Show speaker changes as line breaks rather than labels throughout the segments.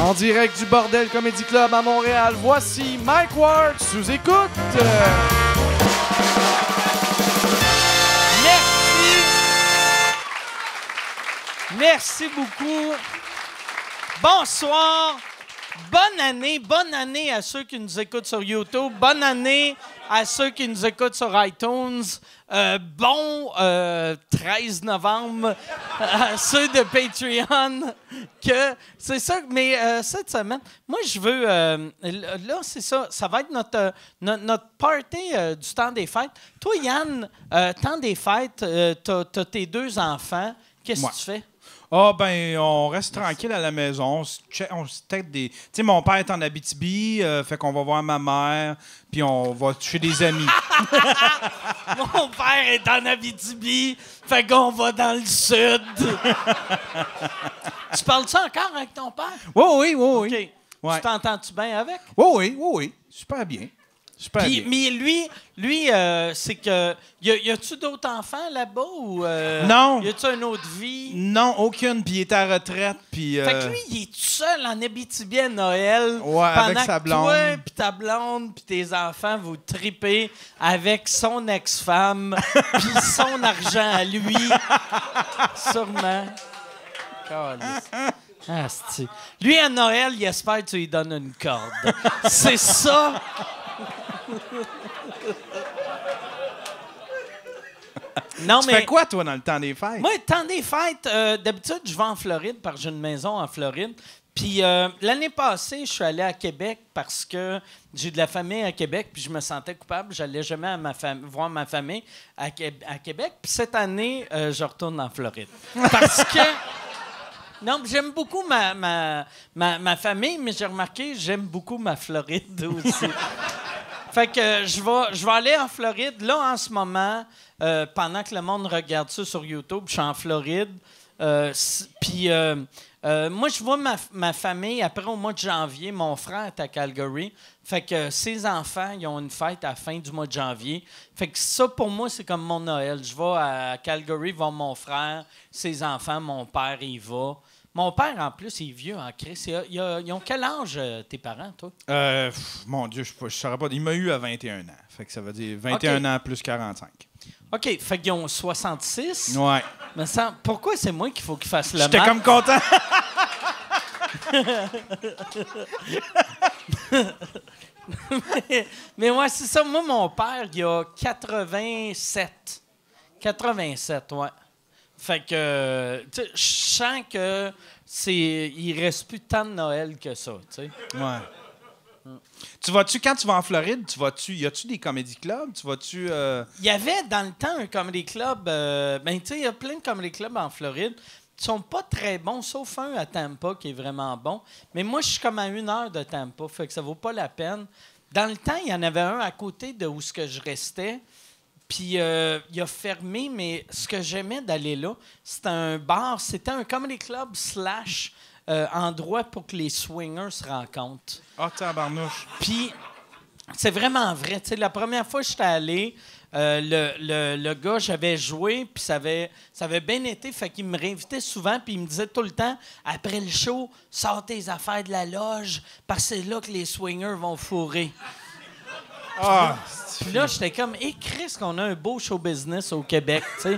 En direct du Bordel Comedy Club à Montréal, voici Mike Ward sous écoute.
Merci. Merci beaucoup. Bonsoir. Bonne année à ceux qui nous écoutent sur YouTube. Bonne année à ceux qui nous écoutent sur iTunes. 13 novembre à ceux de Patreon. C'est ça, mais cette semaine, moi je veux. Là, c'est ça. Ça va être notre party du temps des fêtes. Toi, Yann, temps des fêtes, t'as tes 2 enfants. Qu'est-ce que tu fais?
Ah, ben, on reste tranquille à la maison. On se tête des. Tu sais, mon père est en Abitibi, fait qu'on va voir ma mère, puis on va chez des amis.
Mon père est en Abitibi, fait qu'on va dans le sud. Tu parles ça encore avec ton père?
Oui.
OK.
Ouais.
Tu t'entends-tu bien avec?
Oui. Super bien.
Puis, mais lui c'est que. Y a-tu d'autres enfants là-bas ou.
Non.
Y a-tu une autre vie?
Non, aucune, puis il est à retraite, puis.
Fait que lui, il est tout seul en Abitibi à Noël.
Ouais,
pendant
avec sa blonde.
Que toi, puis ta blonde, puis tes enfants, vous tripez avec son ex-femme, puis son argent à lui. Sûrement. Calisse. Ah, c'est-tu. Lui, à Noël, il espère que tu lui donnes une corde. C'est ça. Non,
Tu fais quoi, toi, dans le temps des fêtes?
Moi, temps des fêtes, d'habitude, je vais en Floride parce que j'ai une maison en Floride. Puis l'année passée, je suis allé à Québec parce que j'ai de la famille à Québec puis je me sentais coupable. J'allais jamais voir ma famille à Québec. Puis cette année, je retourne en Floride. Parce que... Non, j'aime beaucoup ma famille, mais j'ai remarqué j'aime beaucoup ma Floride aussi. Fait que je vais aller en Floride. Là, en ce moment, pendant que le monde regarde ça sur YouTube, je suis en Floride. Puis moi, je vois ma famille. Après, au mois de janvier, mon frère est à Calgary. Fait que ses enfants, ils ont une fête à la fin du mois de janvier. Fait que ça, pour moi, c'est comme mon Noël. Je vais à Calgary voir mon frère, ses enfants, mon père, il va. Mon père, en plus, il est vieux en Christ. Ils ont quel âge, tes parents, toi?
Mon Dieu, je ne saurais pas. Il m'a eu à 21 ans. Fait que ça veut dire 21 ans plus 45.
OK. Fait qu'ils ont 66.
Ouais.
Mais ça, pourquoi c'est moi qu'il faut qu'il fasse le
J'étais
maths?
comme content.
mais ouais, c'est ça. Moi, mon père, il a 87. 87, ouais. Fait que, tu sais, je sens que il reste plus tant de Noël que ça, tu sais.
Ouais. Tu vas-tu, quand tu vas en Floride, y a-tu des comédie clubs? Il
y avait dans le temps un comedy club, ben tu sais, il y a plein de comedy clubs en Floride qui sont pas très bons, sauf un à Tampa qui est vraiment bon. Mais moi, je suis comme à 1 heure de Tampa, fait que ça vaut pas la peine. Dans le temps, il y en avait un à côté de où ce que je restais. Puis il a fermé, mais ce que j'aimais d'aller là, c'était un bar, c'était un comedy club / endroit pour que les swingers se rencontrent.
Ah, tabarnouche.
Puis c'est vraiment vrai. Tu sais, la première fois que j'étais allé, le gars, j'avais joué, puis ça avait bien été, fait qu'il me réinvitait souvent, puis il me disait tout le temps, après le show, sors tes affaires de la loge, parce que c'est là que les swingers vont fourrer.
Ah!
Puis là, j'étais comme, Chris, qu'on a un beau show business au Québec, tu sais.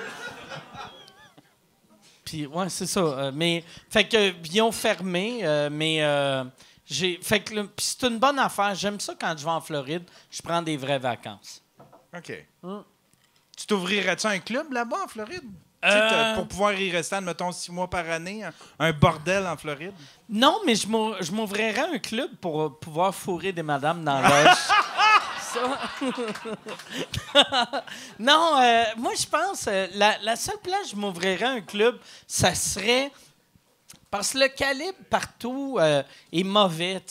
Puis, ouais, c'est ça. Mais, fait que, ils ont fermé, fait que, puis c'est une bonne affaire. J'aime ça quand je vais en Floride, je prends des vraies vacances.
OK. Tu t'ouvrirais-tu un club là-bas en Floride? Pour pouvoir y rester, mettons, 6 mois par année, un bordel en Floride?
Non, mais je m'ouvrirais un club pour pouvoir fourrer des madames dans l'âge. Non, moi, je pense la seule place où je m'ouvrirais un club, ça serait... Parce que le calibre partout est mauvais.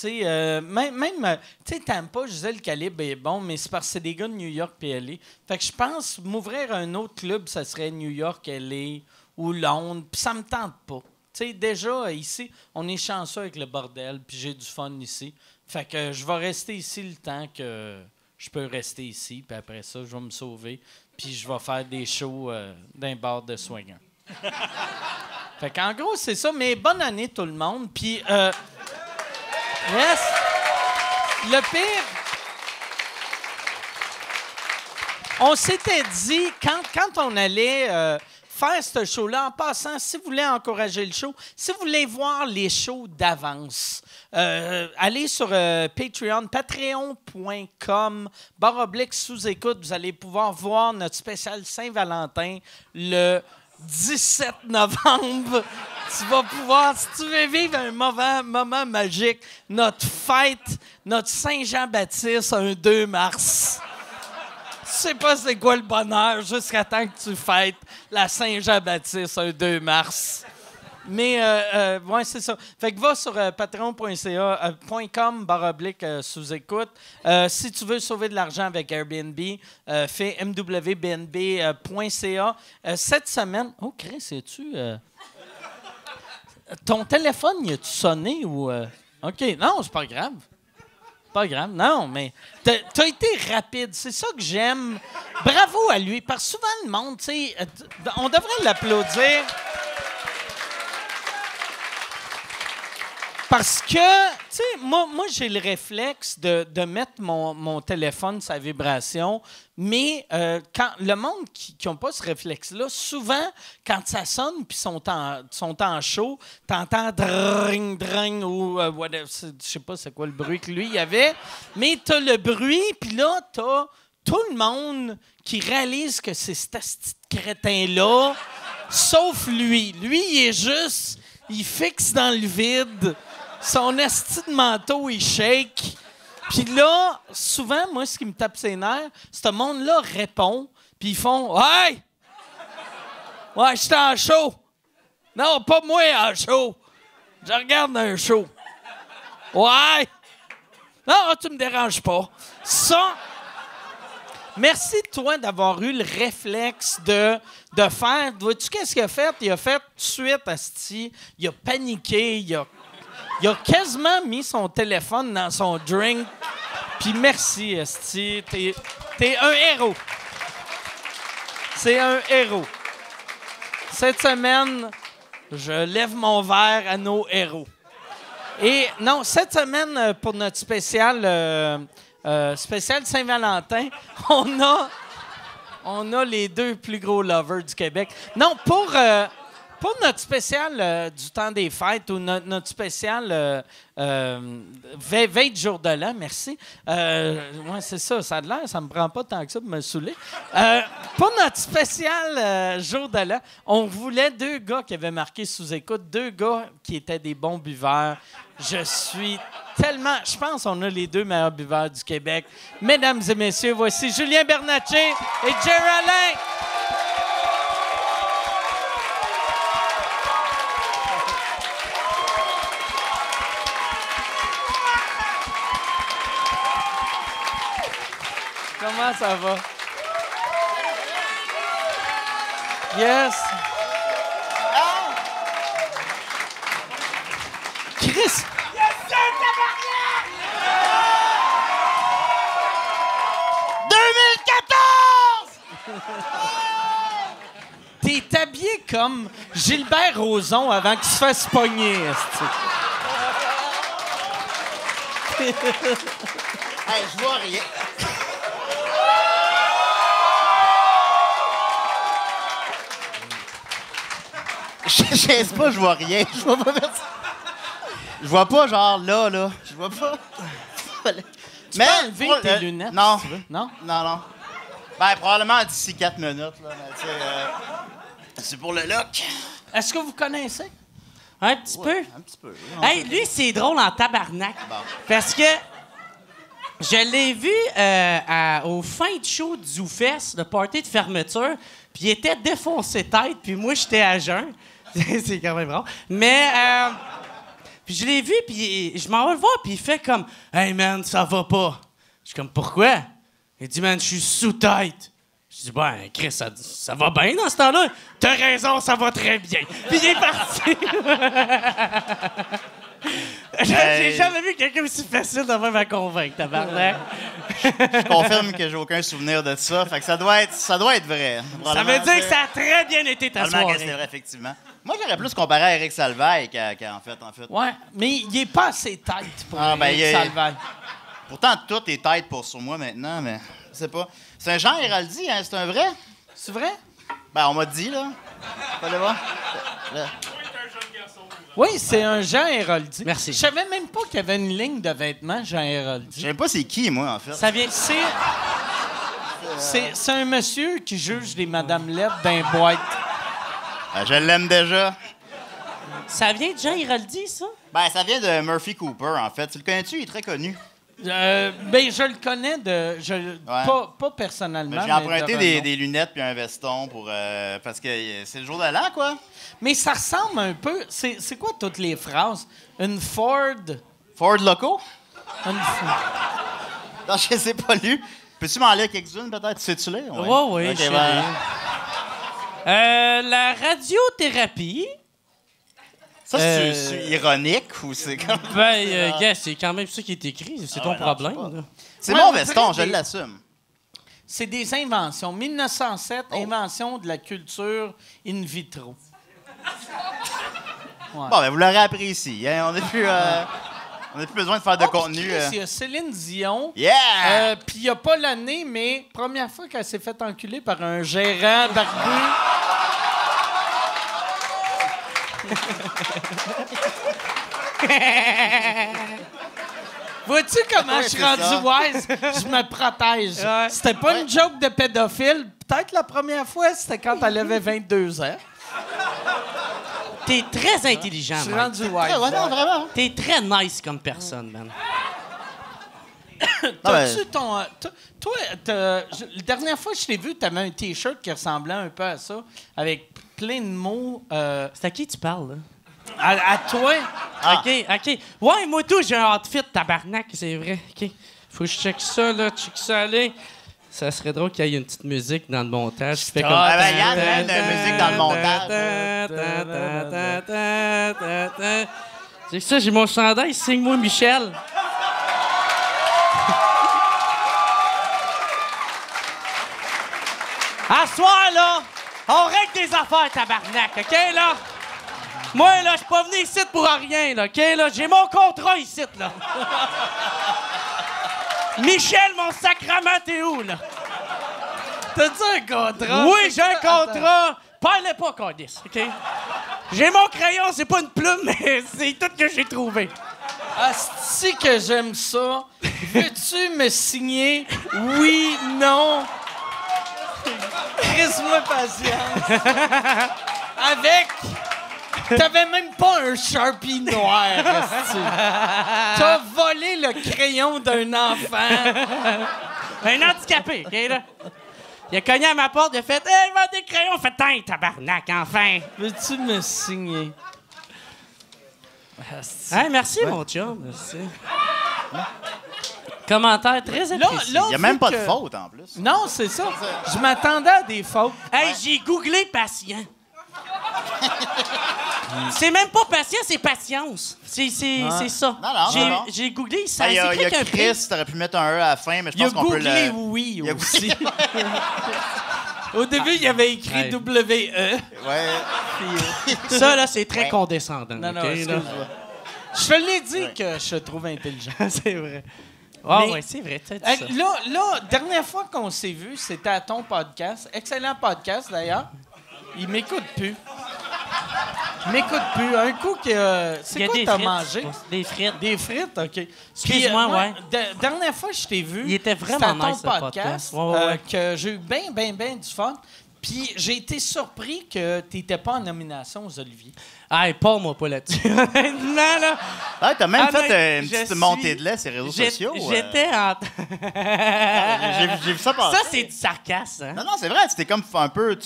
Même tu sais, Tampa, je disais le calibre est bon, mais c'est parce que c'est des gars de New York et LA. Fait que je pense m'ouvrir un autre club, ça serait New York, LA ou Londres. Puis ça me tente pas. Tu sais, déjà, ici, on est chanceux avec le bordel, puis j'ai du fun ici. Fait que je vais rester ici le temps que je peux rester ici, puis après ça, je vais me sauver, puis je vais faire des shows d'un bar de swingers. Fait qu'en gros, c'est ça. Mais bonne année, tout le monde. Puis, Yes. Le pire, on s'était dit, quand on allait faire ce show-là, en passant, si vous voulez encourager le show, si vous voulez voir les shows d'avance, allez sur Patreon, patreon.com/sous-écoute. Vous allez pouvoir voir notre spécial Saint-Valentin le 17 novembre. Tu vas pouvoir, si tu veux vivre un moment magique, notre fête, notre Saint-Jean-Baptiste, un 2 mars. Tu sais pas c'est quoi le bonheur jusqu'à temps que tu fêtes la Saint-Jean-Baptiste, un 2 mars. Mais, ouais, c'est ça. Fait que va sur patreon.com/sous-écoute. Si tu veux sauver de l'argent avec Airbnb, fais mwbnb.ca. Cette semaine... Oh, Chris, sais-tu... ton téléphone, y a-tu sonné ou... OK, non, c'est pas grave. Pas grave. Non, mais t'as été rapide. C'est ça que j'aime. Bravo à lui. Parce que souvent, le monde, tu sais, on devrait l'applaudir. Parce que, tu sais, moi j'ai le réflexe de mettre mon téléphone sa vibration, mais quand le monde qui n'a pas ce réflexe-là, souvent, quand ça sonne puis sont en show, t'entends dring, dring ou whatever, je sais pas c'est quoi le bruit que lui il y avait, mais t'as le bruit, puis là, t'as tout le monde qui réalise que c'est cet asti de crétin-là, sauf lui. Lui, il est juste, il fixe dans le vide. Son asti de manteau, il shake. Puis là, souvent, moi, ce qui me tape ses nerfs, ce monde-là répond, puis ils font « Hey! Ouais, je suis en show! Non, pas moi en show! Je regarde un show! Ouais! Non, tu me déranges pas! » Ça... Merci, toi, d'avoir eu le réflexe de faire... Vois-tu qu'est-ce qu'il a fait? Il a fait tout de suite, asti. Il a paniqué, il a quasiment mis son téléphone dans son drink. Puis merci, esti. T'es un héros. C'est un héros. Cette semaine, je lève mon verre à nos héros. Et non, cette semaine, pour notre spécial Saint-Valentin, on a les deux plus gros lovers du Québec. Non, pour notre spécial du temps des fêtes ou notre spécial 20 jours de l'an, merci. Ouais, c'est ça, ça a de l'air, ça me prend pas tant que ça pour me saouler. Pour notre spécial jour de l'an, on voulait 2 gars qui avaient marqué sous-écoute, 2 gars qui étaient des bons buveurs. Je pense qu'on a les 2 meilleurs buveurs du Québec. Mesdames et messieurs, voici Julien Bernatchez et Jerry Alain. Comment ça va? Yes! Chris! Yes, sir, tabarnak! 2014! T'es habillé comme Gilbert Rozon avant qu'il se fasse pogner, esti.
Hey, je vois rien. Je sais pas, je vois rien. Je vois pas personne. Je vois pas, genre, là. Je vois pas.
Tu peux enlever tes lunettes,
non.
si tu veux. Non?
Non. Ben, probablement d'ici 4 minutes, là. Mais, tu sais, c'est pour le look.
Est-ce que vous connaissez?
Un petit peu.
Un petit peu.
Hey, lui, c'est drôle en tabarnak.
Bon.
Parce que je l'ai vu au fin de show du ZooFest, le party de fermeture, puis il était défoncé tête, puis moi, j'étais à jeun. C'est quand même rare. Mais, puis je l'ai vu, puis je m'en vais le voir, puis il fait comme « Hey, man, ça va pas. » Je suis comme « Pourquoi? » Il dit « Man, je suis sous tête. » Je dis « Ben, Chris, ça va bien dans ce temps-là. »« T'as raison, ça va très bien. » Puis il est parti. J'ai jamais vu quelqu'un aussi facile de même à convaincre, tabarnak.
Je confirme que j'ai aucun souvenir de ça. Fait que ça doit être vrai.
Ça veut dire que ça a très bien été ta
Probablement que
soirée.
c'est vrai, effectivement. Moi, j'aurais plus comparé à Eric Salvaille en fait.
Ouais, mais il est pas assez tête pour Eric Salvaille.
Pourtant, tout est tête sur moi maintenant, mais je sais pas. C'est un Jean Héroldi, hein? C'est un vrai?
C'est vrai?
Ben, on m'a dit, là. Allez voir.
Oui, c'est un Jean Héroldi.
Merci.
Je savais même pas qu'il y avait une ligne de vêtements, Jean Héroldi.
Je sais pas c'est qui, moi, en fait.
Ça vient...
C'est un monsieur qui juge les Madame Lettres d'un boîte.
Je l'aime déjà.
Ça vient de Jean Héroldi, ça?
Ben, ça vient de Murphy Cooper, en fait. Tu le connais-tu? Il est très connu.
Ben, je le connais pas personnellement.
J'ai emprunté des lunettes puis un veston pour parce que c'est le jour de l'an, quoi.
Mais ça ressemble un peu. C'est quoi toutes les phrases? Une Ford.
Ford Loco?
Une
Non, je sais pas lu. Peux-tu m'en lire quelques-unes, peut-être? Sais-tu lire?
Oui,
Ok,
je sais
ben,
lire. La radiothérapie.
Ça, c'est ironique ou c'est comme.
Gars, c'est quand même ça qui est écrit. C'est ton problème. Là.
C'est
Ouais,
mon
on
veston, je
dirait
l'assume.
C'est des inventions. 1907, invention de la culture in vitro.
Bon, ben, vous l'aurez appris ici. Hein? On n'a plus besoin de faire de contenu.
Il y a Céline Dion.
Yeah!
Puis il n'y a pas l'année, mais première fois qu'elle s'est fait enculer par un gérant barbu. Vois-tu comment je suis rendu wise? Je me protège.
Ouais.
C'était pas une joke de pédophile. Peut-être la première fois, c'était quand elle avait 22 ans.
T'es très intelligent,
Je suis
Mike.
rendu wise.
Ouais, non, vraiment.
T'es très nice comme personne, man.
T'as-tu ton... Toi, la dernière fois que je t'ai vu, t'avais un T-shirt qui ressemblait un peu à ça, avec plein de mots.
C'est à qui tu parles, là?
À toi.
OK. Ouais, moi, tout, j'ai un outfit tabarnak, c'est vrai. OK. Faut que je check ça, là. Check ça, allez. Ça serait drôle qu'il y ait une petite musique dans le montage. Qui fait comme...
Ah, ben, Yann, même de musique dans le montage.
C'est ça, j'ai mon chandail. Signe-moi, Michel. À soir, là, on règle des affaires, tabarnak, OK, là? Moi, là, je suis pas venu ici pour rien, là, OK, là? J'ai mon contrat ici, là. Michel, mon sacrament, t'es où, là?
T'as-tu un contrat?
Oui, j'ai un contrat. Parlez pas, Cordis, OK? J'ai mon crayon, c'est pas une plume, mais c'est tout que j'ai trouvé.
Asti que j'aime ça. Veux-tu me signer? Oui, non. Reste-moi patience. Avec... T'avais même pas un Sharpie noir, asti. T'as volé le crayon d'un enfant.
Un handicapé, OK, là? Il a cogné à ma porte, il a fait « Hey, vends des crayons! » Fait « Tain, tabarnak, enfin! »
Veux-tu me signer?
Hey, merci, mon chum. Merci. Commentaire très apprécié.
Là,
Il n'y a même
vu
pas de
que-
faute, en plus.
Non, c'est ça. Je m'attendais à des fautes.
Hey, j'ai googlé patient. C'est même pas patient, c'est patience. C'est ça.
Non, non,
J'ai-
non.
J'ai googlé, ça
Ben, il y a
s'écrit qu'un prix.
Chris, t'aurais pu mettre un E à la fin, mais je
Il a
pense qu'on peut
googlé
le...
oui
Il a
aussi. Au début, il avait écrit
Hey.
W-E.
Ouais.
Ça, là, c'est très
Ouais.
condescendant.
Non, non,
OK, là?
excuse-moi. Je te l'ai dit que je te trouve intelligent.
C'est vrai. Ah
Mais-
ouais, c'est vrai, tu sais
Hey,
ça.
là, dernière fois qu'on s'est vu, c'était à ton podcast. Excellent podcast, d'ailleurs. Il m'écoute plus. Il m'écoute plus. Un coup que...
Il y
c'est
a
quoi
des
t'as
frites.
mangé?
Des frites.
Des frites, OK.
Excuse-moi,
Puis,
ouais.
Dernière fois que je t'ai vu,
Il était vraiment
c'était à ton
nice, le podcast. Ouais, ouais.
que j'ai eu bien du fun. Puis j'ai été surpris que tu n'étais pas en nomination aux Oliviers.
Hey, parle-moi pas là-dessus. Honnêtement, là.
Ah, t'as même
Ah, mais
fait une
je
petite
suis-
montée de lait sur les réseaux sociaux.
J'étais en...
J'ai vu ça passer.
Ça, c'est du sarcasme, hein?
Non, non, c'est vrai. Tu t'es comme un peu...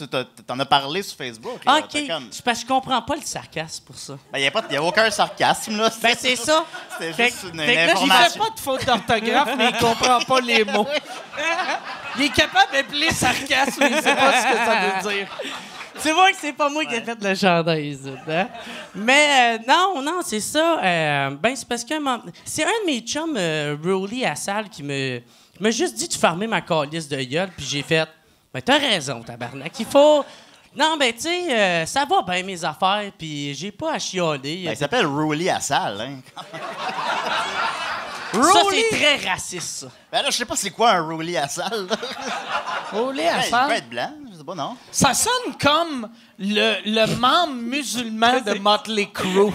T'en as parlé sur Facebook. là.
OK.
T'as comme-
C'est parce que je comprends pas le sarcasme pour ça.
Ben, il n'y a aucun sarcasme, là.
Ben, c'est ça.
C'était
Fait
juste
que-
une
fait que là,
Il fait
information.
pas de faute d'orthographe, mais il comprend pas les mots. Il est capable d'appeler sarcasme, mais il sait pas ce que ça veut dire.
Tu vois que c'est pas moi qui ai fait le chandail, ici, hein? Mais non, c'est ça. Ben, c'est parce que c'est un de mes chums, Rolly à salle, qui m'a juste dit de fermer ma calice de gueule, puis j'ai fait, ben, t'as raison, tabarnak. Il faut Non, ben, tu sais, ça va bien mes affaires, puis j'ai pas à chialer.
Ben, il s'appelle Rolly à salle, hein.
Ça, c'est très raciste, ça.
Ben là, je sais pas c'est quoi un Rolly à salle.
Roulé
Ben,
à
il
salle.
peut être blanc, je sais pas, non?
Ça sonne comme le membre musulman de Motley Crue.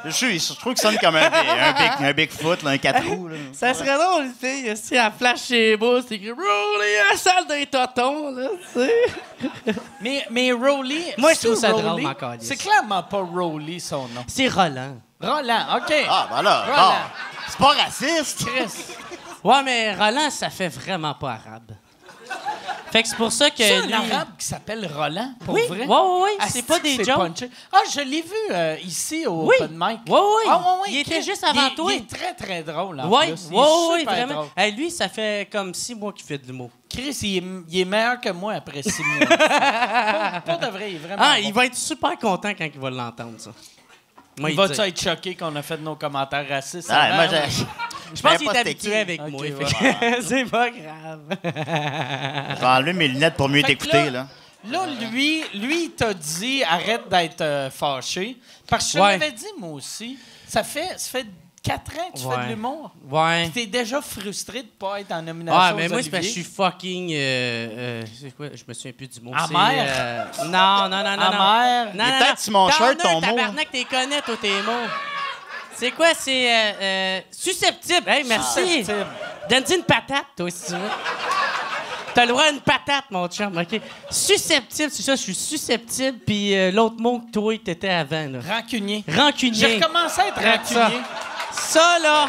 Je trouve que ça sonne comme un Bigfoot, là, un 4 roues. Là.
Ça serait drôle, tu sais, si elle flash chez vous, c'est écrit « Rolly à la salle des totons », là, tu sais.
Mais Rolly...
Moi, je trouve ça
Rolly?
drôle, ma calisse.
C'est clairement pas Rolly, son nom.
C'est Roland.
Roland, OK.
Ah, ben là,
Roland.
bon, c'est pas raciste.
Chris.
Ouais, mais Roland, ça fait vraiment pas arabe. Fait que c'est pour ça que
C'est un
lui...
arabe qui s'appelle Roland, pour
Oui,
vrai?
oui,
Ah,
c'est pas des
c'est
jokes.
punché. Ah, je l'ai vu ici au
Oui.
Open Mic.
Oui, oui.
Ah, oui.
Il était
Chris,
juste avant
il
toi.
Il est très, très drôle, en
Oui,
plus. Il est
oui,
super
vraiment.
drôle.
Hey, lui, ça fait comme 6 mois qu'il fait de l'humour.
Chris, il est meilleur que moi après 6 mois. Pas de vrai, il est vraiment
Ah,
bon.
il va être super content quand il va l'entendre, ça. Moi,
Il va-tu être choqué qu'on a fait nos commentaires racistes?
Ah,
avant?
moi,
Je pense qu'il est
pas
habitué
c'était
avec
Ok,
moi.
ouais.
fait que c'est pas grave.
Je vais enlever mes lunettes pour mieux
Fait que
t'écouter, là.
Là, lui, il t'a dit arrête d'être fâché. Parce que je te
Ouais.
l'avais dit, moi aussi. Ça fait 4 ans que tu fais de l'humour.
Ouais.
Puis t'es déjà frustré de pas être en nomination.
Ah, mais
aux
moi, c'est parce que je
Olivier.
suis fucking. C'est quoi? Je me souviens plus du mot.
Amer?
C'est, non.
Amer?
Non,
peut-être sur mon shirt, ton mot.
Tabarnak, t'es connais, toi, tes mots. C'est quoi? C'est susceptible. Hey, merci.
Susceptible.
Donne-y une patate, toi, si tu veux. T'as le droit à une patate, mon chum, OK? Susceptible, c'est ça, je suis susceptible, puis l'autre mot que toi, t'étais avant, là.
Rancunier.
Rancunier.
J'ai recommencé à être
Ça.
rancunier.
Ça, là,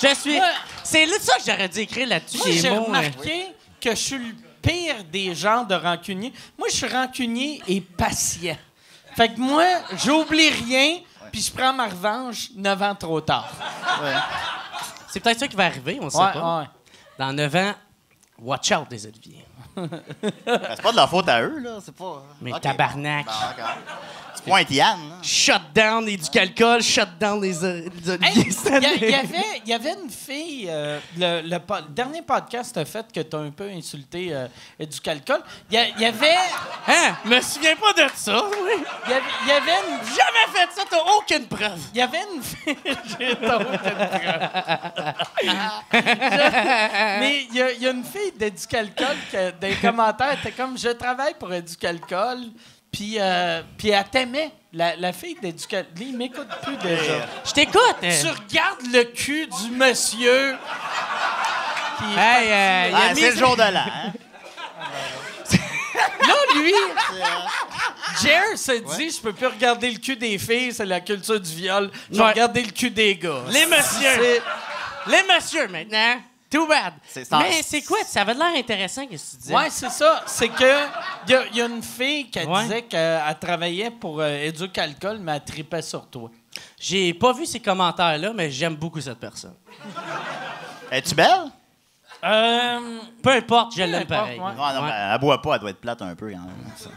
je suis...
Ouais.
C'est là ça que j'aurais dû écrire là-dessus,
Moi,
ces
j'ai
mots.
remarqué que je suis le pire des gens de rancunier. Moi, je suis rancunier et patient. Fait que moi, j'oublie rien, puis je prends ma revanche 9 ans trop tard.
C'est peut-être ça qui va arriver, on sait
Ouais,
pas.
ouais.
Dans 9 ans, watch out des Olivier.
Ben, c'est pas de leur faute à eux, là. C'est pas.
Mais
Ok,
tabarnak.
bon. Bon, d'accord. Tu pointes Yann, là.
Shut down les Ducalcool, shut down les
Hey,
Olivier cette année.
il y avait une fille, le dernier podcast que tu as fait que tu as un peu insulté Éducalcool. Il y avait.
Hein? Je me souviens pas de ça, oui.
Il y avait une.
Jamais fait ça, t'as aucune preuve.
Il y avait une fille. J'ai aucune preuve. Mais il y a une fille d'Éducalcool qui, dans les commentaires, était comme je travaille pour Éducalcool. Puis elle t'aimait. La fille d'Éducalcool. Il m'écoute plus déjà.
Je t'écoute.
Tu regardes le cul du monsieur. Qui est
Hey, il a
Ah,
mis-
c'est le jour de l'an, hein?
là, lui, Jer se dit je peux plus regarder le cul des filles, c'est la culture du viol. Je vais
Ouais.
regarder le cul des gars.
Les messieurs. Les messieurs, maintenant. Too bad.
C'est ça.
Mais c'est quoi? Ça avait l'air intéressant, qu'est-ce que tu disais?
Ouais, c'est ça. C'est que il y a une fille qui
Ouais.
disait qu'elle travaillait pour Éducalcool, mais elle tripait sur toi.
J'ai pas vu ces commentaires-là, mais j'aime beaucoup cette personne.
Es-tu belle?
Peu importe, je
Peu
l'aime
importe,
pareil.
ouais.
Non, non,
Ouais.
ben, elle boit pas, elle doit être plate un peu, quand même. Ça.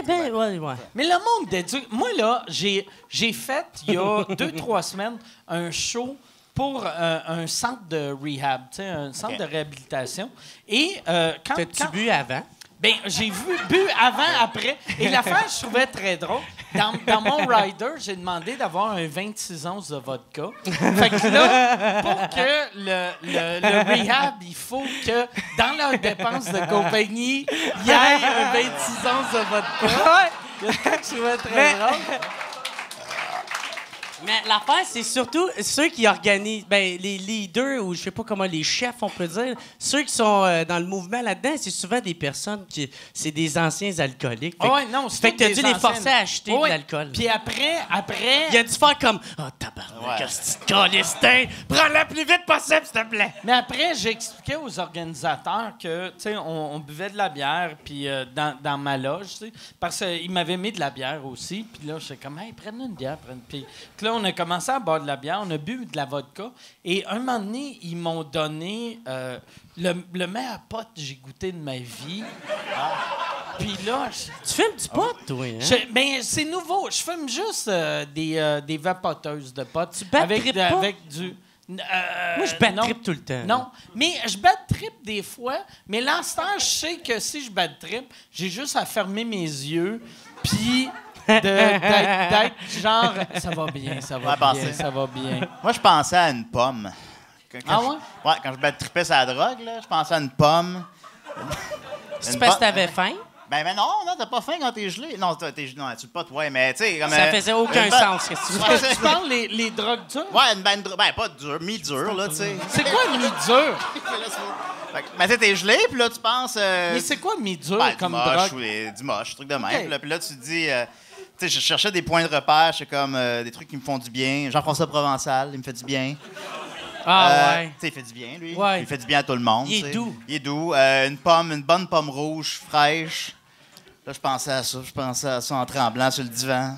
Ben, ouais.
Mais le monde moi, là, j'ai fait, il y a 2-3 semaines, un show pour un centre de rehab, tu sais, un centre
OK.
de réhabilitation. Et quand...
T'as-tu bu avant?
Ben, j'ai bu avant, après. Et l'affaire, je trouvais très drôle. Dans mon rider, j'ai demandé d'avoir un 26 onces de vodka. Fait que là, pour que le rehab, il faut que dans leurs dépenses de compagnie, il y ait un 26 onces de vodka. Il y a ça que je trouvais très drôle.
Mais l'affaire, c'est surtout ceux qui organisent, ben, les leaders ou je sais pas comment les chefs, on peut dire, ceux qui sont dans le mouvement là-dedans, c'est souvent des personnes qui, c'est des anciens alcooliques. Fait,
Ouais, non, c'est
fait que
tous
t'as
des
dû les
anciennes.
forcer à acheter
Ouais.
de l'alcool.
Puis après...
Il a dû faire comme « Oh, tabarnak,
Ouais.
c'est calestin! Prends-la plus vite possible, s'il te plaît!
Mais après, j'expliquais aux organisateurs que, tu sais, on buvait de la bière, puis dans ma loge, tu sais, parce qu'ils m'avaient mis de la bière aussi. Puis là, j'étais comme, hey, prenne une bière. Puis là, on a commencé à boire de la bière, on a bu de la vodka. Et un moment donné, ils m'ont donné le meilleur pot que j'ai goûté de ma vie. Puis là,
Tu fumes du pot, toi, hein?
ben, c'est nouveau. Je fume juste des vapoteuses de pot.
bad trip pas?
avec du...
Moi, je bad
non.
trip tout le temps.
Non, mais je bad trip des fois, mais l'instant, je sais que si je bad trip, j'ai juste à fermer mes yeux, puis d'être genre, ça va bien, ça va
Ouais,
bien,
penser.
ça va bien.
Moi, je pensais à une pomme.
Ah ouais?
Ouais, quand je trippais sur la drogue, là, je pensais à une pomme.
C'est
Une
parce que
pomme-
t'avais faim?
Ben non, t'as pas faim quand t'es gelé. Non, t'es gelé, non, tu le pas, ouais, mais tu sais, comme.
Ça faisait aucun
une pomme-
sens, qu'est-ce que tu veux.
Ouais, c'est-
Tu parles les drogues dures?
Ouais, ben pas dur, mi-dur, là, tu sais.
C'est quoi mi-dur?
Fait que, mais tu sais, t'es gelé, puis là, tu penses.
Mais c'est quoi mi-dur
Ben,
comme
du moche,
drogue?
ou du moche, truc de même.
Ok.
Puis là, tu te dis. Tu sais, je cherchais des points de repère, c'est comme des trucs qui me font du bien. Jean-François Provençal, il me fait du bien.
Ah ouais.
Tu sais, il fait du bien, lui.
Ouais.
Il fait du bien à tout le monde.
Il est
tu sais.
doux.
Il est doux. Une bonne pomme rouge, fraîche. Là, je pensais à ça en tremblant sur le divan.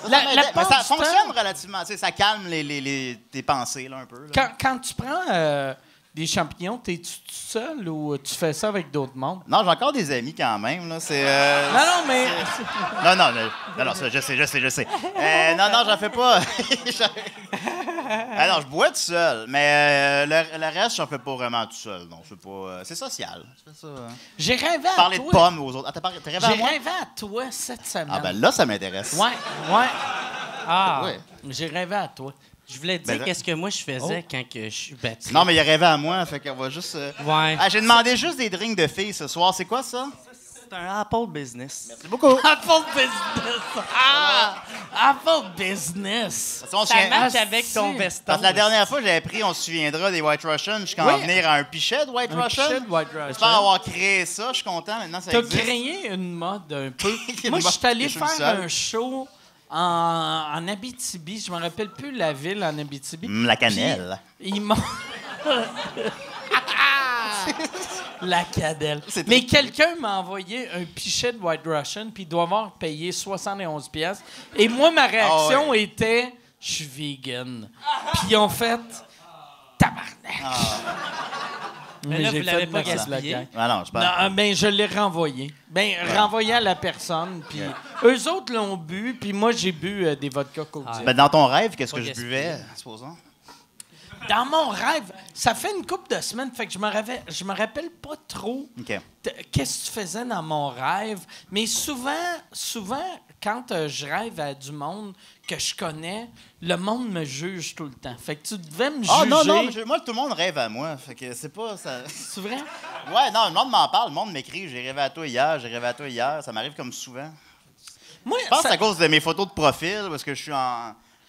La
Mais
part
ça
du
fonctionne
temps-
relativement. Tu sais, ça calme tes pensées, là, un peu. Là.
Quand tu prends des champignons, t'es-tu tout seul ou tu fais ça avec d'autres mondes?
Non, j'ai encore des amis quand même. Là. C'est,
Non, mais...
non, ça, je sais. Non, j'en fais pas. Ah non, je bois tout seul, mais le reste, j'en fais pas vraiment tout seul. Non, c'est pas. C'est social. Je fais ça.
J'ai rêvé à
Parler
toi.
de pommes aux autres. Ah, t'as rêvé à
J'ai
moi?
rêvé à toi cette semaine.
Ah, ben là, ça m'intéresse.
Ouais.
Ah.
Ouais.
J'ai rêvé à toi.
Je voulais te dire
Ben là-
qu'est-ce que moi je faisais quand que je suis battu.
Non, mais il a rêvé à moi, fait qu'on va juste.
Ouais.
Ah, j'ai demandé juste des drinks de filles ce soir. C'est quoi ça?
C'est un Apple Business.
C'est beaucoup.
Apple Business! Ah! Apple Business!
On
Ça
tient-
match
Ah,
avec
si.
ton veston.
Parce que la dernière fois, j'avais pris, on se souviendra, des White Russians jusqu'à en
Oui.
venir à un pichet de White
Un
Russian.
pichet de White Russian.
J'espère avoir créé ça. Je suis content. Maintenant, ça
T'as
existe.
créé une mode un peu.
Une
Moi, je
mode
suis allé
que je suis
faire
seul.
un show en Abitibi. Je me rappelle plus la ville en Abitibi.
La cannelle.
Puis, ils m'ont... La cadelle.
C'est
Mais
très-
quelqu'un m'a envoyé un pichet de White Russian, puis il doit avoir payé 71 pièces. Et moi, ma réaction
Ah ouais.
était « Je suis vegan. » Puis ils ont fait « Tabarnak.
Mais là,
j'ai
vous l'avez
fait
pas
merci, la
gaspillé.
gang.
Ah non, je pense.
Non, ben je l'ai renvoyé. Ben renvoyé à la personne, puis eux autres l'ont bu, puis moi j'ai bu des vodka Coke.
Ben, dans ton rêve, qu'est-ce
Pas
que je
gaspillé.
buvais, supposons?
Dans mon rêve, ça fait une couple de semaines, fait que je me rappelle pas trop
OK.
qu'est-ce que tu faisais dans mon rêve, mais souvent quand je rêve à du monde que je connais, le monde me juge tout le temps. Fait que tu devais me
Ah
juger.
non, mais moi, tout le monde rêve à moi. Fait que c'est pas ça.
C'est vrai?
Ouais, non, le monde m'en parle. Le monde m'écrit. J'ai rêvé à toi hier. Ça m'arrive comme souvent.
Moi,
Je pense que
ça-
c'est à cause de mes photos de profil, parce que je suis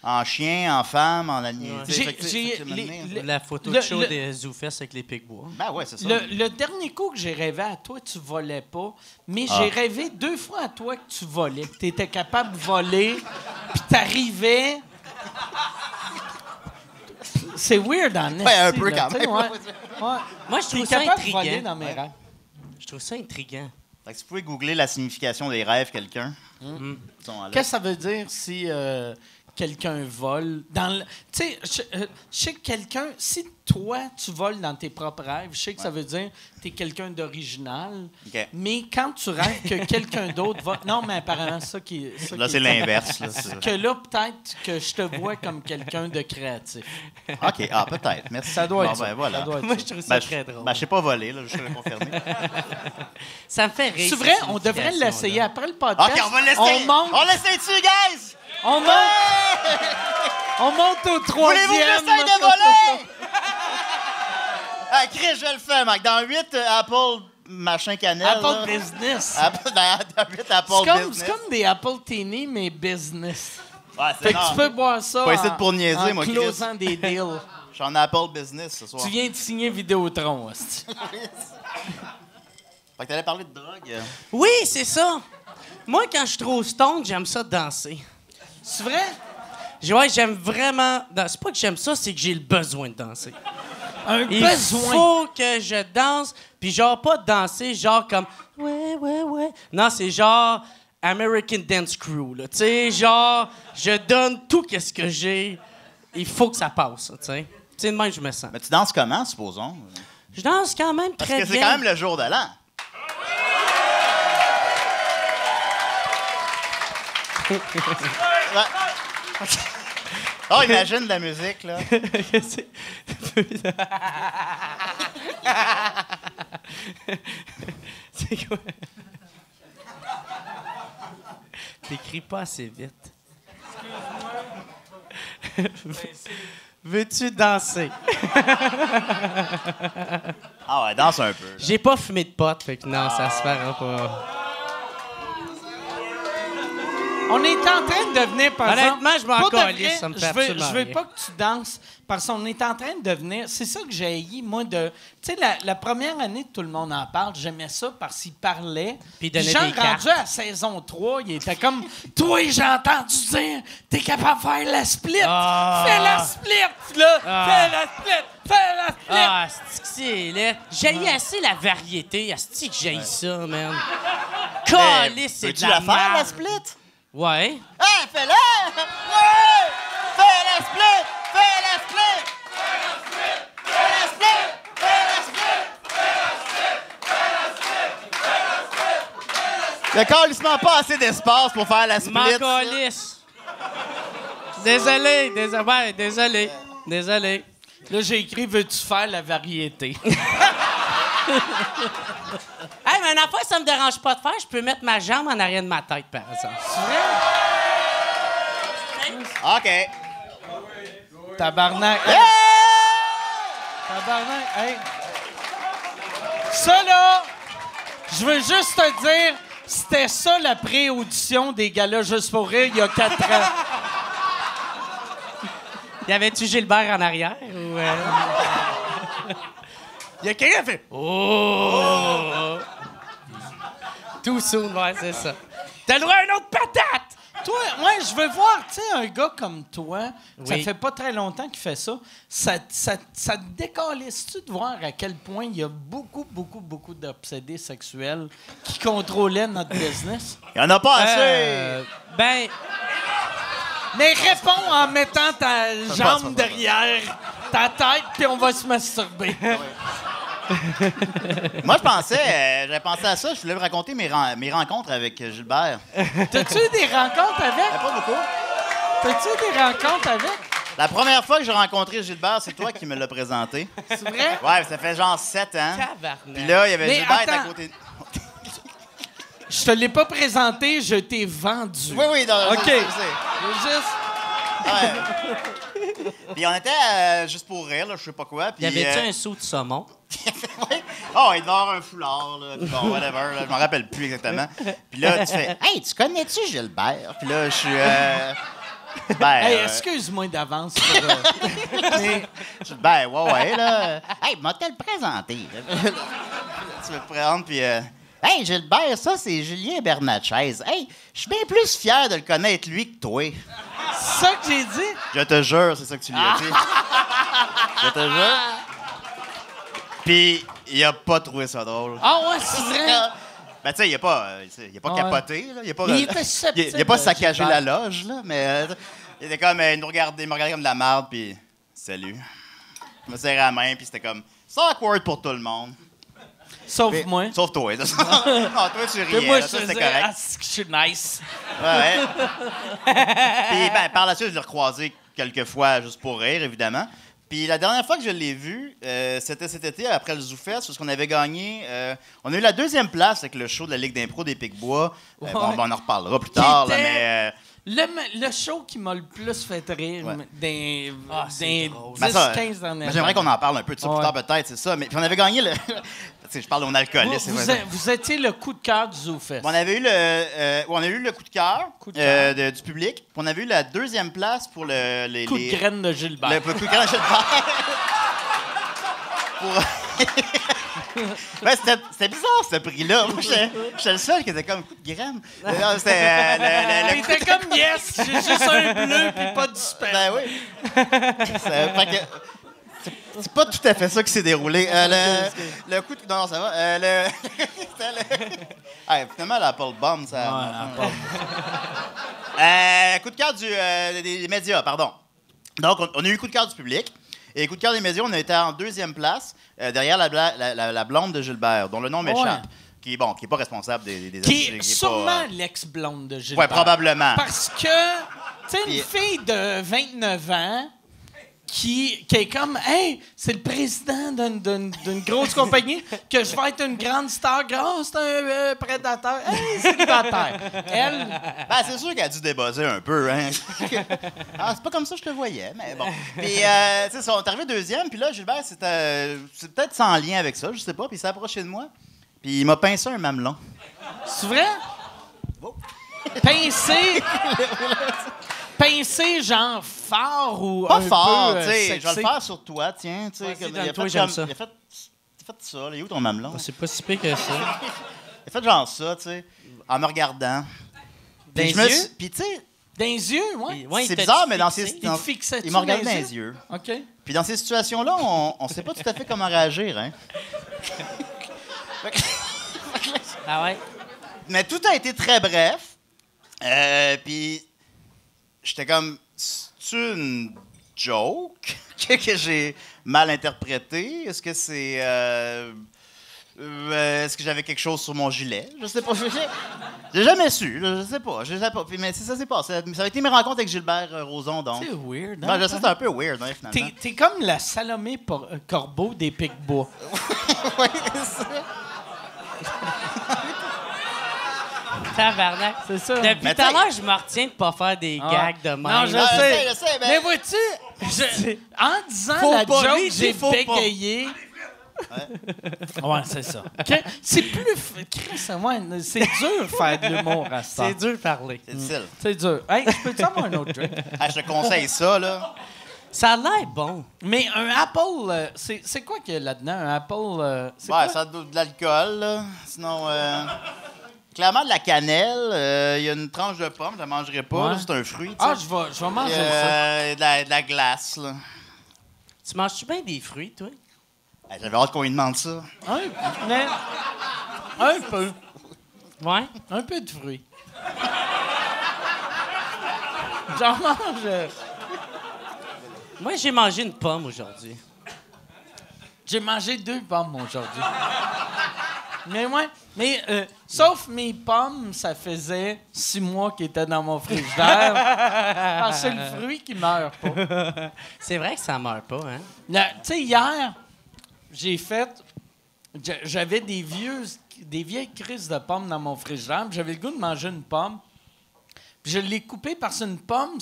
en chien, en femme, en animal.
La photo
Le-
de show
le-
des Zoufès avec les Picbois.
Ben ouais, c'est ça.
Le dernier coup que j'ai rêvé à toi, tu volais pas, mais
Ah.
j'ai rêvé 2 fois à toi que tu volais. Tu étais capable de voler, puis t'arrivais. C'est weird en
Ouais, un
esti,
peu
là,
quand
tu sais,
même.
ouais. Ouais.
Moi, je
T'es
trouve ça
capable de voler
intriguant.
dans mes rêves.
Je trouve ça intriguant.
Fait que si vous pouvez googler la signification des rêves, quelqu'un. Ils sont là.
Qu'est-ce que ça veut dire si quelqu'un vole? Tu sais, je sais que quelqu'un... Si toi, tu voles dans tes propres rêves, je sais que ça veut dire que tu es quelqu'un d'original.
OK.
Mais quand tu rêves que quelqu'un d'autre va... Non, mais apparemment, ça qui est...
Là, c'est l'inverse. Là,
Que là, peut-être que je te vois comme quelqu'un de créatif.
OK, peut-être. Merci.
Ça doit être
Bon, ben,
ça.
voilà.
Ça doit être
Moi,
ça.
je trouve ça
Ben,
très drôle.
je sais pas voler, là, je vais confirmer.
Ça me fait rire.
C'est vrai,
cette
on devrait
signification-là.
l'essayer après le podcast.
OK, on va l'essayer.
On monte,
On l'essaye dessus, guys!
on monte, on monte au troisième.
Voulez-vous que j'essaye de voler? Ah, Chris, je le fais, Mac. Dans 8 Apple machin cannelle.
Apple
là.
Business.
Dans 8 Apple
C'est
Business.
comme des Apple Teeny, mais business.
Ouais, c'est
Fait que
non.
tu peux boire ça
Pas ici
en,
pour niaiser,
en
moi, Chris.
closant des deals.
Je suis en Apple Business ce soir.
Tu viens de signer Vidéotron, hostie.
Fait que t'allais parler de drogue.
Oui, c'est ça. Moi, quand je suis trop stone, j'aime ça danser.
C'est vrai?
Ouais, j'aime vraiment... C'est pas que j'aime ça, c'est que j'ai le besoin de danser.
Un
Il
besoin.
faut que je danse, puis genre pas danser, genre comme... Ouais. Non, c'est genre American Dance Crew, là. Tu sais, genre, je donne tout ce que j'ai. Il faut que ça passe, tu sais. Tu sais, de même, je me sens.
Mais tu danses comment, supposons?
Je danse quand même
Parce
très
que
bien.
c'est quand même le jour de l'an. Ouais. Oh, imagine la musique, là.
C'est quoi? T'écris pas assez vite. Veux-tu danser?
Ah ouais, danse un peu. Là.
J'ai pas fumé de pote, fait que non, ça se fera pas.
On est en train de devenir, par
Honnêtement,
exemple...
je m'en
pas de
calisse,
vrai,
ça me fait
je
absolument
veux
rien.
pas que tu danses, parce qu'on est en train de devenir... C'est ça que j'ai haï, moi, de... Tu sais, la première année, tout le monde en parle, j'aimais ça parce qu'il parlait.
Puis il donnait
Jean,
des cartes.
rendu à saison 3, il était comme... Toi, j'ai entendu dire, t'es capable de faire la split.
Ah.
Fais la split, là.
Ah.
Fais la split. Fais la split.
Ah, c'est que c'est laid. J'ai assez la variété. Asti que j'ai ça, man. Calisse, c'est de
Peux-tu
la
la faire, la
merde.
split?
Ouais.
Ah, fais-la! Ouais! Fais la split! Fais la split! Fais la split! Fais la split! Fais la split! Fais la split! Le calissement pas assez d'espace pour faire la split.
M'en calisse. Désolé.
Là, j'ai écrit, veux-tu faire la variété?
Hey, mais une affaire, ça me dérange pas de faire. Je peux mettre ma jambe en arrière de ma tête, par exemple.
OK.
Tabarnak.
Yeah!
Tabarnak. Hey. Ça, là, je veux juste te dire, c'était ça la pré-audition des galas Juste pour rire il y a 4 ans.
Y avait-tu Gilbert en arrière? Ou Y a quelqu'un qui a fait Oh! Tout soon, ouais, c'est ça. T'as le droit à une autre patate!
Toi, moi, je veux voir, tu sais, un gars comme toi, ça
Oui.
fait pas très longtemps qu'il fait ça. Ça te décalisse-tu de voir à quel point il y a beaucoup d'obsédés sexuels qui contrôlaient notre business?
Il y en a pas assez.
Ben,
Mais réponds en mettant ta jambe
passe.
derrière ta tête, puis on va se masturber.
Moi, je pensais, j'avais pensé à ça. Je voulais vous raconter mes rencontres avec Gilbert.
T'as-tu eu des rencontres avec?
Pas beaucoup.
T'as-tu eu des rencontres avec?
La première fois que j'ai rencontré Gilbert, c'est toi qui me l'as présenté.
C'est vrai?
Ouais, ça fait genre 7 ans.
tabarnak.
Puis là, il y avait
Mais
Gilbert à
attends.
côté.
Je te l'ai pas présenté, je t'ai vendu.
Oui, non,
OK.
je sais.
C'est juste...
Ouais. Puis on était juste pour rire, là, je sais pas quoi. Puis,
Y avait-tu un saut de saumon?
oui. Oh, il devait avoir un foulard, là. Puis bon, whatever, là, je m'en rappelle plus exactement. Puis là, tu fais Hey, tu connais-tu Gilbert? Puis là, je suis.
Hey, excuse-moi d'avance pour... mais
Ben, ouais, là. Hey, m'a-t-elle le présenté? Tu veux te prendre, puis. Hey, Gilbert, ça, c'est Julien Bernatchez. Hey, je suis bien plus fier de le connaître, lui, que toi.
c'est ça que j'ai dit?
Je te jure, c'est ça que tu lui as dit. Je te jure. Puis, il a pas trouvé ça drôle.
Ah ouais, c'est vrai?
Ben, tu sais, il a pas
Ouais.
capoté, là. Il a pas,
Mais il était susceptible,
il a pas saccagé la
Gilbert.
loge, là, mais il était comme, il me regardait comme de la merde, puis salut. Je me serrais la main, puis c'était comme, c'est awkward pour tout le monde.
Sauf
Puis-
moi.
Sauf toi. non, toi, tu
Puis
riais,
moi,
là,
je
ça, c'était
faisais,
correct.
ah, c'est que je suis nice.
Ouais. Puis, ben, par la suite, je l'ai recroisé quelques fois juste pour rire, évidemment. Puis la dernière fois que je l'ai vu, c'était cet été, après le ZooFest, parce qu'on avait gagné... on a eu la 2e place avec le show de la Ligue d'impro des Pics-Bois. Bon, ben, on en reparlera plus tard, là,
était-
mais...
Le show qui m'a le plus fait rire
Ouais.
des
c'est drôle.
10-15
Ben, ça,
dernières
j'aimerais
années.
qu'on en parle un peu de ça plus
Ouais.
tard, peut-être, c'est ça. Mais puis on avait gagné le... Tu sais, je parle de mon alcoolisme.
Vous étiez le coup de cœur du ZooFest.
On avait eu on a eu le coup de cœur
Coup de cœur.
du public. Puis on avait eu la 2e place pour les...
Coup de graine de Gilbert.
Le coup de graine de Gilbert. Pour... Ben, c'était bizarre, ce prix-là. Moi, j'étais le seul qui était comme coup de graine. Non, c'était le coup
T'étais comme yes, j'ai juste un bleu puis pas du super.
Ben oui. Fait que, c'est pas tout à fait ça qui s'est déroulé. Le coup de... Non, ça va. Hey, finalement, l'Apple Bomb, ça... coup de cœur des médias, pardon. Donc, on a eu coup de cœur du public. Et coup de cœur des médias, on a été en 2e place, derrière la blonde de Gilbert, dont le nom m'échappe.
Ouais.
Qui est pas responsable des
Qui est
qui est
sûrement
pas,
l'ex-blonde de Gilbert.
Ouais, probablement.
Parce que, tu Tu sais, une fille de 29 ans qui est comme, hey, c'est le président d'une grosse compagnie, que je vais être une grande star. Oh, c'est un prédateur. Hey, célibataire. Elle.
Ben, c'est sûr qu'elle a dû débosser un peu, hein. Ah, c'est pas comme ça que je te voyais, mais bon. Puis, tu sais, on est arrivé deuxième, puis là, Gilbert, c'est peut-être sans lien avec ça, je sais pas, puis il s'est approché de moi, puis il m'a pincé un mamelon.
C'est vrai? Pincer, genre fort ou
Pas
un
fort,
peu,
tu sais.
sexy?
Je vais le faire sur toi, tiens. Tu sais,
Ouais,
comme,
c'est dans toi, j'aime ça.
Il a fait ça. Là. Il est où ton mamelon?
C'est pas si pire que ça.
Il a fait genre ça, tu sais, en me regardant.
Dans
Puis
les yeux?
Puis, tu sais,
Dans les yeux, ouais.
Ouais,
c'est
il t'a
bizarre, mais dans
fixé.
ces...
Il te fixait-tu
Il m'a regardé
dans
dans
les
les yeux.
OK.
Puis dans ces situations-là, on sait pas tout à fait comment réagir, hein.
Ah ouais?
Mais tout a été très bref. Puis j'étais comme, c'est une joke que j'ai mal interprété? Est-ce que c'est... est-ce que j'avais quelque chose sur mon gilet? Je sais pas. J'ai jamais su. Je sais pas. Puis, mais ça s'est passé. Ça a été mes rencontres avec Gilbert Rozon, donc.
C'est weird,
Ben,
hein?
je sais, c'est un peu weird, hein, finalement.
T'es comme la Salomé Corbeau des Pic-Bois.
Oui, c'est ça.
Tabarnak.
C'est ça.
Depuis
Mais
tout à
t'sais-
l'heure, je me retiens de pas faire des
Ah.
gags de même.
Non, je
Ah,
sais.
je sais, ben-
Mais vois-tu, en disant
Faut
la
pas,
joke,
lui,
j'ai
faut pas.
bégayé. Ouais, c'est ça. OK? C'est plus... Chris, ouais, c'est dur de faire de l'humour à ça.
C'est dur de parler.
C'est difficile.
C'est dur. Hey, je peux-tu avoir un autre drink?
Ah, je te conseille ça, là.
Ça a l'air bon.
Mais un Apple, c'est quoi qu'il y a là-dedans? Un Apple, c'est
Ouais,
quoi?
ça a de l'alcool, là. Sinon, clairement, de la cannelle. Il y a une tranche de pomme, je la mangerai pas.
Ouais.
Là, c'est un fruit, tu
Ah,
sais.
je vais manger ça.
De la glace, là.
Tu manges-tu bien des fruits, toi?
J'avais hâte qu'on lui demande ça.
Mais un peu.
Ouais?
Un peu de fruits. J'en mange...
Moi, j'ai mangé une pomme aujourd'hui.
J'ai mangé 2 pommes aujourd'hui. Mais ouais, sauf mes pommes, ça faisait 6 mois qu'ils étaient dans mon frigidaire. Parce que c'est le fruit qui meurt pas.
C'est vrai que ça meurt pas, hein?
Tu sais, hier, j'avais des vieilles crises de pommes dans mon frigidaire. puis J'avais le goût de manger une pomme. Puis je l'ai coupée parce qu'une pomme,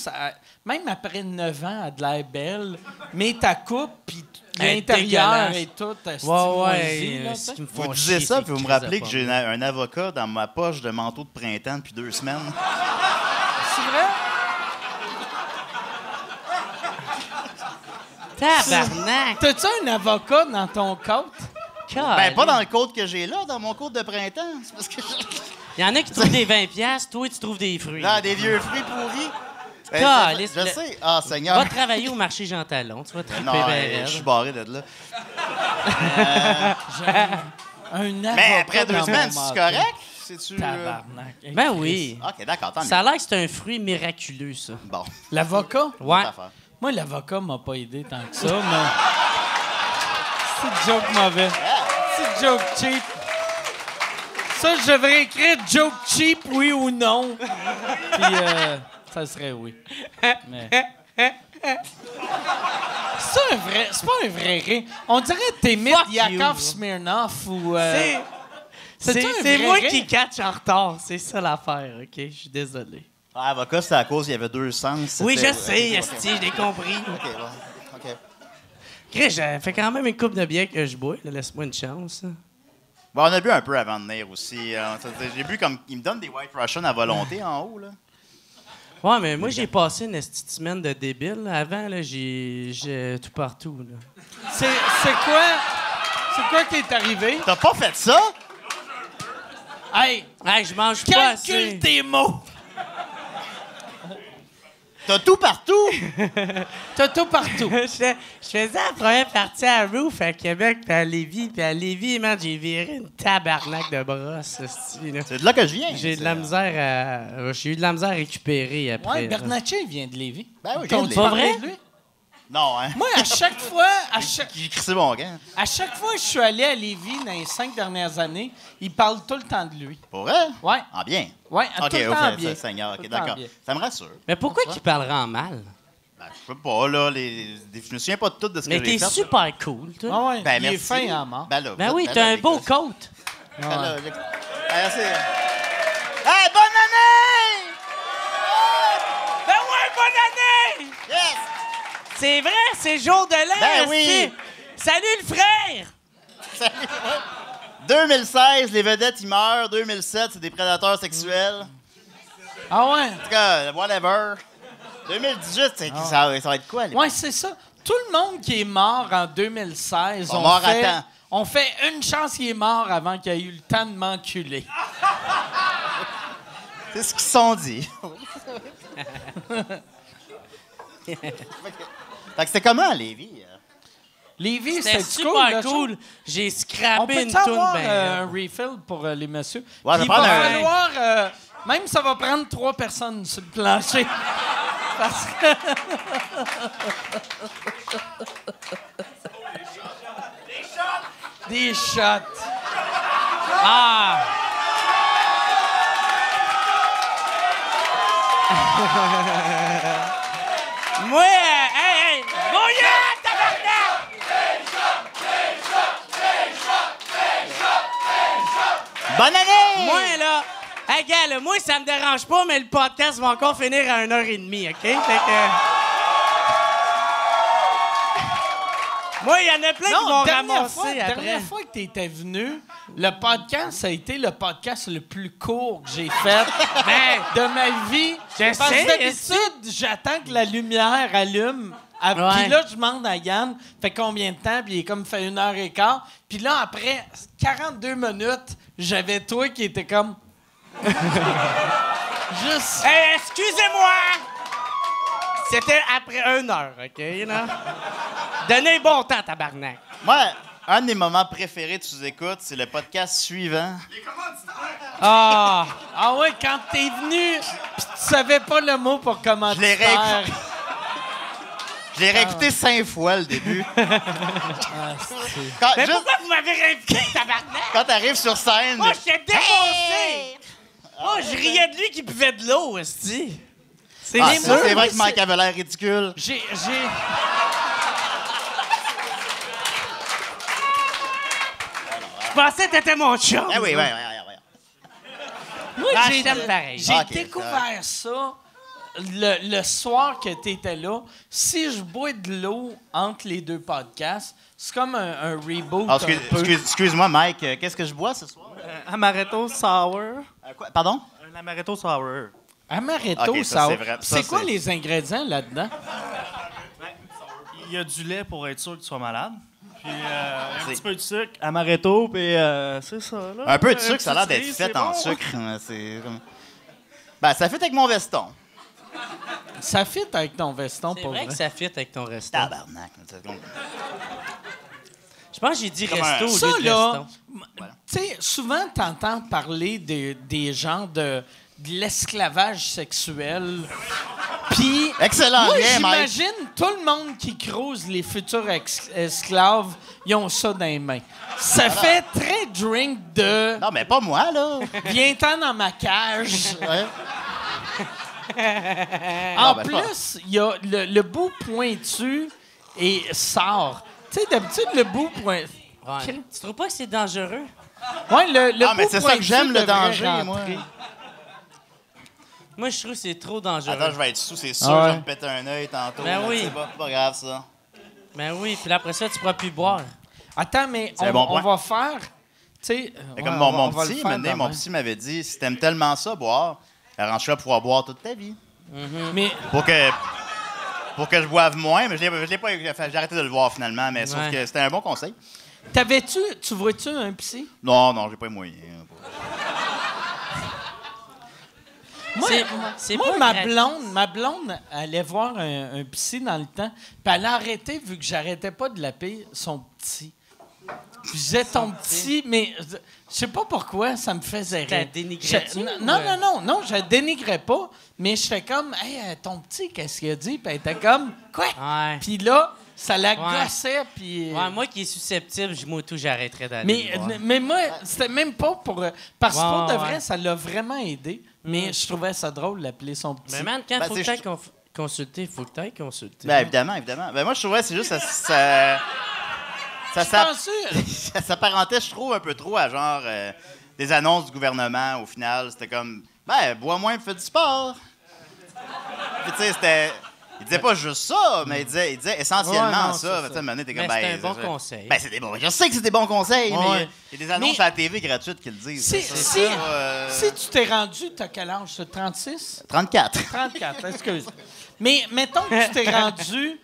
même après 9 ans, elle a de l'air belle. Mais ta coupe, puis
Elle est
l'intérieur
dégueulasse.
est tout
Ouais,
là,
ce qui me
Vous
font
disiez
chier,
ça,
ces
puis vous me
crises de
rappelez que j'ai
pommes.
un avocat dans ma poche de manteau de printemps depuis 2 semaines.
C'est vrai?
Tabarnak!
T'as-tu un avocat dans ton compte?
Ben, pas dans le code que j'ai là, dans mon code de printemps. C'est parce que
Il y en a qui trouvent des 20$, toi, tu trouves des fruits.
Là, des vieux fruits pourris. Ben,
Caliste,
je
le-
sais. Ah, Seigneur.
Va travailler au marché Jean Talon, tu vas triper
Non,
bien
je suis
raide.
barré d'être là.
Un avocat
Mais après 2
dans
semaines,
mon
c'est
manteau.
correct? C'est-tu...
Tabarnak.
Ben oui.
OK, d'accord, tant mieux.
Ça a l'air que c'est un fruit miraculeux, ça.
Bon,
L'avocat?
Ouais.
autre affaire.
Moi, l'avocat m'a pas aidé tant que ça, mais... C'est une joke mauvais. C'est une joke cheap. Ça, je devrais écrire joke cheap, oui ou non. Puis, ça serait oui. Mais... C'est pas un vrai rire. On dirait que t'imites
Fuck you,
Yakov
bro.
Smirnoff ou...
C'est
un
c'est
vrai
moi
rire?
qui catch en retard. C'est ça l'affaire, OK? Je suis désolé.
Ah, avocat, c'était à cause qu'il y avait 2 sens.
Oui,
c'était-
je sais,
ok,
esti, je l'ai compris.
OK, bon. OK.
Chris, j'ai fait quand même une coupe de bière que je bois. là. Laisse-moi une chance.
Bon, on a bu un peu avant de venir aussi. J'ai bu comme... Il me donne des White Russian à volonté en haut, là.
Ouais, mais moi, j'ai passé une esti de semaine de débile. là. Avant, là, j'ai tout partout. Là.
C'est quoi qui est arrivé?
T'as pas fait ça?
Hey,
Hey, je mange pas assez.
calcule tes mots.
T'as tout partout?
T'as tout partout.
Je faisais la première partie à Roof à Québec, puis à Lévis. Puis à Lévis, man, j'ai viré une tabarnak de brosse. esti, là.
C'est de là que je viens.
J'ai de la misère à... J'ai eu de la misère à récupérer après.
Ouais,
là.
Bernatchez vient de Lévis.
Ben oui, je viens de
T'as-tu
Pas
parlé
vrai?
de lui?
Non, hein?
Moi, à chaque fois,
J'ai crissé mon gant.
à chaque fois que je suis allé à Lévis dans les 5 dernières années, ils parlent tout le temps de lui.
Pour vrai?
Ouais.
En bien.
Ouais,
OK,
tout le temps
OK,
bien.
Seigneur.
Tout
OK,
le temps
d'accord.
bien.
Ça me rassure.
Mais pourquoi qu'il parlerait en mal?
Ben, je sais pas, là. Je me souviens pas de tout de ce que
Mais
j'ai
t'es
fait.
super cool, toi.
Ah ouais,
Ben,
il est
merci.
fin à mort.
Ben, là,
Ben oui,
ben
t'as
là,
un beau
les-
coat.
ben là, merci. Hey, bonne année!
Ben ouais, bonne année!
Yes!
C'est vrai, c'est jour de l'an.
Ben oui.
esti. Salut le frère!
Salut. 2016, les vedettes, ils meurent. 2007, c'est des prédateurs sexuels.
Ah ouais?
En tout cas, whatever. 2018, ça va être quoi? les-
Ouais, c'est ça. Tout le monde qui est mort en 2016,
Sont morts à temps.
on fait une chance qu'il est mort avant qu'il ait eu le temps de m'enculer.
C'est ce qu'ils se sont dit. Fait que c'était comment, Lévi?
Lévis,
C'était
c'était
super
cool. le
cool.
show.
J'ai
On
scrappé
peut
une toune
avoir
ben.
un refill pour les messieurs?
Ouais,
Puis
je vais prendre
il va
un-
falloir... même ça va prendre 3 personnes sur le plancher. Parce que... Des shots.
Ah! Moi, hey! Bouillard, tabarnak!
Bonne année!
Moi, là, hey, gars, là, moi, ça me dérange pas, mais le podcast va encore finir à 1h30, OK? Fait que... Moi, il y en a plein qui vont ramasser après.
dernière fois que tu étais venu, le podcast, ça a été le podcast le plus court que j'ai fait de ma vie.
Je
Parce
sais,
que d'habitude, j'attends que la lumière allume.
Ouais.
Puis là, je demande à Yann, fait combien de temps? Puis il est comme fait 1h15. Puis là, après 42 minutes, j'avais toi qui était comme... Juste...
Hey, excusez-moi! C'était après 1h, OK, là? Donnez bon temps, tabarnak.
Moi, un de mes moments préférés de sous-écoute, c'est le podcast suivant.
Ah!
Ah ouais, quand t'es venu, pis tu savais pas le mot pour comment
Je l'ai réécouté. Je l'ai réécouté 5 fois, le début. Quand,
Mais
juste
pourquoi vous m'avez réinvité, tabarnak?
quand t'arrives sur scène...
Moi, j'étais défoncé! Moi, je riais de lui qui buvait de l'eau, esti. C'est
Ah,
les
ça,
mots.
c'est vrai que Mike avait l'air ridicule.
J'ai...
Je pensais que t'étais mon chum.
Ah oui, ouais.
Moi,
Ah,
j'ai
je t'aime pareil.
j'ai
Ok,
découvert ça le soir que tu étais là. Si je bois de l'eau entre les deux podcasts, c'est comme un reboot.
Ah,
un peu.
excuse-moi, Mike. Qu'est-ce que je bois ce soir?
Amaretto Sour.
Quoi? Pardon?
Un Amaretto Sour.
Amaretto,
Ok, ça,
ça.
c'est vrai. Ça,
C'est quoi
c'est-
les ingrédients là-dedans?
Il y a du lait pour être sûr que tu sois malade. Puis un
C'est-
petit peu de sucre, Amaretto, puis c'est ça. Là.
Un peu de
Une
sucre, ça a l'air
petite
d'être
cerise,
fait
c'est
en
bon.
sucre. Mais c'est comme- Ben, ça fait avec mon veston.
Ça fit avec ton veston,
C'est
pour
vrai
vrai.
que ça fit avec ton resto.
Tabarnak. C'est comme-
Je pense que j'ai dit
Comme
resto
un-
au
Ça,
lieu de
là,
veston.
tu sais, souvent, t'entends parler des gens de l'esclavage sexuel. Puis,
Excellent
moi,
lien, Mike.
j'imagine tout le monde qui croise les futurs esclaves, ils ont ça dans les mains. Ça fait très drink de
Non, mais pas moi, là.
viens-t'en dans ma cage.
Ouais.
En
ben,
plus, il y a le bout pointu et sort. Tu sais, d'habitude, le bout pointu.
Ouais. Tu trouves pas que c'est dangereux?
Ouais, le
Ah, mais
bout
c'est ça que
pointu
j'aime, le
devrait
danger,
rentrer.
moi.
Moi, je trouve que c'est trop dangereux.
Attends, je vais être sous, c'est sûr.
Ah ouais.
Je vais me péter un œil tantôt.
Ben
là,
oui.
C'est pas grave, ça.
Ben oui, puis là, après ça, tu pourras plus boire.
Attends, mais
C'est un bon
on
point.
va faire. Tu sais,
Mais
ouais,
comme
on
mon
va le
petit,
faire
mon
demain.
petit m'avait dit, si t'aimes tellement ça, boire, arrange-toi à pouvoir boire toute ta vie.
Mais
Pour que je boive moins, mais je l'ai pas. J'ai arrêté de le voir finalement, mais sauf
Ouais.
que c'était un bon conseil.
tu vois-tu un psy?
Non, j'ai pas les moyens.
Moi,
C'est
moi,
pas
ma
gratuit.
blonde allait voir un psy dans le temps, puis elle a arrêté vu que j'arrêtais pas de l'appeler son petit. Puis je disais ton petit, mais je sais pas pourquoi, ça me faisait
T'as
rire.
dénigré
Non, je dénigrais pas, mais je fais comme, hey, ton petit, qu'est-ce qu'il a dit? Puis elle était comme, quoi?
Ouais.
Puis là, ça la
Ouais.
gossait, puis.
Ouais, moi qui est susceptible, moi tout, j'arrêterais d'aller.
Mais moi, c'était même pas pour. Parce que pour de
Ouais,
vrai,
ouais.
ça l'a vraiment aidé. Mais je trouvais ça drôle d'appeler son petit.
Mais man, quand
Ben,
faut
c'est
que t'ailles consulter, faut que t'ailles consulter.
Ben, évidemment. Ben, moi, je trouvais que c'est juste ça s'apparentait, je trouve, un peu trop à genre des annonces du gouvernement. Au final, c'était comme, ben, bois moins et fais du sport. Puis, tu sais, c'était. Il disait pas juste ça, mais il disait essentiellement
Ouais, non,
ça.
c'est
Tu
ça.
sais, à un moment donné, t'es
Mais
comme,
c'est un bon
ça.
conseil.
Ben, c'est des bons. Je sais que c'est des bons conseils, mais
Ouais.
il y a des annonces
Mais-
à la TV gratuites qui le disent.
Si tu t'es rendu, t'as quel âge? T'as 36?
34.
34, excuse. Mais mettons que tu t'es rendu,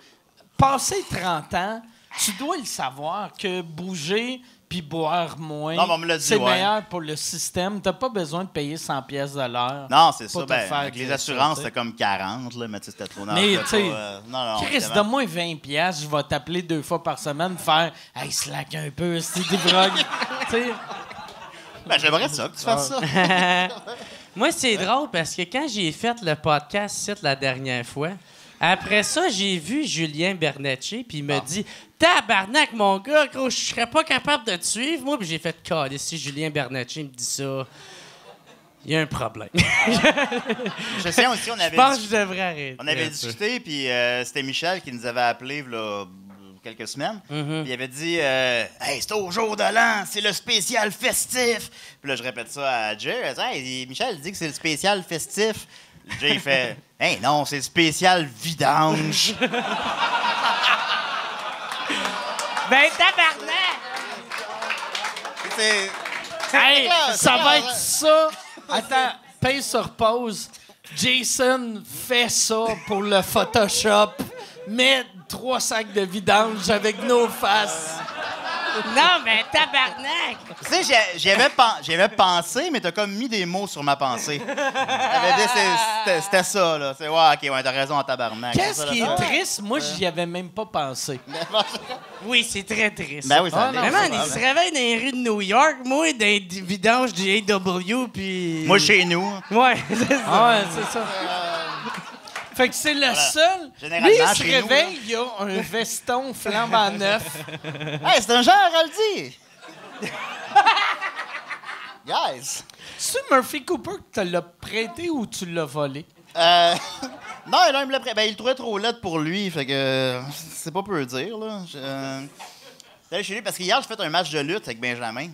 passé 30 ans, tu dois le savoir que bouger puis boire moins,
Non, mais on me l'a dit,
c'est
ouais.
meilleur pour le système. T'as pas besoin de payer 100 pièces de l'heure.
Non, c'est
Pour
ça.
te
Ben,
faire
avec les
dire
assurances,
ça, tu sais.
c'était comme 40, là, mais tu sais, c'était trop
Mais,
c'était
tu sais,
pas, non,
Chris,
évidemment.
donne-moi 20 pièces, je vais t'appeler 2 fois par semaine, faire « Hey, slack un peu, c'est des brogues. » Tu sais,
Ben, j'aimerais ça, que tu fasses ça.
Moi, c'est drôle parce que quand j'ai fait le podcast site la dernière fois, après ça, j'ai vu Julien Bernatchez, puis il me dit Tabarnak, mon gars, gros, je serais pas capable de te suivre. Moi, puis j'ai fait calé. Si Julien Bernatchez me dit ça, il y a un problème.
Je sais aussi, on
Je
avait,
pense que je devrais arrêter.
on avait
un peu.
discuté, puis c'était Michel qui nous avait appelé là, quelques semaines.
Mm-hmm.
Puis il avait dit Hey, c'est au jour de l'an, c'est le spécial festif. Puis là, je répète ça à Jay. Hey, Michel dit que c'est le spécial festif. Jay, il fait Hey, non, c'est le spécial vidange.
Ben, tabarnak!
C'est.
hey,
clair, c'est
ça
clair,
va
ouais.
être ça. Attends, paye sur pause. Jason fait ça pour le Photoshop. Met 3 sacs de vidange avec nos faces.
Non, mais tabarnak!
Tu sais, j'y avais pensé, mais t'as comme mis des mots sur ma pensée. T'avais dit, c'était ça, là. C'est, ouais, OK, ouais, t'as raison en tabarnak.
Qu'est-ce
C'est ça,
qui
là.
est triste? Moi, j'y avais même pas pensé.
Oui, c'est très triste.
Ben oui, ça
Ah, non,
l'est,
Mais
ça,
man, il
ben.
se réveille dans les rues de New York, moi, dans les vidanges du AW, puis...
Moi, chez nous.
Ouais, c'est ça.
Ah ouais, c'est ça. Fait que c'est le seul.
Généralement,
Lui, il se
chez nous,
réveille, il a un veston flambant neuf.
Hey, c'est un genre Aldi! Guys!
C'est Murphy Cooper que tu l'as prêté ou tu l'as volé?
Non, là, il me l'a prêté. Ben, il le trouvait trop laid pour lui, fait que c'est pas peu dire, là. J'étais allé chez lui parce qu'hier, j'ai fait un match de lutte avec Benjamin.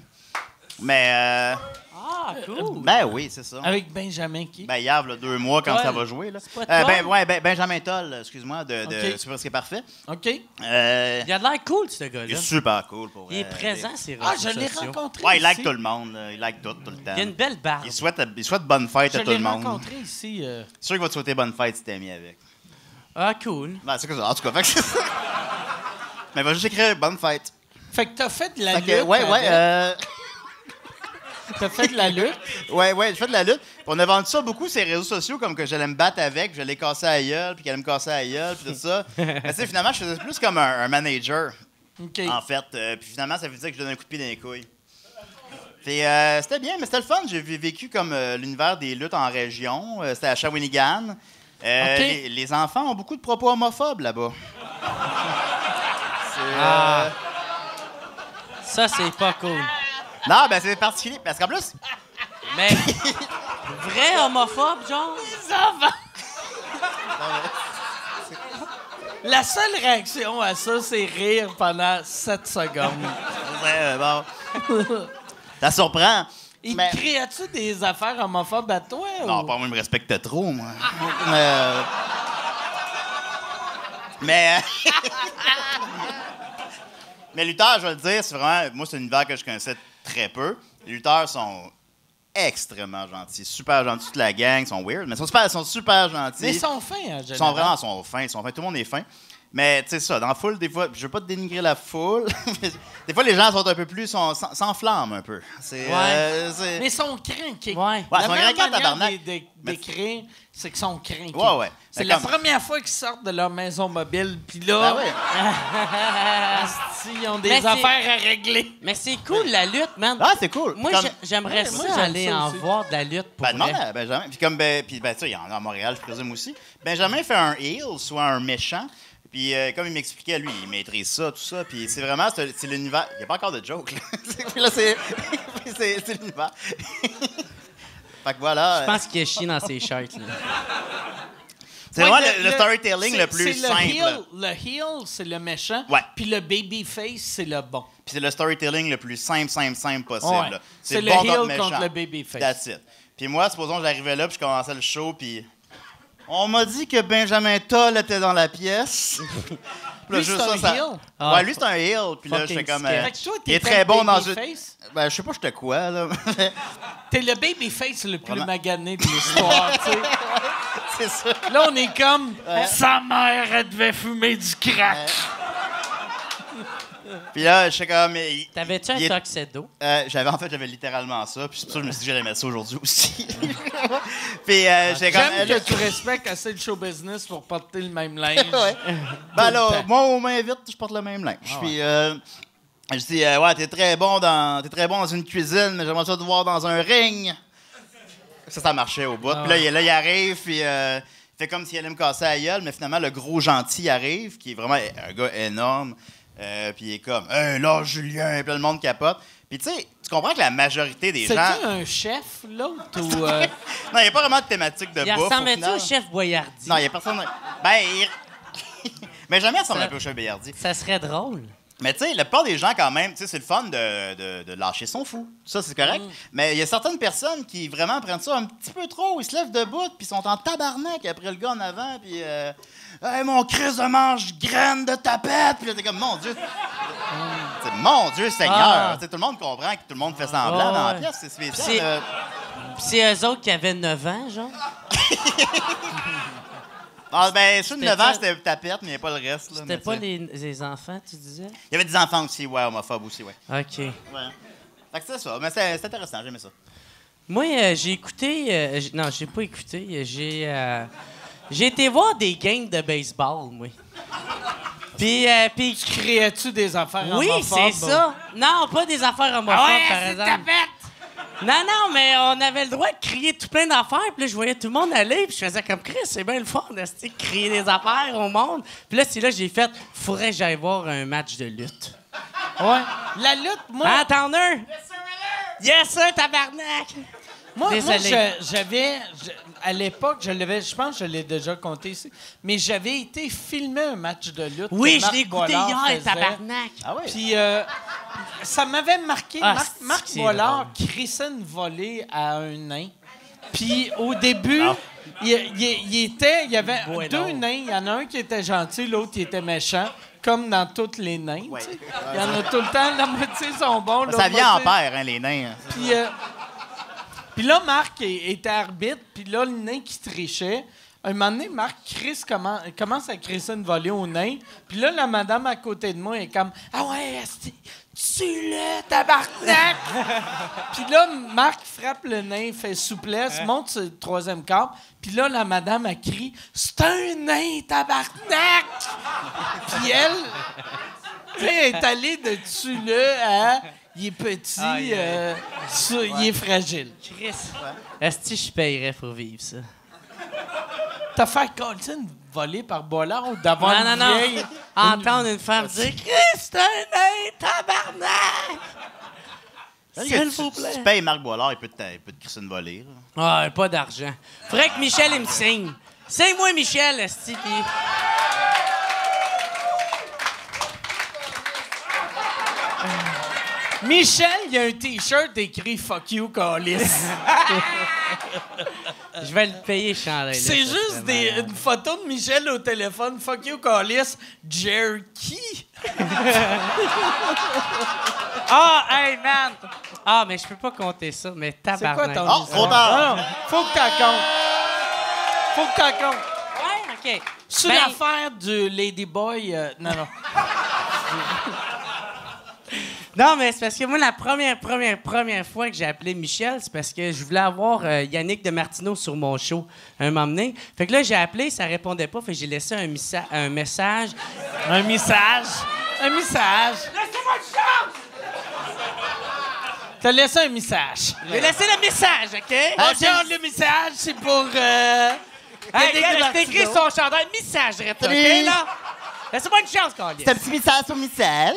Mais,
Ah, cool.
ben oui, c'est ça.
Avec Benjamin qui?
Ben, hier, là, 2 mois, quand
Toll.
ça va jouer, là.
pas Toll?
Benjamin Toll, excuse-moi, de
Ok.
C'est presque parfait.
OK.
Il a de l'air cool, ce
Il est
gars-là.
super cool pour
Il est présent, c'est
Ah, je l'ai rencontré
Ouais, il like
ici.
tout le monde, là. Il like tout le temps.
Il a une belle barbe.
Il souhaite bonne fête
Je
à tout
l'ai
le monde.
rencontré ici.
C'est sûr qu'il va te souhaiter bonne fête si t'es ami avec.
Ah, cool.
Ben, c'est que ça. En tout cas, fait que c'est ça. Mais il va juste écrire bonne fête.
Fait que t'as fait de la
Fait que,
lutte.
ouais,
avec. T'as fait de la lutte.
ouais, j'ai fait de la lutte. Puis on a vendu ça beaucoup sur les réseaux sociaux, comme que j'allais me battre avec, puis j'allais casser la gueule, puis qu'elle allait me casser la gueule, puis tout ça. Mais tu sais, finalement, je faisais plus comme un manager,
OK.
en fait. Puis finalement, ça veut dire que je donnais un coup de pied dans les couilles. Puis c'était bien, mais c'était le fun. J'ai vécu comme l'univers des luttes en région. C'était à Shawinigan. Les enfants ont beaucoup de propos homophobes là-bas.
Ça, c'est pas cool.
Non, ben c'est particulier, parce qu'en plus...
Mais... Vrai homophobe, genre?
La seule réaction à ça, c'est rire pendant 7 secondes.
bon. Ça surprend.
Il
Mais-
créait-tu des affaires homophobes à toi?
Non,
ou-
pas moi, il me respectait trop, moi. Mais... Mais lutteurs, je vais le dire, c'est vraiment... Moi, c'est un univers que je connaissais très peu. Les lutteurs sont extrêmement gentils. Super gentils, toute la gang. Ils sont weird, mais ils sont super gentils.
Mais ils sont fins, hein,
Ils sont vraiment fins. Tout le monde est fin. Mais tu sais ça, dans la foule, des fois, je veux pas dénigrer la foule, mais des fois les gens sont un peu plus, s'enflamment un peu.
Mais ils sont crainqués.
Ouais.
La
ils sont
meilleure
crainqués en
manière
tabarnak.
d'écrire, c'est qu'ils sont crainqués.
Ouais.
C'est
Mais
la
comme-
première fois qu'ils sortent de leur maison mobile, puis là,
Ben ouais.
asti, ils ont des
Mais c'est-
affaires à régler.
Mais c'est cool, la lutte, man.
Ah, c'est cool.
Moi,
Comme-
j'aimerais
Ouais, moi,
ça
j'aime
aller
ça
en
aussi.
voir de la lutte pour
Ben, demande
vrai.
à Benjamin. Puis comme, tu sais, il y en a à Montréal, je présume aussi. Benjamin fait un heel, soit un méchant. Puis comme il m'expliquait, lui, il maîtrise ça, tout ça. Puis c'est vraiment, c'est l'univers. Il n'y a pas encore de joke, là. Puis là, c'est l'univers. Fait que voilà.
Je pense qu'il a chié dans ses shirts, là.
C'est
Ouais,
vraiment le storytelling
c'est-
le plus
c'est
simple.
Le heel, c'est le méchant.
Ouais.
Puis le babyface, c'est le bon.
Puis c'est le storytelling le plus simple possible.
Ouais.
là.
C'est le
bon
heel
méchant.
contre le babyface.
That's it. Puis moi, supposons que j'arrivais là, puis je commençais le show, puis on m'a dit que Benjamin Toll était dans la pièce. Puis là,
Lui,
juste
c'est un heel?
Ah,
Ouais, lui, c'est un heel. Puis là, je fais
fucking
comme.
sketch.
Fait que toi,
il est
t'étais
très
le
bon dans une.
babyface?
Ben, je sais pas, j'étais quoi, là.
T'es le babyface le plus
Vraiment.
magané de l'histoire, tu sais.
C'est ça.
Là, on est comme... Sa mère, elle devait fumer du crack.
Puis là, je fais comme.
T'avais-tu un
il est-
tuxedo?
J'avais littéralement ça. Puis c'est pour ça que je me suis dit que j'allais mettre ça aujourd'hui aussi. Puis j'étais comme.
J'aime que tu respectes assez le show business pour porter le même linge.
Ouais. Ben
le
là,
temps.
moi, on m'invite, je porte le même linge. Puis je dis, ouais, t'es très bon dans une cuisine, mais j'aimerais ça te voir dans un ring. Ça marchait au bout. Puis là, il arrive, puis il fait comme s'il allait me casser la gueule, mais finalement, le gros gentil arrive, qui est vraiment un gars énorme. Puis il est comme, hey, là, Julien, puis là, le monde capote. Puis tu sais, tu comprends que la majorité des gens.
C'est-tu un chef, l'autre, ou...
Non, il n'y a pas vraiment de thématique de
Il
bouffe.
ressemblait-tu
final.
au chef Boyardi?
Non, il n'y a personne. Ben, mais jamais ressemble un peu au chef Béardi.
Ça serait drôle.
Mais tu sais, la plupart des gens, quand même, tu sais, c'est le fun de lâcher son fou. Ça, c'est correct. Mais il y a certaines personnes qui vraiment prennent ça un petit peu trop. Ils se lèvent debout, puis ils sont en tabarnak après le gars en avant, puis hey, mon Christ de mange graine de tapette. Puis là, t'es comme, mon Dieu. C'est mon Dieu Seigneur.
Ah.
Tu sais, tout le monde comprend que tout le monde fait semblant dans la
ouais.
pièce. C'est spécial.
C'est- Puis c'est eux autres qui avaient 9 ans, genre?
Ah, ben, ceux de 9 ans,
ça-
c'était tapette, mais il n'y a pas le reste. Là,
C'était
mais
pas
tu sais.
les enfants, tu disais?
Il y avait des enfants aussi, ouais, homophobes aussi, ouais.
OK.
Ouais. Fait que c'est ça. Mais c'est intéressant, j'aimais ça.
Moi, j'ai écouté... non, j'ai pas écouté. J'ai été voir des games de baseball, moi. Puis...
Créais-tu des affaires
oui,
homophobes?
c'est ça. Non, pas des affaires homophobes,
Ah ouais,
par
c'est
exemple.
tapette!
Non, mais on avait le droit de crier tout plein d'affaires. Puis là, je voyais tout le monde aller. Puis je faisais comme Chris, c'est bien le fun de crier des affaires au monde. Puis là, c'est là que j'ai fait, faudrait que j'aille voir un match de lutte.
Ouais. La lutte, moi...
Ah, t'en as un? Yes, sir, tabarnak!
Moi,
Désolé.
à l'époque, je pense que je l'ai déjà compté ici, mais j'avais été filmer un match de lutte.
Oui,
que
je
Marc
l'ai écouté
Boilard
hier,
faisait.
tabarnak.
Ah ouais?
Puis ça m'avait marqué.
Ah,
Marc
c'est
Boilard crissait une volée à un nain. Puis au début, il y avait
Boilard.
deux nains. Il y en a un qui était gentil, l'autre qui était méchant. Comme dans tous les nains.
Ouais.
tu sais. Il y en a tout le temps. La moitié sont bons.
Ça
l'autre
vient en
moitié-
paire, hein, les nains.
Puis là, Marc était arbitre, puis là, le nain qui trichait. Un moment donné, Marc commence à crisser une volée au nain. Puis là, la madame à côté de moi est comme « Ah ouais, esti, tue-le, tabarnak! » Puis là, Marc frappe le nain, fait souplesse, monte sur le troisième quart. Puis là, la madame a crié « C'est un nain, tabarnak! » Puis elle, tu sais, elle est allée de tue-le à... Il est petit, il est fragile.
Chris. Est-ce que je payerais pour vivre ça?
T'as fait une volée par Boilard ou d'avoir
Non,
une
non,
vieille...
non. Entendre une femme dire Chris, c'est un nain, tabarnak! S'il vous plaît.
Tu payes Marc Boilard, il peut te crisser une volée. là.
Ah, pas d'argent. Faudrait que Michel, il me signe. Signe-moi, Michel, esti, pis...
Michel, il y a un T-shirt écrit « Fuck you, Callis ».
Je vais le payer, Chandler.
C'est juste une photo de Michel au téléphone. « Fuck you, Callis ». Jerky.
Ah, hey, man! Ah, mais je peux pas compter ça, mais
C'est quoi
tabarnak.
ton
Oh,
histoire?
trop tard.
Non, non, faut que t'en comptes. Faut que t'en comptes.
Ouais, OK.
Sur
Ben,
l'affaire du Ladyboy... non.
Non, mais c'est parce que moi, la première fois que j'ai appelé Michel, c'est parce que je voulais avoir Yannick de Martineau sur mon show un moment donné. Fait que là, j'ai appelé, ça répondait pas, fait que j'ai laissé un message.
Un message.
Laissez-moi une chance!
T'as laissé un message.
J'ai laissé le message, OK?
Regarde le message, c'est pour...
Hey,
Yannick de
regarde, je t'ai écrit
Martineau.
son chandail, message, OK,
Salut.
là? Laissez-moi une chance, Carlis.
C'est un petit message sur Michel.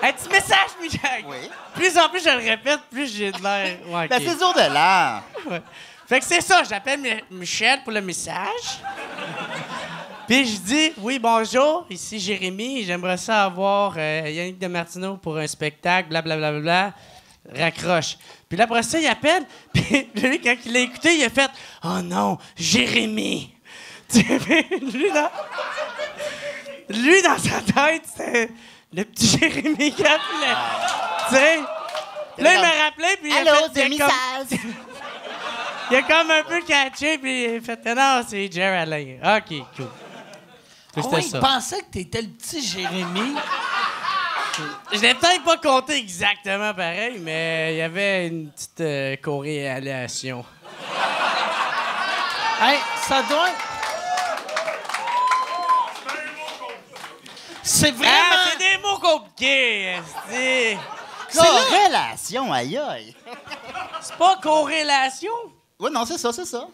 Un petit message, Michel.
Oui.
Plus en plus je le répète, plus j'ai de l'air... Ouais,
Ben,
OK.
c'est jour de l'an.
Ouais. Fait que c'est ça, j'appelle Michel pour le message. Puis je dis, oui, bonjour, ici Jérémy, j'aimerais ça avoir Yannick de Martineau pour un spectacle, blablabla, bla, bla, bla. Raccroche. Puis là, après ça, il appelle, puis lui, quand il l'a écouté, il a fait « Oh non, Jérémy! » Lui, dans sa tête, c'était le petit Jérémy qui appelait. Tu sais? Là, il m'a rappelé, puis il a
Allô,
fait...
c'est
il a comme-
message.
il a comme un peu catché, puis il a fait « Non, c'est Jerry Alain. » OK, cool. Puis c'était
Ouais,
ça.
il pensait que t'étais le petit Jérémy.
Je l'ai peut-être pas compté exactement pareil, mais il y avait une petite corrélation.
Hey, ça doit... C'est vraiment...
Ah, c'est des mots compliqués! esti.
Corrélation, aïe aïe.
C'est pas corrélation?
Oui, non, c'est ça, c'est ça.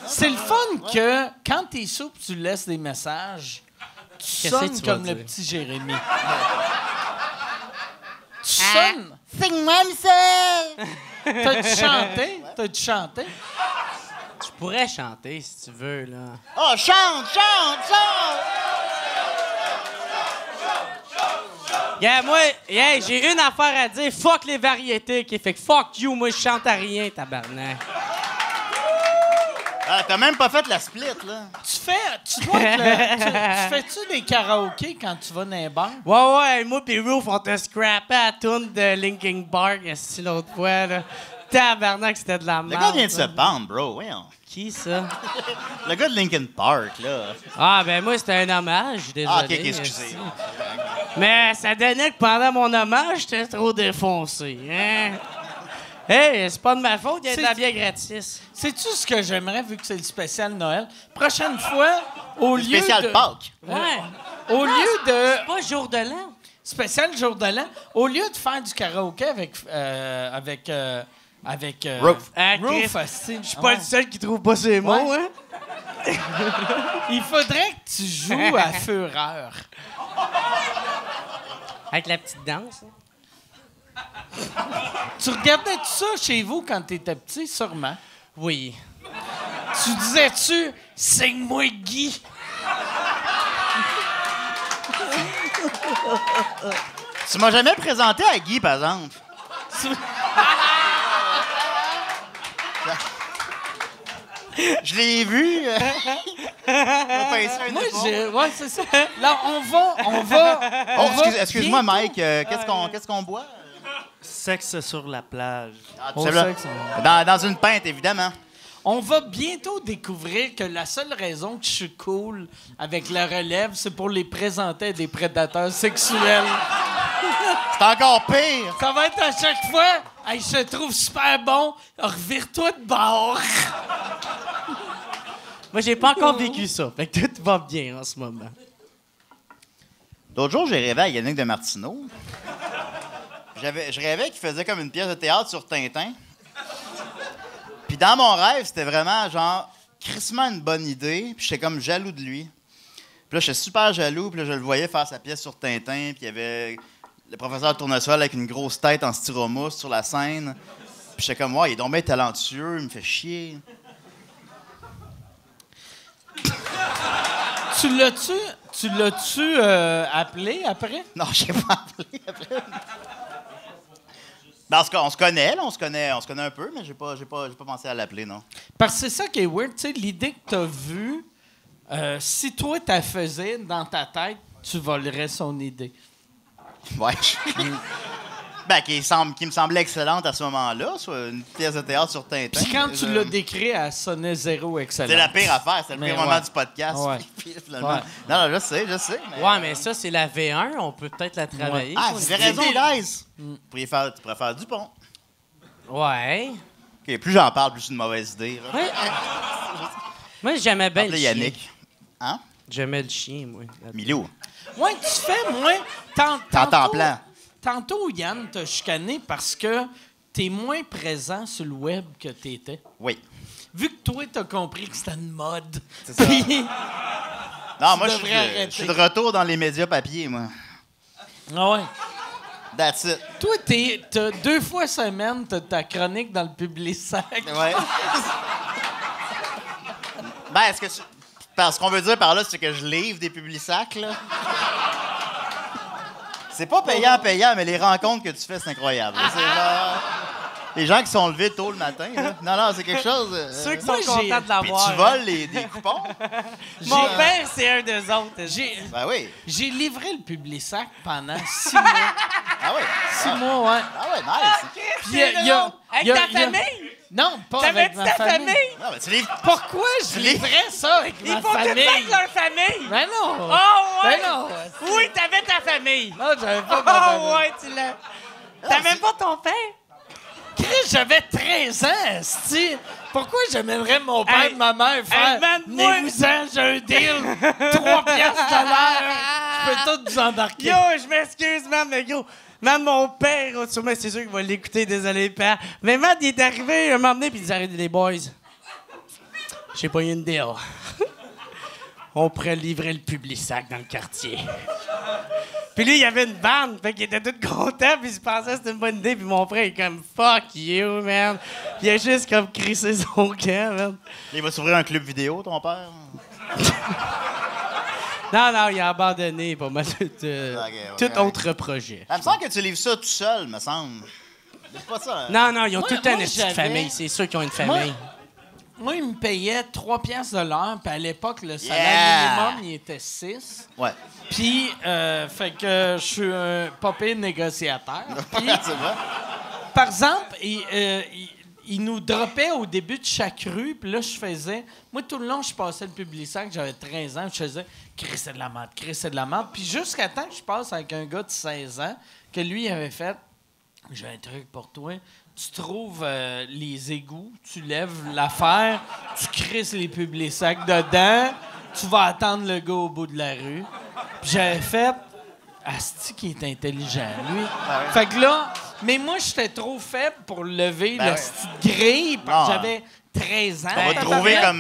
C'est le fun que quand t'es souple, tu laisses des messages, tu
Qu'est-ce que
sonnes
tu vas
comme le
dire?
petit Jérémy. Tu sonnes.
Signe-moi, Michel.
T'as-tu chanté? T'as-tu chanté?
Tu pourrais chanter si tu veux, là.
Oh, chante, chante, chante.
Yeah, moi, yeah, j'ai une affaire à dire. Fuck les variétés, qui fait que fuck you, moi, je chante à rien, tabarnak.
Ah, t'as même pas fait la split, là.
Tu dois être tu fais-tu des karaokés quand tu vas dans un bar?
Ouais, moi pis Roof, on t'a scrappé à la toune de Linkin Park, esti, l'autre fois, là. Tabarnak, c'était de la
Le
merde.
gars vient de se
ça.
pendre, bro, voyons.
Qui, ça?
Le gars de Linkin Park, là.
Ah, ben moi, c'était un hommage, désolé.
Ah, ok, excusez.
esti. Mais ça donnait que pendant mon hommage, j'étais trop défoncé, hein? Hey, c'est pas de ma faute, il y a de la bière gratis.
Sais-tu ce que j'aimerais, vu que c'est le spécial Noël? Prochaine fois, au lieu
Spécial
de...
Pâques.
Ouais.
Au lieu de...
C'est pas jour de l'an.
Spécial jour de l'an, au lieu de faire du karaoké avec
Roof.
Ah,
Roof,
Chris,
asti.
je suis pas le seul qui trouve pas ses mots,
Ouais.
hein?
Il faudrait que tu joues à Fureur.
Avec la petite danse. hein.
Tu regardais tout ça chez vous quand t'étais petit, sûrement.
Oui.
Tu disais-tu « Signe-moi Guy ».
Tu m'as jamais présenté à Guy, par exemple. Je l'ai vu.
Moi, ouais, c'est ça. Là, on va...
Oh, excuse-moi,
bientôt-
Mike. Qu'est-ce qu'on boit?
Sexe sur la plage.
Ah, tout
On
simplement.
sait que ça-
Dans une pinte, évidemment.
On va bientôt découvrir que la seule raison que je suis cool avec la relève, c'est pour les présenter à des prédateurs sexuels.
C'est encore pire.
Ça va être à chaque fois, hey, je te trouve super bon, revire-toi de bord.
Moi, j'ai pas encore vécu ça. Fait que tout va bien en ce moment.
L'autre jour, j'ai rêvé à Yannick de Martineau. Je rêvais qu'il faisait comme une pièce de théâtre sur Tintin. Puis dans mon rêve, c'était vraiment genre crissement une bonne idée. Puis j'étais comme jaloux de lui. Puis là, j'étais super jaloux. Puis là, je le voyais faire sa pièce sur Tintin. Puis il y avait le professeur Tournesol avec une grosse tête en styromousse sur la scène. Puis j'étais comme, ouais, il est donc bien talentueux, il me fait chier.
Tu l'as-tu appelé après?
Non, je sais pas appelé après. Ben, on se connaît, là, on se connaît un peu, mais j'ai pas pensé à l'appeler, non.
Parce que c'est ça qui est weird, tu sais, l'idée que t'as vue, si toi t'as faisais dans ta tête, tu volerais son idée.
Ouais. Ben, qui me semblait excellente à ce moment-là, soit une pièce de théâtre sur Tintin.
Puis quand tu l'as décrit, elle sonnait zéro excellent.
C'est la pire affaire, c'est le
Mais
pire moment
ouais.
du podcast.
Ouais.
Puis, finalement...
Ouais.
Non, je sais.
Ouais, mais ça, c'est la V1. On peut peut-être la travailler.
Ah, vous avez raison, guys.
Mm.
Tu pourrais faire Dupont.
Ouais.
OK, plus j'en parle, plus c'est une mauvaise idée. Là.
Ouais. Moi, j'aimais bien le
Appelez
chien.
Yannick. Hein?
J'aimais le chien, moi.
Milou.
Ouais, tu fais moins.
T'entends plein.
Tantôt, Yann t'a chicané parce que t'es moins présent sur le web que t'étais.
Oui.
Vu que toi, t'as compris que c'était une mode.
C'est ça.
Puis-
Non, moi, je
devrais arrêter.
suis de retour dans les médias papier, moi.
Ah ouais.
That's it.
Toi, t'as 2 fois semaine, t'as ta chronique dans le Publisac.
Ouais. Ben, est-ce que parce qu'on veut dire par là, c'est que je livre des Publisacs, là? C'est pas payant, mais les rencontres que tu fais, c'est incroyable. là. C'est genre... Les gens qui sont levés tôt le matin, là. Non, c'est quelque chose...
Ceux qui
Moi,
sont contents de
Puis
l'avoir.
tu voles des coupons?
Mon père, c'est un d'eux autres.
Ben oui.
J'ai livré le Publisac pendant 6 mois.
Ah oui.
6 mois, ouais.
Ah ouais, nice.
Puis, il y a-
Avec ta famille?
Non, pas
T'avais
avec
dit
ma
ta
famille.
famille?
Non, mais tu livres...
Pourquoi je livrais ça avec
Ils
ma
font tout
famille?
ça avec leur famille.
Ben non.
Oh, ouais.
Ben non.
Oui, t'avais ta famille.
Non, j'avais pas ma famille.
Oh, ouais, tu l'as. T'avais pas ton père?
Chris, j'avais 13 ans, esti. Pourquoi j'aimerais mon père
Hey,
et ma mère faire
hey, man, moi-
Négousant, j'ai un deal, 3 piastres de l'heure. Je peux tout vous embarquer.
Yo, je m'excuse, man, mais gros. Man, mon père, oh, sûrement, c'est sûr qu'il va l'écouter, désolé, père. Mais man, il est arrivé un moment donné, puis il dit arrêtez les boys. J'ai pas eu une deal. On pourrait livrer le Publisac dans le quartier. Puis lui, il y avait une bande, fait qu'il était tout content, puis il pensait que c'était une bonne idée, puis mon frère, il est comme fuck you, man. Puis il a juste comme crissé son camp, man.
Il va s'ouvrir un club vidéo, ton père?
Non, il a abandonné pas mal tout autre projet.
Ça me semble que tu livres ça tout seul, me semble. C'est pas ça. Hein?
Non, ils ont
Moi-
tout le temps
moi,
une petite
j'avais-
famille. C'est sûr qu'ils ont une
Moi,
famille.
moi, il me payait 3 piastres de l'heure, puis à l'époque, le salaire
Yeah!
minimum, il était 6.
Ouais.
Puis, fait que je suis un pas pire négociateur. Puis,
C'est vrai?
par exemple, il nous droppait au début de chaque rue, puis là, je faisais... Moi, tout le long, je passais le Publisac, j'avais 13 ans, je faisais « Chris, c'est de la merde, Chris, c'est de la merde ». Puis jusqu'à temps que je passe avec un gars de 16 ans, que lui, il avait fait « J'ai un truc pour toi. Tu trouves les égouts, tu lèves l'affaire, tu crisses les Publisacs dedans, tu vas attendre le gars au bout de la rue. » Puis j'avais fait... Asti qui est intelligent, lui. Fait que là, mais moi, j'étais trop faible pour lever
Ben
la
ouais.
petite grille parce que
Non.
j'avais 13 ans.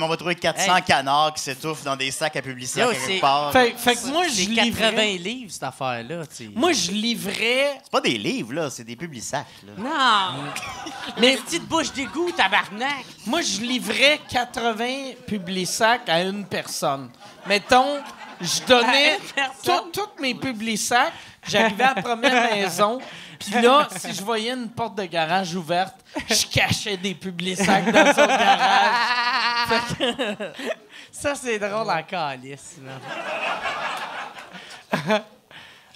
On va trouver 400 canards qui s'étouffent dans des sacs à publicité
Yo,
quelque
c'est-
part.
Fait que moi, je
C'est
livrais...
80 livres, cette affaire-là. tu sais.
Moi, je livrais...
C'est pas des livres, là, c'est des publisacs. Là.
Non! Mais petite bouche d'égout, tabarnak!
Moi, je livrais 80 Publisacs à une personne. Mettons, je donnais
À une personne?
tous mes Publisacs, j'arrivais à la première maison, puis là, si je voyais une porte de garage ouverte, je cachais des Publisacs dans son garage.
Ça, c'est drôle en calice, man.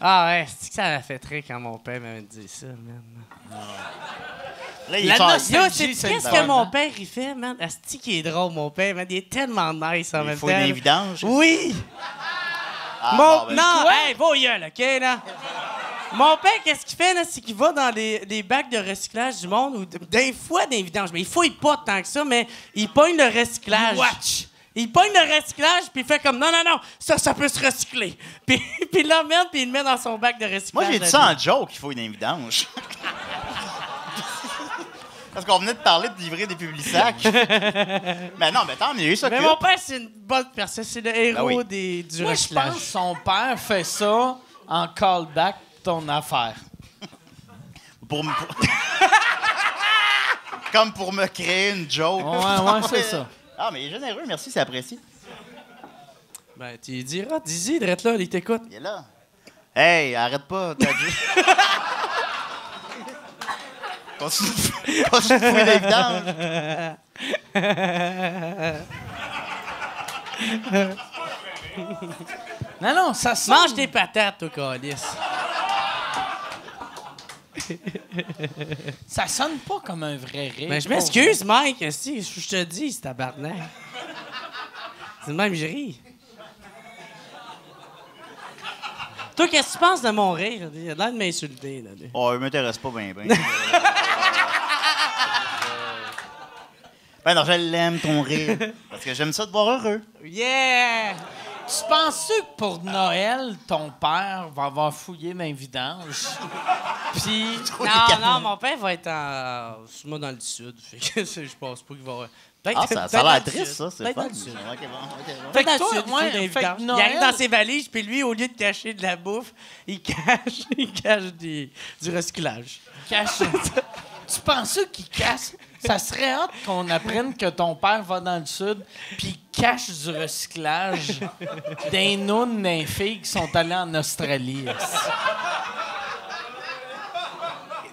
Ah ouais, c'est que ça m'a fait très quand mon père m'avait dit ça, man.
Là, il
La
est fort.
nostalgie,
Yo,
c'est
c'est qu'est-ce
le
que
fun,
mon
hein?
père, il fait, man? Asti qui est drôle, mon père, man. Il est tellement nice en
Il
même
faut
temps.
des
là.
vidanges.
Oui!
Ah,
Mon...
bon, ben,
non,
quoi?
hey, vos gueules, OK, là? Mon père, qu'est-ce qu'il fait, là? C'est qu'il va dans les bacs de recyclage du monde, ou des fois des vidanges, mais il fouille pas tant que ça, mais il pogne le recyclage.
Watch!
Il pogne le recyclage, puis il fait comme non, ça peut se recycler. Puis il l'emmène, puis il le met dans son bac de recyclage.
Moi, j'ai dit ça en joke qu'il faut une vidange. Parce qu'on venait de parler de livrer des publisacs. Mais non, mais tant mieux, ça
Mais mon père, c'est une bonne personne. C'est le héros
Ben oui.
du
Moi, je
recyclage.
pense que son père fait ça en callback ton affaire.
Comme pour me créer une joke.
Ouais, c'est ça.
Ah, mais il est généreux, merci, c'est apprécié.
Ben, tu lui diras, dis-y, drette là, il t'écoute.
Il est là. Hey, arrête pas, t'as dit. Continue de fouiller des vidanges.
Non, ça sent...
Mange tes patates, toi, calice.
Ça sonne pas comme un vrai rire.
Ben, je m'excuse, Mike. Si, je te dis, c'est tabarnak. C'est le même, je ris. Toi, qu'est-ce que tu penses de mon rire? Il a l'air de m'insulter. Là.
Oh, il m'intéresse pas bien, bien. Ben non, je l'aime, ton rire. Parce que j'aime ça te voir heureux.
Yeah!
Tu penses-tu que pour Noël, ton père va avoir fouillé dans les vidanges? Puis...
Non, mon père va être moi dans le sud. Fait que je pense pas qu'il va avoir...
Ah, ça a
peut-être dans
l'air
le
triste,
sud.
ça. C'est
Peut-être
fun.
dans le sud.
Ok, bon.
Fait que
Dans le
toi,
sud,
ouais,
il fait des
fait que
vidanges. Il
Noël-
arrive dans ses valises, puis lui, au lieu de cacher de la bouffe, il cache du recyclage.
Cache. Tu penses qu'il cache? Ça serait hâte qu'on apprenne que ton père va dans le sud puis il cache du recyclage d'un nounes, d'un filles qui sont allés en Australie.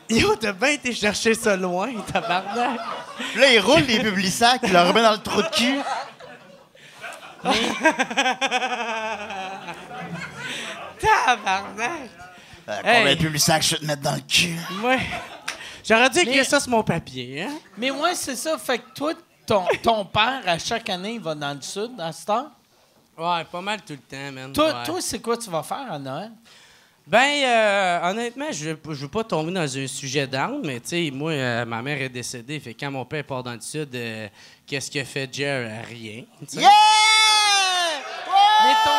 Yo, t'as bien été chercher ça loin, tabarnak.
Puis là, il roule les publisacs, il le remet dans le trou de cul.
Tabarnak.
Combien
Hey.
de publisacs je vais te mettre dans le cul?
Ouais. J'aurais dû
Mais-
écrire ça sur mon papier, hein?
Mais ouais, c'est ça. Fait que toi, ton père, à chaque année, il va dans le sud à cette heure.
Ouais, pas mal tout le temps, man.
Toi,
Ouais.
toi, c'est quoi tu vas faire à Noël?
Ben, honnêtement, je veux pas tomber dans un sujet d'âme, mais tu sais, moi, ma mère est décédée, fait que quand mon père part dans le sud, qu'est-ce qu'il a fait, Jer? Rien. tu sais.
Yeah!
Mais ton...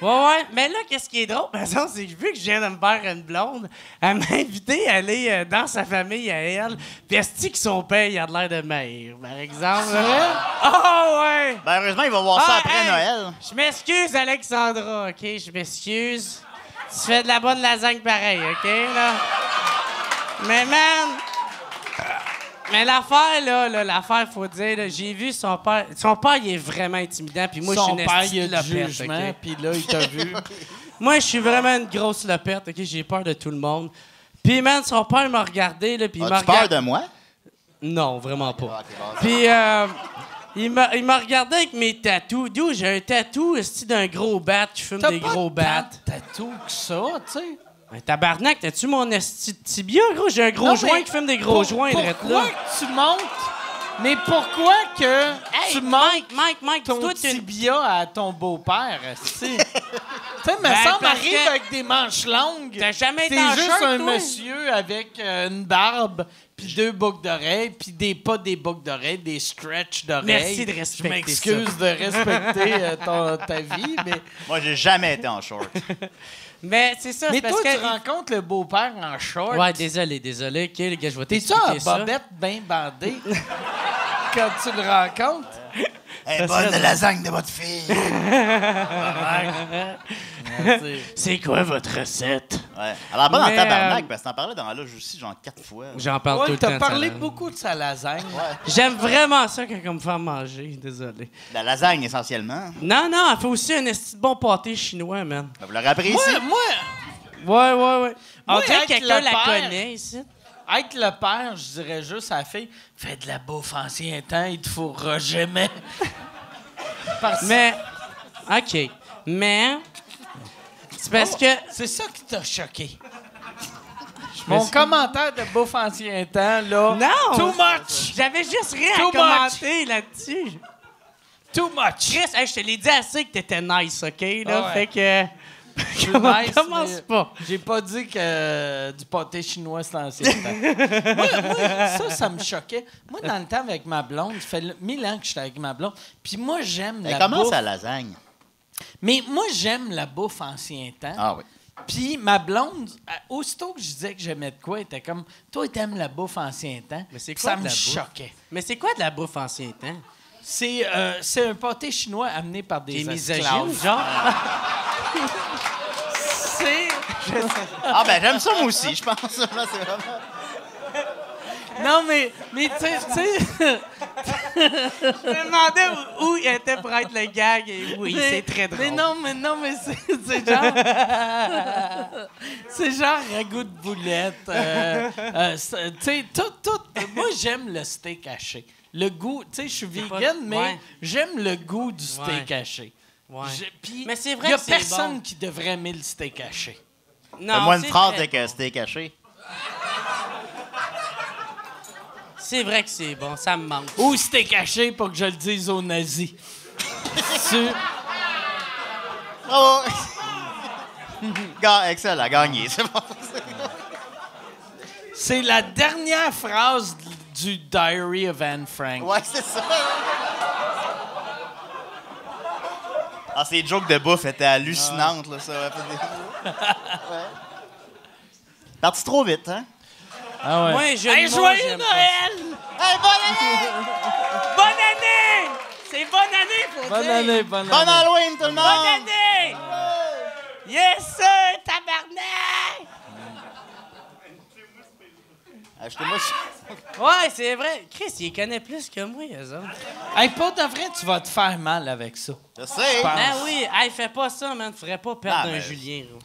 Ouais, mais là, qu'est-ce qui est drôle, par exemple, c'est que vu que je viens de me faire une blonde, elle m'a invité à aller dans sa famille à elle, puis est-ce que son père, il a de l'air de maire, par exemple? Oh, ouais!
Ben, heureusement, il va voir ça
Ah,
après
hey!
Noël.
Je m'excuse, Alexandra, OK? Je m'excuse. Tu fais de la bonne lasagne pareil, OK, là? Mais, man... Mais l'affaire, là, l'affaire, faut dire, là, j'ai vu son père... Son père, il est vraiment intimidant, puis moi, je suis
Son
une
père,
esti
il
de
a du
lopette,
jugement,
OK?
puis là, il t'a vu.
Moi, je suis vraiment une grosse lopette, OK? J'ai peur de tout le monde. Puis, man, son père m'a regardé, là, puis il m'a
As-tu peur
regardé...
de moi?
Non, vraiment pas.
Ok, bon,
Puis, il m'a regardé avec mes tatous. D'où j'ai un tatou, esti, d'un gros bat qui fume
T'as
des
pas
gros
tant
bats.
de tatou que ça, tu sais.
Ben, tabarnak, t'as-tu mon esti de tibia, gros? J'ai un gros
Non,
joint
mais
qui fume des gros joints, drette
pourquoi
là.
que tu montes... Mais pourquoi que
Hey,
tu montes
Mike,
ton
toi, t'es une...
tibia à ton beau-père, esti? Tu sais, me
Ben,
semble
parce
arrive
que
avec des manches longues.
T'as jamais été
T'es
en
juste
shirt,
un
toi?
monsieur avec une barbe, puis 2 boucles d'oreilles, puis pas des boucles d'oreilles, des stretch d'oreilles.
Merci de respecter
Je m'excuse de respecter ta vie, mais...
Moi, j'ai jamais été en short.
Mais c'est ça,
Mais
c'est parce
toi,
que...
tu rencontres le beau-père en short.
Ouais, désolé. OK, les gars, je vais
T'es-tu en
t'expliquer ça.
bobette bien bandée quand tu le rencontres?
Hey, bonne lasagne de votre fille.
C'est quoi votre recette?
Ouais. Alors, pas dans
Mais,
le tabarnak, parce que t'en parlais dans la loge aussi, genre 4 fois.
J'en parle tout
Ouais,
le temps.
t'as
de
parlé
ça, là.
beaucoup de sa lasagne.
J'aime vraiment ça quand on me fait manger, désolé.
La lasagne, essentiellement.
Non, elle fait aussi un esti de bon pâté chinois, man.
Ben, vous l'aurez appris ici.
Moi,
Ouais. On
Moi,
dirait
être
que quelqu'un
le
la
père-
connaît ici.
être le père, je dirais juste à la fille, fais de la bouffe ancien temps, il te fourra jamais. Parce
Mais, OK. Mais, c'est parce que...
c'est ça qui t'a choqué. Mon commentaire de bouffe ancien temps, là.
Non!
Too much!
J'avais juste rien
Too
à commenter là-dessus.
Too much!
Chris, hey, je te l'ai dit assez que t'étais nice, OK? Là,
Ouais.
fait que...
Je suis nice,
Commence
mais
pas.
J'ai pas dit que du pâté chinois, c'est ancien temps. moi, ça me choquait. Moi, dans le temps, avec ma blonde, ça fait 1000 ans que j'étais avec ma blonde. Puis moi, j'aime
Mais
la
comment
bouffe.
ça, lasagne?
Mais moi, j'aime la bouffe ancien temps.
Ah oui.
Puis ma blonde, aussitôt que je disais que j'aimais de quoi, elle était comme, toi, t'aimes la bouffe ancien temps.
Mais c'est
Puis
quoi
ça
de
me
la bouffe?
choquait.
Mais c'est quoi de la bouffe ancien temps?
C'est un pâté chinois amené par des
Des
esclaves.
misogynes, genre?
C'est...
Ah ben, j'aime ça, moi aussi, je pense. Là, c'est vraiment...
Non, mais tu sais...
Je me demandais où il était pour être le gag et oui, c'est très drôle.
Mais c'est genre... c'est genre ragoût de boulette. Tu sais, tout... Moi, j'aime le steak haché. Le goût... Tu sais, je suis vegan, mais
ouais.
j'aime le goût du steak
Ouais.
haché.
Ouais.
Puis
Mais c'est
il
vrai
y a
que c'est
personne
bon.
qui devrait aimer le steak haché.
Non,
Fais-moi une
c'est
phrase
vrai.
avec steak haché.
C'est vrai que c'est bon, ça me manque.
Ou c'était caché pour que je le dise aux nazis.
Bravo! Excellent, gagné, c'est bon.
C'est la dernière phrase du Diary of Anne Frank.
Ouais, c'est ça. Ah, ces jokes de bouffe étaient hallucinantes, là, ça. Ouais. Parti trop vite, hein?
Ah ouais.
Moi, je
Hey,
moi,
joyeux
j'aime pas
Noël!
Hey, bonne année!
Bonne année! C'est bonne année, faut
Bonne
dire.
année, bonne
Bonne
année.
Halloween, tout le monde!
Bonne année! Yes, sir, tabarnak!
Achetez-moi
Ouais, c'est vrai. Chris, il connaît plus que moi, eux autres.
Hey, pour de vrai, tu vas te faire mal avec ça.
Je sais.
Ah oui, hey, fais pas ça, man. Faudrait pas perdre
Ah,
un
mais-
Julien, là.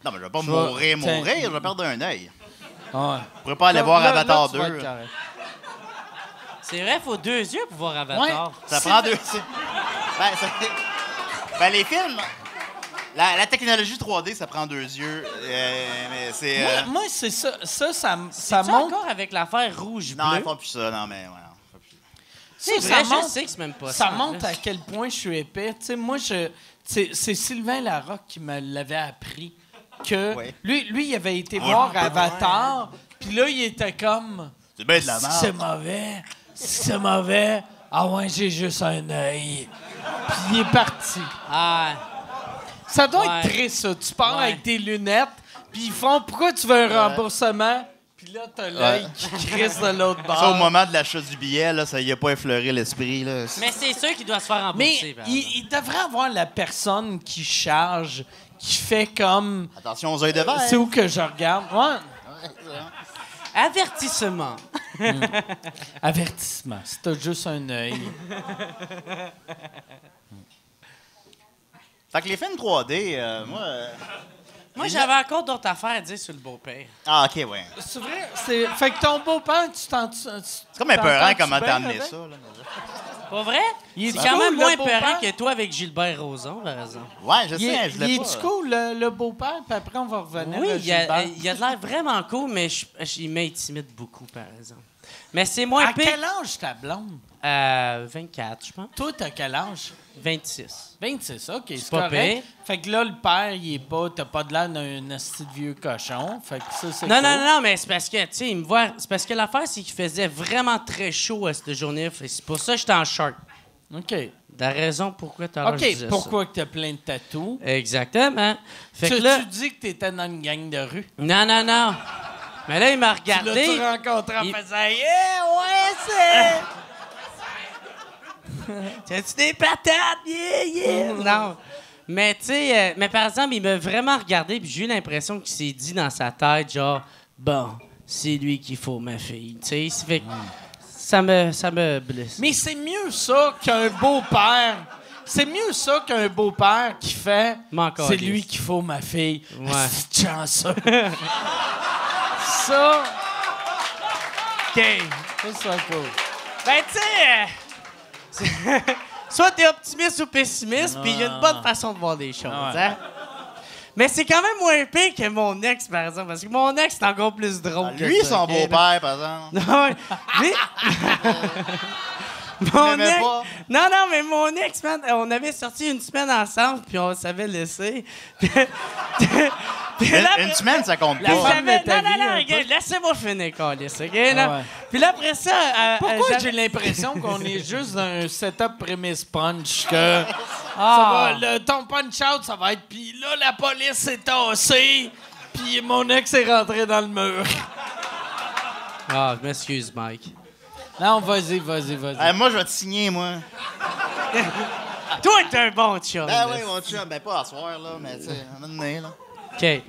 Non, mais je vais pas
vais-
mourir,
tiens.
je vais perdre un œil.
Ouais.
Je pourrais pas aller voir
Là,
Avatar
tu vas
2.
être correct.
C'est vrai, faut 2 yeux pour voir Avatar.
Ça prend 2. Ben, les films, la technologie 3D, ça prend 2 yeux. Mais c'est.
Moi, c'est ça. Ça
Ça
monte.
encore avec l'affaire rouge-bleu?
Non, ils font plus ça, non, mais ouais. Ils font plus ça.
C'est
Ça
vrai,
montre-
je sais que c'est même pas ça.
Ça
en
montre
plus.
à quel point je suis épais. Tu sais, moi, c'est Sylvain Larocque qui me l'avait appris. Que
Ouais.
lui, il avait été voir Avatar, puis là, il était comme...
C'est bien de la merde.
C'est mauvais. C'est mauvais. Ah ouais, j'ai juste un œil. Puis il est parti.
Ah,
Ça doit
Ouais.
être triste, ça. Tu pars
Ouais.
avec tes lunettes, puis ils font « Pourquoi tu veux un remboursement? » Puis là, t'as l'œil qui crisse de l'autre bord.
Ça, au moment de l'achat du billet, là, ça y a pas effleuré l'esprit. Là.
mais c'est sûr qu'il doit se faire
Mais
rembourser. par exemple.
il devrait avoir la personne qui charge, qui fait comme...
Attention aux œils de verre.
C'est où que je regarde? Ouais.
Avertissement.
Avertissement. Si t'as juste un œil.
Fait que les films 3D, moi.
Moi, j'avais encore d'autres affaires à dire sur le beau-père.
Ah, ok, ouais.
C'est vrai? Fait que ton beau-père, tu t'en...
C'est comme épeurant comment t'as amené ça. Là.
Pas vrai?
Il est
C'est quand
cool,
même
le
moins
beau-père?
épeurant que toi avec Gilbert Rozon, par exemple.
Ouais, je
Il
sais,
est,
je l'ai
il
pas.
est-du cool, le beau-père? Puis après, on va revenir
Oui,
à
il a
Gilbert.
il a de l'air vraiment cool, mais il m'intimide beaucoup, par exemple. Mais c'est moins
À
pire.
quel âge ta blonde?
24, je pense.
Toi, t'as quel âge?
26.
26, OK, c'est
pas
correct.
pire.
Fait que là, le père, il est pas... T'as pas de l'air d'un asti de vieux cochon. Fait que ça, c'est
Non,
cool.
non, mais c'est parce que, tu sais, il me voit. C'est parce que l'affaire, c'est qu'il faisait vraiment très chaud à cette journée. Fait que c'est pour ça que j'étais en short.
OK.
La raison pourquoi tu as
OK, pourquoi que t'as plein de tatous?
Exactement. Fait
Tu
que là.
dis que t'étais dans une gang de rue.
Non, non, non. Mais là, il m'a
Tu l'as-tu
regardé.
rencontré en
Il-
faisant « Yeah, ouais, c'est...
T'as-tu des patates? Yeah, yeah! Non. Mais, tu sais, mais par exemple, il m'a vraiment regardé, puis j'ai eu l'impression qu'il s'est dit dans sa tête, genre, bon, c'est lui qu'il faut, ma fille. Tu sais, ça fait que ça me blesse. »
Mais c'est mieux ça qu'un beau-père. C'est mieux ça qu'un beau-père qui fait
M'en
« C'est
calisse.
lui qu'il faut, ma fille.
Ouais.
Ah, c'est chanceux. Ça...
OK.
Ça, c'est cool.
Ben, tu sais, soit t'es optimiste ou pessimiste, puis il y a une bonne façon de voir des choses,
Ouais.
hein? Mais c'est quand même moins pire que mon ex, par exemple, parce que mon ex, c'est encore plus drôle que
Lui,
ça,
son
OK?
beau-père, par exemple.
Non, ouais. Lui- mon
l'aimais
ex...
pas?
Non, non, mais mon ex, man, on avait sorti une semaine ensemble, puis on s'avait laissé. Puis là,
Une semaine, ça compte
La
pas.
femme de ta
non,
vie,
non,
un
regarde, laissez-moi finir, câlisse, OK?
Ah
là?
ouais.
Puis là, après ça...
Pourquoi
j'avais-
j'ai l'impression qu'on est juste dans un setup prémisse punch que ça va, ton punch-out, ça va être puis là, la police est tassée puis mon ex est rentré dans le mur.
Ah, je m'excuse, Mike.
Non, vas-y.
Moi, je vais te signer, moi.
Toi, t'es un bon chum.
Ben
là.
oui, mon chum. Ben pas à soir, là, mais tu sais, à un moment donné, là.
OK.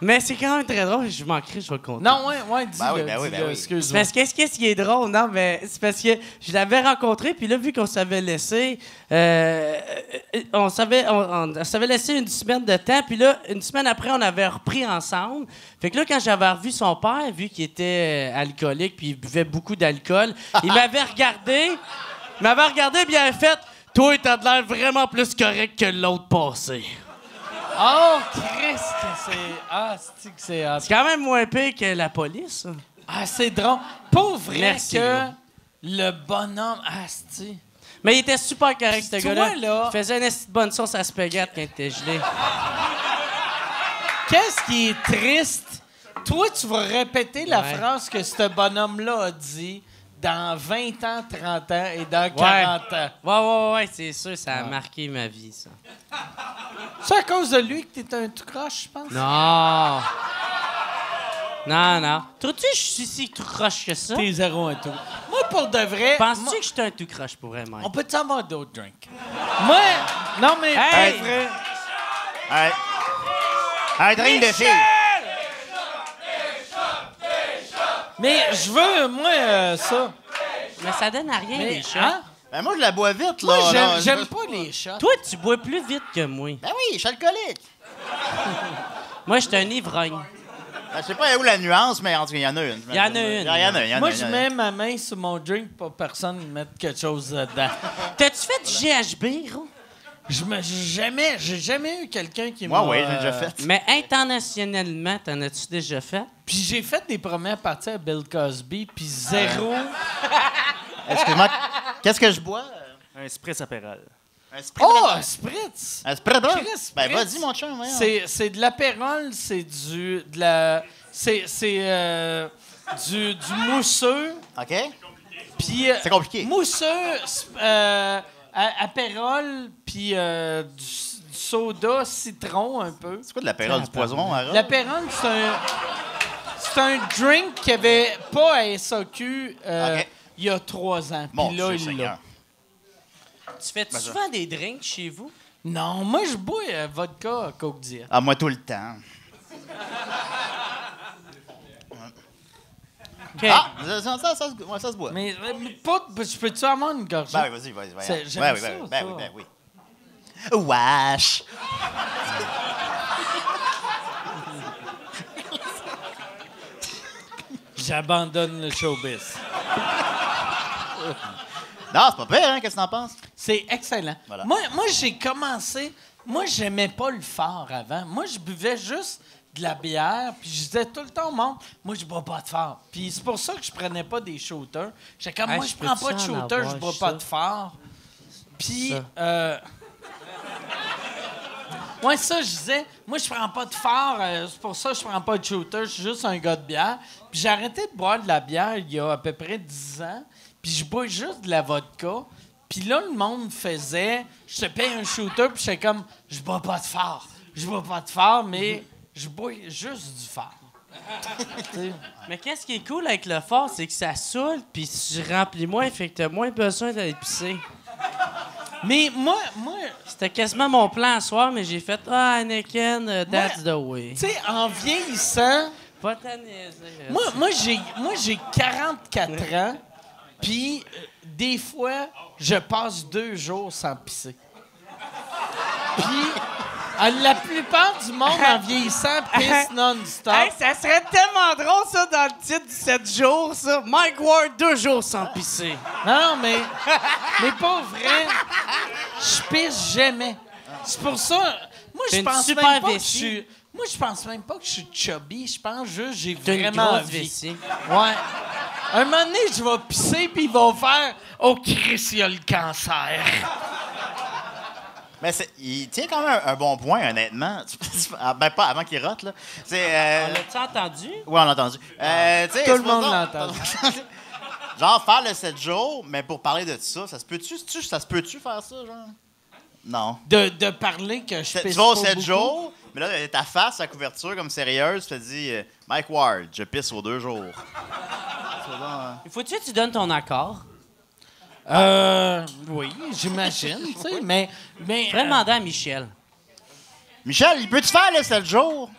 Mais c'est quand même très drôle. Je manquerai, je vais le compter.
Non, ouais, dis-le.
Ben oui.
dis-le,
C'est
excuse-moi.
parce que qu'est-ce qui est drôle, non, mais c'est parce que je l'avais rencontré, puis là, vu qu'on s'avait laissé, on s'avait laissé une semaine de temps, puis là, une semaine après, on avait repris ensemble. Fait que là, quand j'avais revu son père, vu qu'il était alcoolique, puis il buvait beaucoup d'alcool, il m'avait regardé, puis il avait fait « Toi, t'as de l'air vraiment plus correct que l'autre passé. »
Oh, Christ, que c'est... Ah, c'est que c'est hot.
C'est quand même moins pire que la police, ça.
Ah, c'est drôle. Pas vrai
Merci,
que
gros.
le bonhomme... Ah, c'est...
Mais il était super correct, ce
Puis toi,
gars-là.
là-
Il faisait une esti de bonne sauce à spaghetti quand il était gelé.
Qu'est-ce qui est triste? Toi, tu vas répéter la
Ouais.
phrase que ce bonhomme-là a dit dans 20 ans, 30 ans et dans 40 ans.
Ouais, c'est sûr, ça a marqué ma vie, ça.
C'est à cause de lui que t'es un tout croche, je pense?
Non. Non. Trouves-tu que je suis si tout croche que ça?
T'es zéro un tout. Moi, pour de vrai...
Penses-tu
moi-
que je suis un tout croche pour vrai, Mike?
On peut-tu avoir d'autres drinks? Moi... Non, mais...
Hey!
pour vrai...
Un drink de filles.
Mais je veux, moi, ça.
Mais ça donne à rien,
Mais,
les shots.
hein?
Ben moi, je la bois vite, là.
Moi,
Non,
j'aime pas les shots.
Toi, tu bois plus vite que moi.
Ben oui, je suis alcoolique.
Moi, je suis un ivrogne.
Ben, je sais pas où la nuance, mais en tout cas, il y en a une.
Il y en a une.
Il y en a une.
Moi, je mets ma main sur mon drink pour personne mettre quelque chose dedans.
T'as-tu fait du GHB, gros?
J'ai jamais eu quelqu'un qui
Moi,
m'a...
oui, j'ai déjà fait.
Mais internationalement, t'en as-tu déjà fait?
Puis j'ai fait des premières parties à Bill Cosby, puis zéro...
Excuse-moi, qu'est-ce que je bois?
Un spritz apéral.
Un spritz.
Oh, un spritz!
Un spritz.
Chris,
Ben,
spritz.
vas-y, mon chum, voyons.
C'est de l'apérole, c'est de la... C'est du mousseux,
OK?
puis...
C'est compliqué.
Mousseux, apérole, puis du soda, citron un peu.
C'est quoi de l'apéral du poison, Harold?
L'apérole, c'est un drink qu'il n'y avait pas à SAQ
OK.
il y a 3 ans.
Mon
Puis là,
Dieu
il
Seigneur.
l'a.
Tu fais souvent des drinks chez vous?
Non, moi, je bois vodka à Coke Diet.
Ah, moi, tout le temps.
OK.
Ah, ça se boit.
Mais pas... Je peux-tu avoir une gorgée?
Ben oui, vas-y.
C'est- j'aime
Ben oui,
ça,
ben
ça.
oui, ben oui. Wesh!
J'abandonne le showbiz.
Non, c'est pas pire, hein? Qu'est-ce que t'en penses?
C'est excellent.
Voilà.
Moi, j'ai commencé... Moi, j'aimais pas le fort avant. Moi, je buvais juste de la bière, puis je disais tout le temps au monde, moi, je bois pas de fort. Puis c'est pour ça que je prenais pas des shooters. J'étais comme,
Hey,
moi,
je
je prends pas de
peux-tu en
shooter, je
avoir,
bois
ça?
pas de fort. Puis...
Ça.
Ouais, ça, je disais, moi, je prends pas de fort, c'est pour ça que je prends pas de shooter, je suis juste un gars de bière. Puis j'ai arrêté de boire de la bière il y a à peu près 10 ans, puis je bois juste de la vodka. Puis là, le monde faisait, je te paye un shooter, puis j'étais comme, je bois pas de fort, mais je bois juste du fort. T'sais.
Mais qu'est-ce qui est cool avec le fort, c'est que ça saoule, puis tu remplis moins, fait que t'as moins besoin d'aller pisser.
Mais moi,
C'était quasiment mon plan ce soir, mais j'ai fait « Ah, Anakin, that's the way
tu sais, en vieillissant, ».
Pas ta niaiser.
moi, j'ai 44 ans, puis des fois, je passe 2 jours sans pisser. Puis, la plupart du monde, en vieillissant, pisse non-stop.
Hey, ça serait tellement drôle, ça, dans le titre du 7 jours, ça. Mike Ward, 2 jours sans pisser.
Non, mais pas vrai. Je pisse jamais. C'est pour ça. Moi,
T'as
je
une
pense
super
même pas que je
vessie.
suis. Moi, je pense même pas que je suis chubby. Je pense juste que j'ai
T'as une
vraiment
grosse
envie.
vessie.
Ouais. Un moment donné, je vais pisser, puis ils vont faire « Oh, Chris, il a le cancer.
Mais il tient quand même un bon point, honnêtement. Ben, pas avant qu'il rote, là. C'est.
On l'a-tu entendu?
Oui, on l'a entendu. Tu sais,
Tout le
c'est
monde
pas
l'entend.
Genre, faire le 7 jours, mais pour parler de ça, ça se peut-tu faire ça, genre? Non. »
De parler que je
Tu
pisse
vas au
pas
7
beaucoup.
jours, mais là, ta face, la couverture, comme sérieuse, tu te dis Mike Ward, je pisse aux 2 jours.
Il faut-tu que tu donnes ton accord?
Oui, j'imagine, tu sais, mais
Faudrait demander à Michel.
Michel, il peut-tu faire le 7 jours?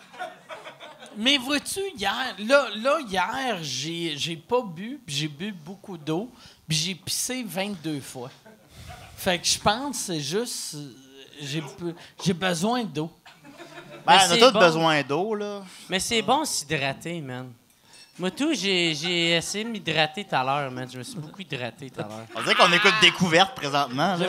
mais vois-tu, hier, hier, j'ai pas bu, puis j'ai bu beaucoup d'eau, puis j'ai pissé 22 fois. Fait que je pense que c'est juste, j'ai besoin d'eau.
Ben,
Mais
on a
c'est
tous
bon.
besoin d'eau, là.
Mais c'est bon s'hydrater, man. Moi, tout, j'ai essayé de m'hydrater tout à l'heure, man. Je me suis beaucoup hydraté tout à l'heure.
On dirait qu'on écoute Découverte présentement. Là.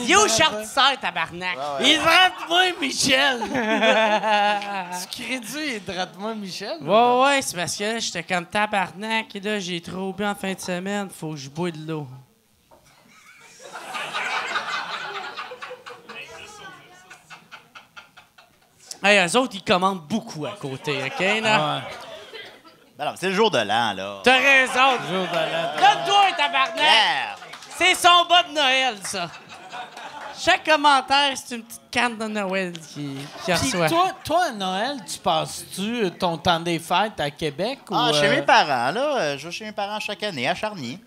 Yo, Chartisseur, tabarnak!
Hydrate-moi, Michel! Tu crédit, hydrate-moi, Michel?
Ouais, c'est parce que là, j'étais comme tabarnak et là, j'ai trop bu en fin de semaine. Faut que je bois de l'eau. Hey, eux autres, ils commandent beaucoup à côté, OK, là?
Ben non, c'est le jour de l'an, là.
T'as raison! Donne-toi, tabarnak!
Yeah!
C'est son bas de Noël, ça. Chaque commentaire, c'est une petite canne de Noël qui
Puis
reçoit.
toi, à Noël, tu passes-tu ton temps des fêtes à Québec?
Ah,
ou,
chez mes parents, là. Je vais chez mes parents chaque année, à Charny.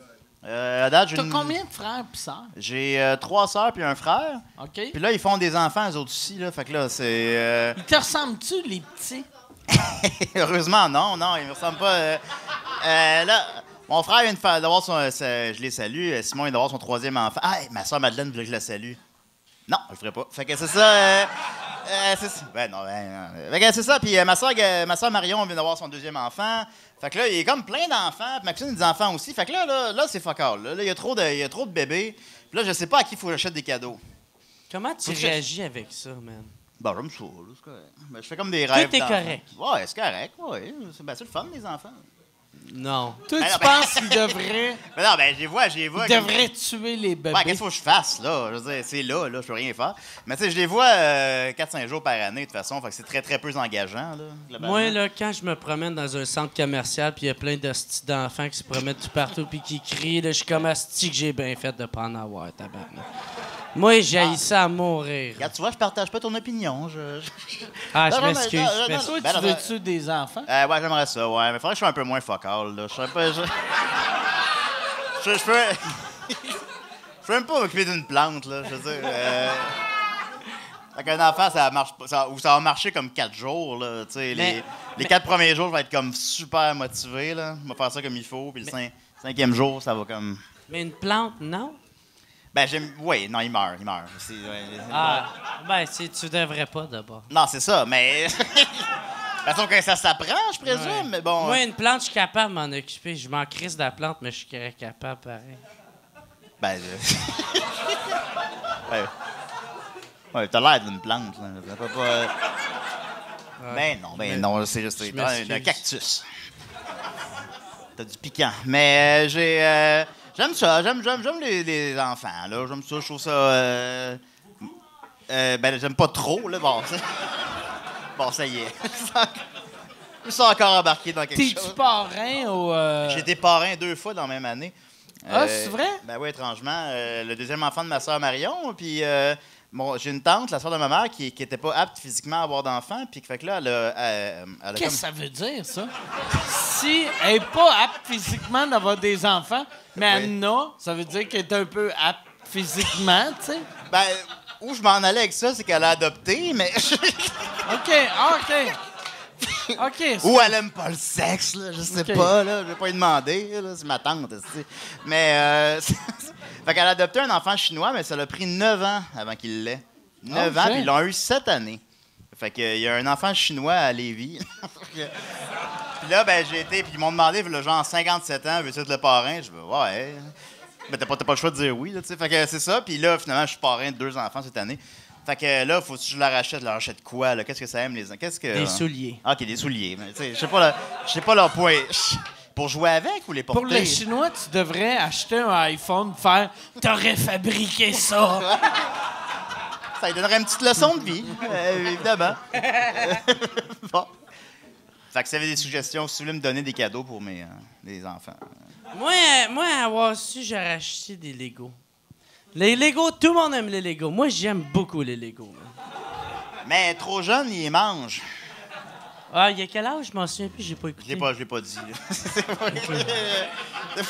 À date,
T'as combien de frères pis sœurs?
J'ai 3 sœurs puis un frère.
OK.
Puis là, ils font des enfants, eux autres aussi, là. Fait que là, c'est...
Ils te ressemblent-tu, les petits?
Heureusement, non, ils me ressemblent pas. Là, mon frère vient d'avoir son... je les salue. Simon vient d'avoir son 3e enfant. Ah, ma soeur Madeleine voulait que je la salue. Non, je le ferai pas. Fait que c'est ça. C'est ça. Ben non, Fait que c'est ça. Puis ma soeur Marion vient d'avoir son 2e enfant. Fait que là, il y a comme plein d'enfants. Puis ma cousine a des enfants aussi. Fait que là c'est fuck all. Là, il y a trop de bébés. Puis là, je sais pas à qui il faut que j'achète des cadeaux.
Comment tu réagis avec ça, man?
Bon, j'aime ça, là, c'est correct. Ben, je fais comme des rêves.
Tout est
d'enfants.
correct.
Ouais, c'est correct. Ouais, c'est le fun, les enfants.
Non.
Toi,
Ben
tu
non,
penses qu'ils devraient,
Mais non, ben, j'y vois.
ils
comme-
devraient tuer les bébés?
Ben, qu'est-ce qu'il faut que je fasse, là? Je veux dire, c'est là, je peux rien faire. Mais tu sais, je les vois 4-5 jours par année, de toute façon, fait que c'est très, très peu engageant, là, globalement.
Moi, là, quand je me promène dans un centre commercial puis il y a plein d'hosties d'enfants qui se promènent tout partout puis qui crient, là, je suis comme asti que j'ai bien fait de pas en avoir, tabarnak. Moi, j'ai ça à mourir.
Regarde, tu vois, je partage pas ton opinion.
Ah, je
Non, non,
m'excuse.
mais-
je
non,
m'excuse.
Toi,
Ben,
tu
non,
veux-tu des enfants?
Ouais, j'aimerais ça, ouais. Mais faudrait que je sois un peu moins focal, là. Je serais pas... Je peux... Je peux même pas m'occuper d'une plante, là. Je veux dire... Fait qu'un enfant, ça marche pas. Ça va marcher comme 4 jours, là. Tu sais, les 4 premiers jours, je vais être comme super motivé, là. Je vais faire ça comme il faut. Puis le 5e jour, ça va comme...
Mais une plante, non?
Ben, oui, non, il meurt.
Ah, ben, tu devrais pas d'abord.
Non, c'est ça, mais... De toute façon, quand ça s'apprend, je présume,
Ouais.
mais bon...
Moi, une plante, je suis capable de m'en occuper. Je m'en crisse de la plante, mais je suis capable pareil.
Ben, ouais, t'as l'air d'une plante, là. Ça peut pas... Ben non, c'est juste
Je
un
m'excuse.
cactus. T'as du piquant. Mais j'aime ça, j'aime les enfants, là. J'aime ça, je trouve ça... Ben, j'aime pas trop, là. Bon, ça y est. Je suis encore embarqué dans quelque
T'es-tu
chose.
parrain au...
J'ai été parrain 2 fois dans la même année.
Ah, c'est vrai?
Ben oui, étrangement. Le 2e enfant de ma soeur Marion, puis j'ai une tante, la soeur de ma mère, qui était pas apte physiquement à avoir d'enfants, puis fait que là, elle a
Qu'est-ce que ça veut dire, ça? Si elle n'est pas apte physiquement d'avoir des enfants, mais elle en a, ça veut dire qu'elle est un peu apte physiquement, tu sais?
Ben, où je m'en allais avec ça, c'est qu'elle a adopté, mais...
OK, OK, c'est-
Ou elle aime pas le sexe, là, je sais
Ok.
pas, là, je vais pas lui demander, là, c'est ma tante, tu sais. Mais, fait qu'elle a adopté un enfant chinois, mais ça l'a pris 9 ans avant qu'il l'ait. 9 ans,
shit.
puis ils l'ont eu 7 années. Fait qu'il y a un enfant chinois à Lévis. Puis là, ben, j'ai été, puis ils m'ont demandé, là, genre, 57 ans, veux-tu être le parrain? Je dis, ouais. Mais t'as pas le choix de dire oui, là, tu sais. Fait que c'est ça, puis là, finalement, je suis parrain de 2 enfants cette année. Fait que là, faut que je leur achète. Je leur achète quoi, là? Qu'est-ce que ça aime, les... Qu'est-ce que...
Des souliers.
Ah, OK, des souliers. Mais, tu sais, je sais pas leur point. Pour jouer avec ou les porter?
Pour les Chinois, tu devrais acheter un iPhone, faire « T'aurais fabriqué ça!
Ça lui donnerait une petite leçon de vie, évidemment. Bon. Fait que si vous avez des suggestions, si vous voulez me donner des cadeaux pour mes enfants.
Moi, avoir su, j'aurais acheté des Legos. Les Legos, tout le monde aime les Legos. Moi, j'aime beaucoup les Legos. man.
Mais trop jeune, ils mangent.
Ah, il y a quel âge? Je m'en souviens plus, j'ai pas écouté.
Je l'ai pas dit. C'est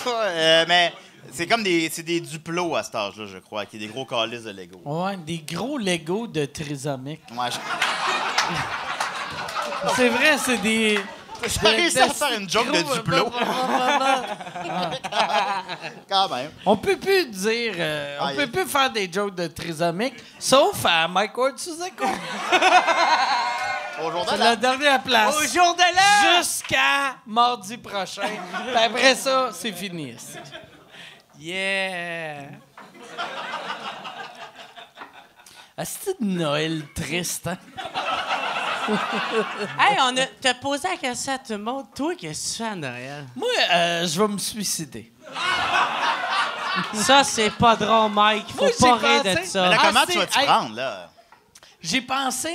pas, mais c'est comme des duplos à cet âge-là, je crois, qui est des gros calices de Lego. »
Ouais, des gros Legos de trisomique.
Ouais,
C'est vrai, c'est des...
j'ai réussi à faire une joke de duplo. Quand même.
On peut plus dire... on
Ah,
peut plus faire des jokes de trisomique, sauf à Mike Ward Suzeko.
Au jour de
C'est
l'an.
la dernière place.
Au jour de l'an!
Jusqu'à mardi prochain. Puis après ça, c'est fini.
Yeah!
C'est de Noël triste, hein?
Hey, t'as posé la question à tout le monde. Toi, qu'est-ce que tu fais à Noël?
Moi, je vais me suicider.
Ça, c'est pas drôle, Mike. Faut
Moi,
pas
j'ai
rire de
pensé-
ça.
Mais là,
Ah,
comment
c'est-
tu vas t'y
hey.
prendre, là?
J'ai pensé...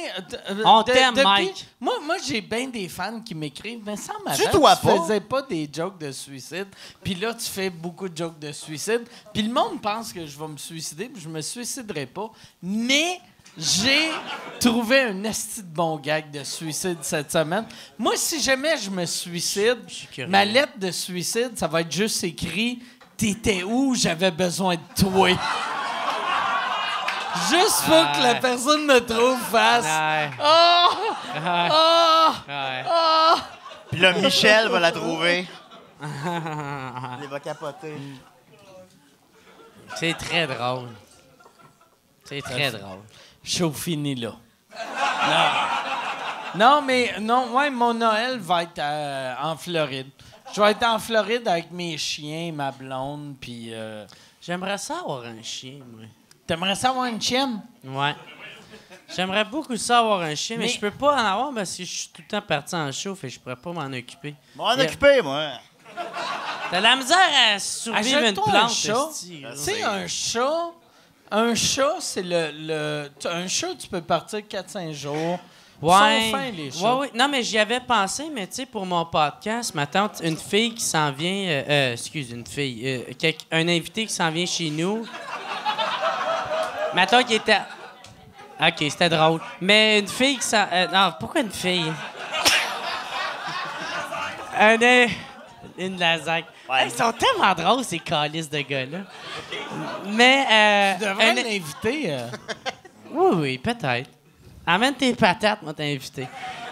On t'aime,
depuis-
Mike.
Moi, j'ai bien des fans qui m'écrivent. Mais ça
Tu
m'avait.
dois
Tu
pas.
faisais pas des jokes de suicide. Puis là, tu fais beaucoup de jokes de suicide. Puis le monde pense que je vais me suicider. Puis je me suiciderai pas. Mais j'ai trouvé un esti de bon gag de suicide cette semaine. Moi, si jamais je me suicide,
suis curieux.
ma lettre de suicide, ça va être juste écrit « T'étais où? J'avais besoin de toi. » Juste pour que la personne me trouve face.
Ouais.
Oh! Oh!
Ouais.
Oh!
Puis là, Michel va la trouver. Il va capoter.
C'est très drôle. C'est très drôle.
Show fini là. Non, mais non, ouais, mon Noël va être en Floride. Je vais être en Floride avec mes chiens, ma blonde, puis...
J'aimerais ça avoir un chien, moi.
T'aimerais ça avoir une chienne?
Ouais. J'aimerais beaucoup ça avoir un chien, mais
Mais-
je peux pas en avoir parce que je suis tout le temps parti en chauffe et je pourrais pas m'en occuper.
M'en
Yeah.
occuper, moi.
T'as la misère à survivre une
Achète-toi
plante,
un chat.
esti, là.
Tu sais, un chat, c'est un chat, tu peux partir 4-5 jours. Ils sont fins, les chats.
Ouais. Non, mais j'y avais pensé, mais tu sais, pour mon podcast, ma tante, une fille qui s'en vient... une fille. Un invité qui s'en vient chez nous. Ma tante qui était... OK, c'était drôle. Mais une fille qui s'en... non, pourquoi une fille? Une lasagne.
Ouais.
Ils sont tellement drôles, ces calices de gars-là. Mais...
Tu devrais l'inviter.
Oui, peut-être. Amène tes patates, moi, t'as invité.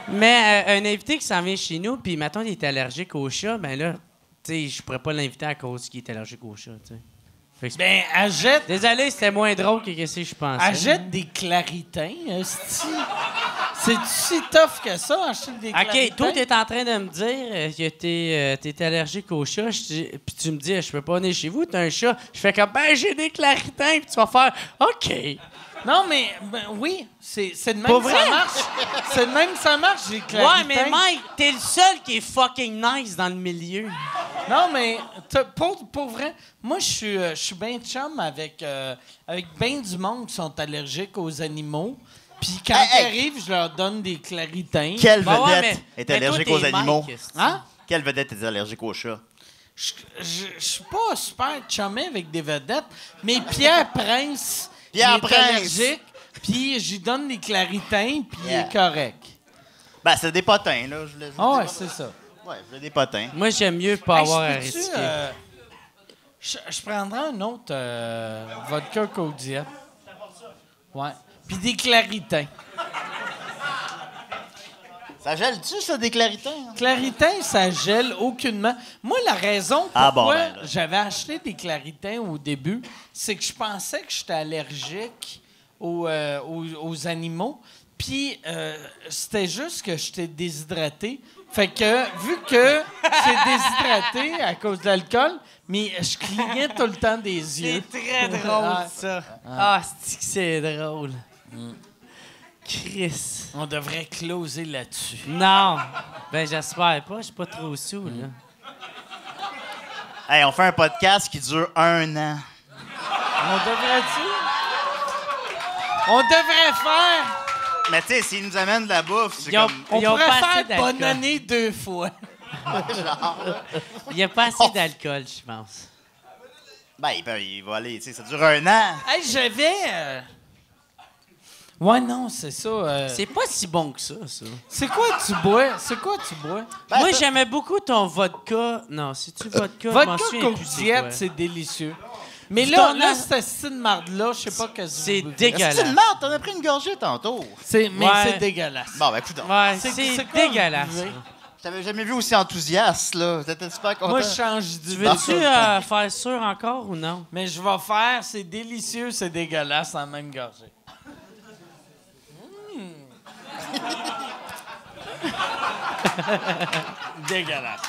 Mais un invité qui s'en vient chez nous, puis mettons, il est allergique aux chats, ben là, tu sais, je pourrais pas l'inviter à cause qu'il est allergique aux chats, tu sais. Fait que c'est-
Ben, achète,
Désolé, c'était moins drôle que ce que je pensais.
achète des claritins, esti. C'est si tough que ça, acheter des claritins?
OK, toi, t'es en train de me dire que t'es allergique aux chats, puis tu me dis, je peux pas venir chez vous, t'as un chat. Je fais comme, ben, j'ai des claritins, puis tu vas faire, OK.
Non, mais oui, c'est de même
Pas
que
vrai?
ça marche. C'est de même que ça marche, j'ai claritins.
Ouais, mais Mike, t'es le seul qui est fucking nice dans le milieu.
Non, mais pour vrai, moi, je suis bien chum avec bien du monde qui sont allergiques aux animaux. Puis quand
Hey,
ils arrivent, je leur donne des claritins.
Quelle
Bah ouais,
vedette
mais
est
toi,
allergique
t'es
aux animaux?
Mike, esti.
Hein?
Quelle vedette est allergique aux chats?
Je suis pas super chumé avec des vedettes, mais Pierre Prince,
Pierre
il est
Prince.
allergique, puis j'y donne des claritins, puis il
Yeah.
est correct.
Ben, c'est des potins, là. Je voulais-
Ah ouais, c'est ça.
Ouais, je voulais des potins.
Moi, j'aime mieux pas
Hey,
avoir à
je peux-tu,
risquer.
je prendrais un autre vodka Côte Diète. Ouais. Puis des claritins.
Ça gèle-tu, ça, des claritins? hein?
Claritins, ça gèle aucunement. Moi, la raison pourquoi
Ah, bon, ben, là.
j'avais acheté des claritins au début, c'est que je pensais que j'étais allergique aux animaux. Puis, c'était juste que j'étais déshydraté. Fait que, vu que j'étais déshydraté à cause de l'alcool, mais je clignais tout le temps des yeux.
C'est très drôle,
Ouais.
ça. Ah, c'est drôle. Chris.
On devrait closer là-dessus.
Non. Ben, j'espère pas. Je suis pas trop saoul, là.
Hey, on fait un podcast qui dure 1 an.
On devrait-tu? On devrait faire...
Mais tu sais, s'ils nous amènent de la bouffe, c'est
Ils ont-
comme...
On
Ils ont
pourrait
pas assez
faire
d'alcool.
bonne année 2 fois.
Il y a pas assez d'alcool, je pense.
Ben, il va aller, tu sais, ça dure 1 an.
Hey, j'avais... Ouais, non, c'est ça.
C'est pas si bon que ça.
C'est quoi tu bois? C'est quoi tu bois?
Ben,
Moi,
ça-
j'aimais beaucoup ton vodka. Non, c'est-tu vodka? Je m'en
Vodka
souviens plus
Côte
c'est
Diète,
quoi.
c'est délicieux. Mais
Puis
là,
ton-
là, cette style marde-là, je sais pas que
C'est
vous buvez.
dégueulasse.
C'est une merde, t'en as pris une gorgée tantôt.
Mais
Ouais.
c'est dégueulasse.
Bon, ben écoute,
Ouais,
C'est
c'est
quoi vous
dégueulasse.
buvez?
je t'avais jamais vu aussi enthousiaste, là. T'étais super content.
Moi, je change
Tu
du
veux-tu faire sûr encore ou non?
Mais je vais faire, c'est délicieux, c'est dégueulasse en même gorgée. Dégueulasse.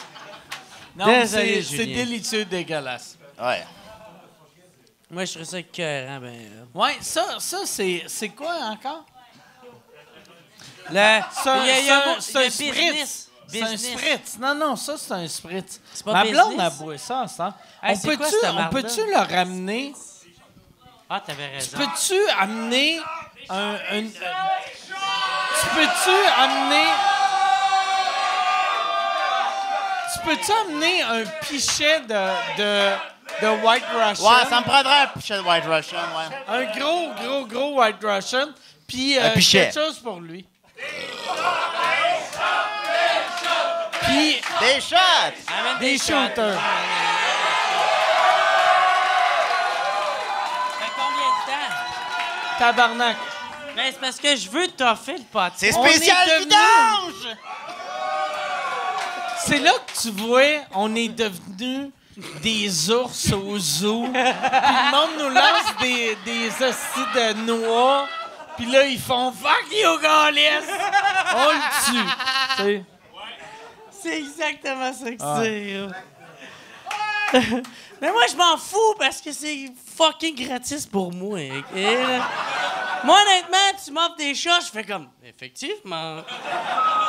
Non,
Désolé,
c'est
Julien.
délicieux, dégueulasse.
Ouais.
Moi, je trouve ça écœurant, ben.
Ouais, ça c'est quoi encore?
Il y a
C'est un
business.
spritz. C'est un
Business.
spritz. Non, ça, c'est un spritz.
C'est pas
Ma blonde
business?
a boit ça, ça.
Hey, c'est quoi, cette
On
marde-là?
peut-tu le ramener?
Ah, t'avais raison.
Peux-tu amener Tu peux-tu amener un pichet de White Russian?
Ouais, ça me prendrait un pichet de White Russian, ouais.
Un gros White Russian. Puis
Un pichet.
quelque chose pour lui. Puis
Des shots!
Amène
des
shots.
shooters.
Ça fait combien de temps?
Tabarnak.
Ben, c'est parce que je veux toffer le podcast.
C'est
On est
spécial
devenu-
vidange!
C'est là que tu vois, on est devenus des ours au zoo. Puis le monde nous lance des hosties de noix. Puis là, ils font « Fuck you, Gaulis! » On le tue. Tu sais.
C'est exactement ça que c'est. Mais moi, je m'en fous parce que c'est fucking gratis pour moi. Ok, là? Moi, honnêtement, tu m'offres des shots, je fais comme, effectivement.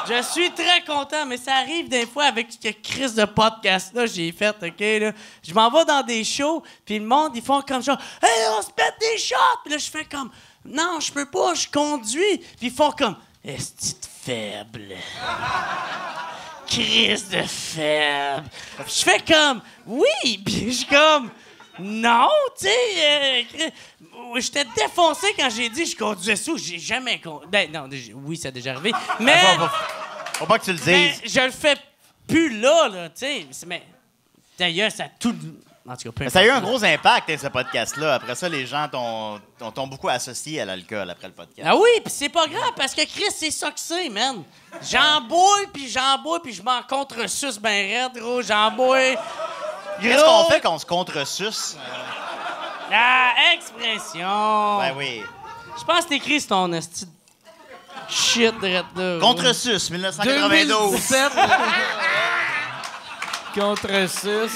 Je suis très content, mais ça arrive des fois avec ce crise de podcast-là j'ai fait, OK? Là. Je m'en vais dans des shows, puis le monde, ils font comme ça, « Hey, on se pète des shots! » Puis là, je fais comme, « Non, je peux pas, je conduis. » Puis ils font comme, « Est-ce que faible? » Crise de faible. Je fais comme, oui, puis je suis comme, non, tu sais, j'étais défoncé quand j'ai dit je conduisais sous, j'ai jamais conduit. Ben non, oui, ça a déjà arrivé, mais,
Faut pas que tu le
mais
dises.
je le fais plus là, tu sais. Mais d'ailleurs, ça a tout. En tout cas, peu
Mais ça a eu un
importe.
gros impact, hein, ce podcast-là. Après ça, les gens t'ont beaucoup associé à l'alcool après le podcast.
Ah oui, puis c'est pas grave parce que Chris, c'est ça que c'est, man. J'en bois, puis je m'en contre-suce ben raide, gros. J'en bois.
Qu'est-ce qu'on fait quand on se contre-suce?
La expression.
Ben oui.
Je pense que t'écris sur ton esti de shit drette là.
Contre-suce, 1992.
2017. Contre 6.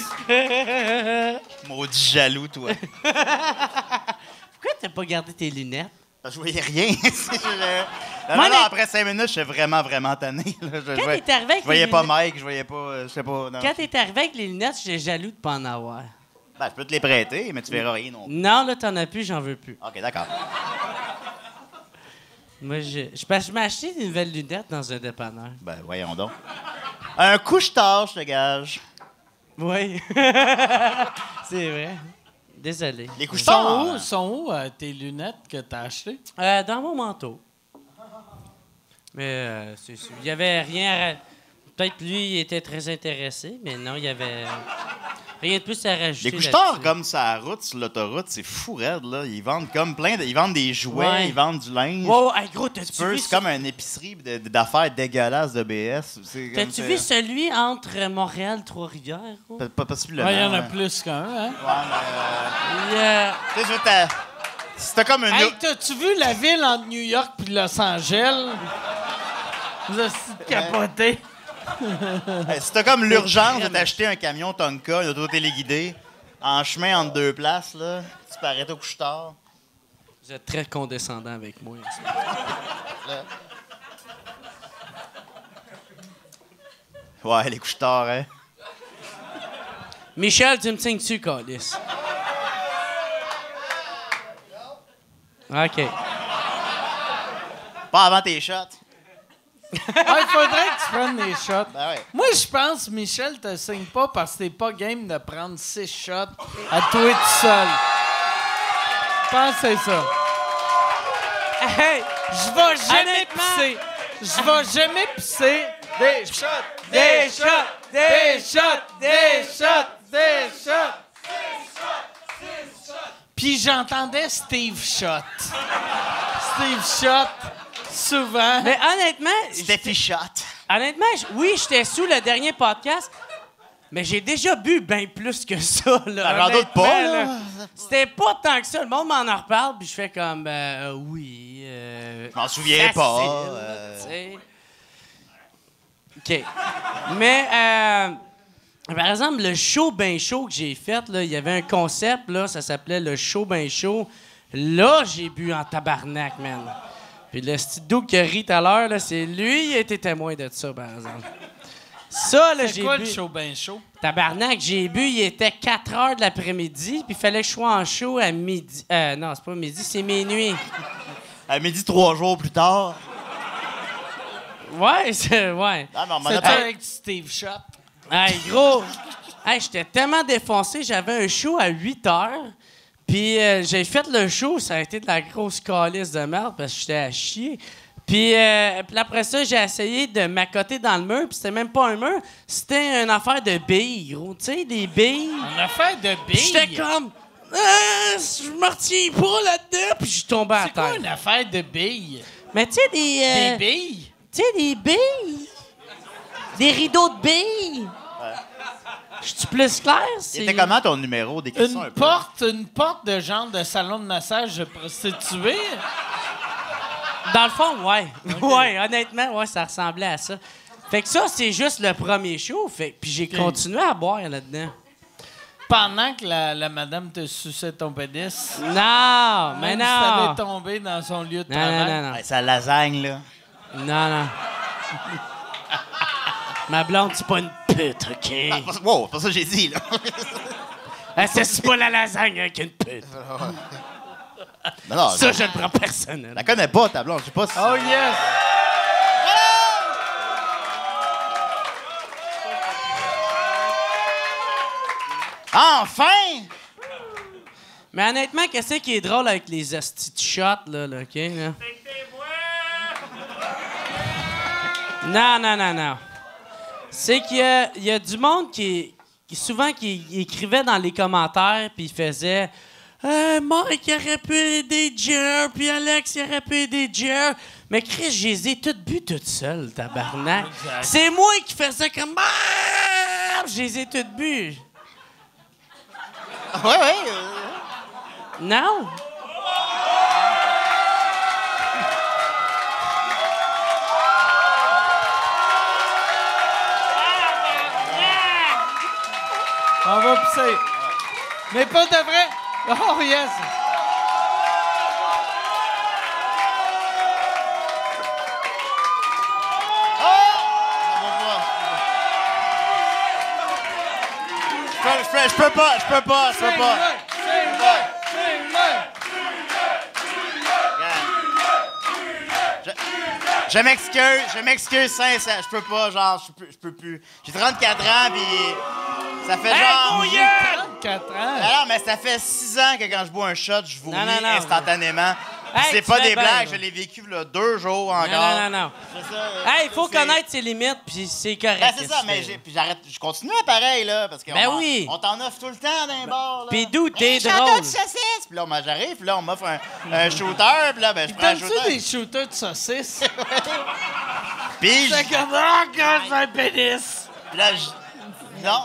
Maudit jaloux, toi.
Pourquoi t'as pas gardé tes lunettes?
Je voyais rien.
Moi,
Non, après 5 minutes, j'étais vraiment, vraiment tanné. Là.
Quand t'es arrivé avec
Je voyais
les
pas
lunettes-
Mike, je voyais pas... Je sais pas... Non.
Quand t'es arrivé avec les lunettes, j'étais jaloux de pas en avoir.
Ben, je peux te les prêter, mais tu verras rien non plus.
Non, là, t'en as plus, j'en veux plus.
OK, d'accord.
Moi, parce que je m'ai acheté des nouvelles lunettes dans un dépanneur.
Ben, voyons donc. Un couche-tard, je te gage.
Oui. C'est vrai. Désolé.
Les couche-tards...
Sont où tes lunettes que t'as achetées?
Dans mon manteau. Mais il y avait rien à... Peut-être lui, il était très intéressé, mais non, il y avait rien de plus à rajouter.
Les couche-tards,
là-dessus.
comme ça, la route, sur l'autoroute, c'est fou raide, là. Ils vendent comme ils vendent des jouets,
Ouais.
ils vendent du linge.
Wow, hey, gros, t'as-tu
Tu peux,
vu,
c'est comme une épicerie d'affaires dégueulasses de BS. C'est comme
t'as-tu
ça.
vu celui entre Montréal et Trois-Rivières? Gros?
Pas possiblement.
Il y en a
ouais.
plus qu'un, hein?
Ouais, mais,
Il,
tu sais, je veux c'était comme une...
Hey, t'as-tu vu la ville entre New York puis Los Angeles? Vous avez capoté.
Hey, c'était comme l'urgence de t'acheter un camion Tonka, une auto téléguidée, en chemin entre deux places, là. Tu peux arrêter au couche-tard.
Vous êtes très condescendant avec moi.
Ouais, les couche-tards, hein.
Michel, tu me signes dessus, Calis. OK.
Pas avant tes shots.
Ah, il faudrait que tu prennes des shots.
Ben ouais.
Moi, je pense, Michel, te signe pas parce que t'es pas game de prendre 6 shots à toi tout seul. Je pense que c'est ça.
Hey!
Je vais jamais
Honnêtement-
pisser. Je vais jamais pisser. Des shots,
Des shots,
des shots, des shots, des shots. Puis j'entendais Steve Shot. Steve Shot, souvent.
Mais honnêtement,
Steffi Shot.
oui, j'étais sous le dernier podcast, mais j'ai déjà bu bien plus que ça. Là,
J'en doute pas,
honnêtement,
là.
C'était pas tant que ça. Le monde m'en en reparle, puis je fais comme, oui.
Je m'en souviens pas.
tu sais. OK. Mais, par exemple, le show ben chaud que j'ai fait, là, il y avait un concept, là, ça s'appelait le show ben chaud. Là, j'ai bu en tabarnak, man. Puis le petit doux qui a ri tout à l'heure, là, c'est lui qui a été témoin de ça, par exemple. Ça, là, j'ai bu...
C'est quoi le show ben chaud?
Tabarnak, j'ai bu, il était 4 heures de l'après-midi, puis il fallait que je sois en show à midi. Non, c'est pas midi, c'est minuit.
À midi, 3 jours plus tard.
Ouais, c'est... Ouais.
Ah, mais on m'en a
C'était
parlé.
avec Steve Shop.
Hey, gros! Hey, j'étais tellement défoncé, j'avais un show à 8 heures, puis j'ai fait le show, ça a été de la grosse calice de merde, parce que j'étais à chier. Puis après ça, j'ai essayé de m'accoter dans le mur, puis c'était même pas un mur, c'était une affaire de billes, gros. Tu sais, des billes.
Une affaire de
Puis j'étais
billes.
comme... je me retiens pas là-dedans, puis je suis tombé à
C'est quoi
terre.
une affaire de billes?
Mais tu sais,
Des billes?
Tu sais, des billes. Des rideaux de billes. Je suis plus clair?
C'était comment ton numéro? Décris ça un peu.
Une porte de genre de salon de massage de prostituée?
Dans le fond, ouais. Ouais, honnêtement, ouais, ça ressemblait à ça. Fait que ça, c'est juste le premier show. Puis j'ai continué à boire là-dedans.
Pendant que la madame te suçait ton pénis?
Non, mais
Même si t'avais
non.
tombé dans son lieu de
Non,
travail?
non.
Ouais, sa lasagne, là.
Non. Ma blonde, c'est pas une pute, OK?
Wow, c'est pas ça que j'ai dit, là.
C'est pas la lasagne avec une pute.
Non,
Ça, je le prends personnel.
je la connais pas, ta blonde. Je sais pas si...
Oh yes!
Enfin!
Mais honnêtement, qu'est-ce qui est drôle avec les hosties de shots, là, OK? Là? Non. C'est qu'il y a du monde qui souvent qui écrivait dans les commentaires puis il faisait Mike aurait pu aider Jer, puis Alex il aurait pu aider Jer. Mais Chris, je les ai toutes bues toutes seules, tabarnak.
Exact.
C'est moi qui faisais comme je les ai toutes bues.
Ouais.
Non.
On va pisser. Mais pas de vrai. Oh yes!
Je peux pas. Je m'excuse, sincèrement. Je peux pas, genre, je peux plus. J'ai 34 ans, puis ça fait genre...
J'ai 34 ans.
Non, mais ça fait 6 ans que quand je bois un shot, je vomis
Non.
instantanément. Puis
Hey,
c'est
tu
pas
fais
des
bien,
blagues,
là.
je l'ai vécu là, 2 jours encore.
Non.
C'est ça,
Hey, il faut
c'est-
connaître ses limites, puis c'est correct.
Ben, c'est
qu'est-ce
ça,
que
mais
tu fais.
puis j'arrête, je continue pareil, là, parce que
Ben oui.
on t'en offre tout le temps dans les bars, là.
Puis d'où t'es
Hey, chanteur
drôle.
de saucisse! Puis là, moi, j'arrive, puis là, on m'offre un shooter, puis là, ben, je prends un
T'aimes-tu
shooter.
des shooters de saucisses?
Puis
C'est comme, oh, God, j'ai un pénis!
là, non.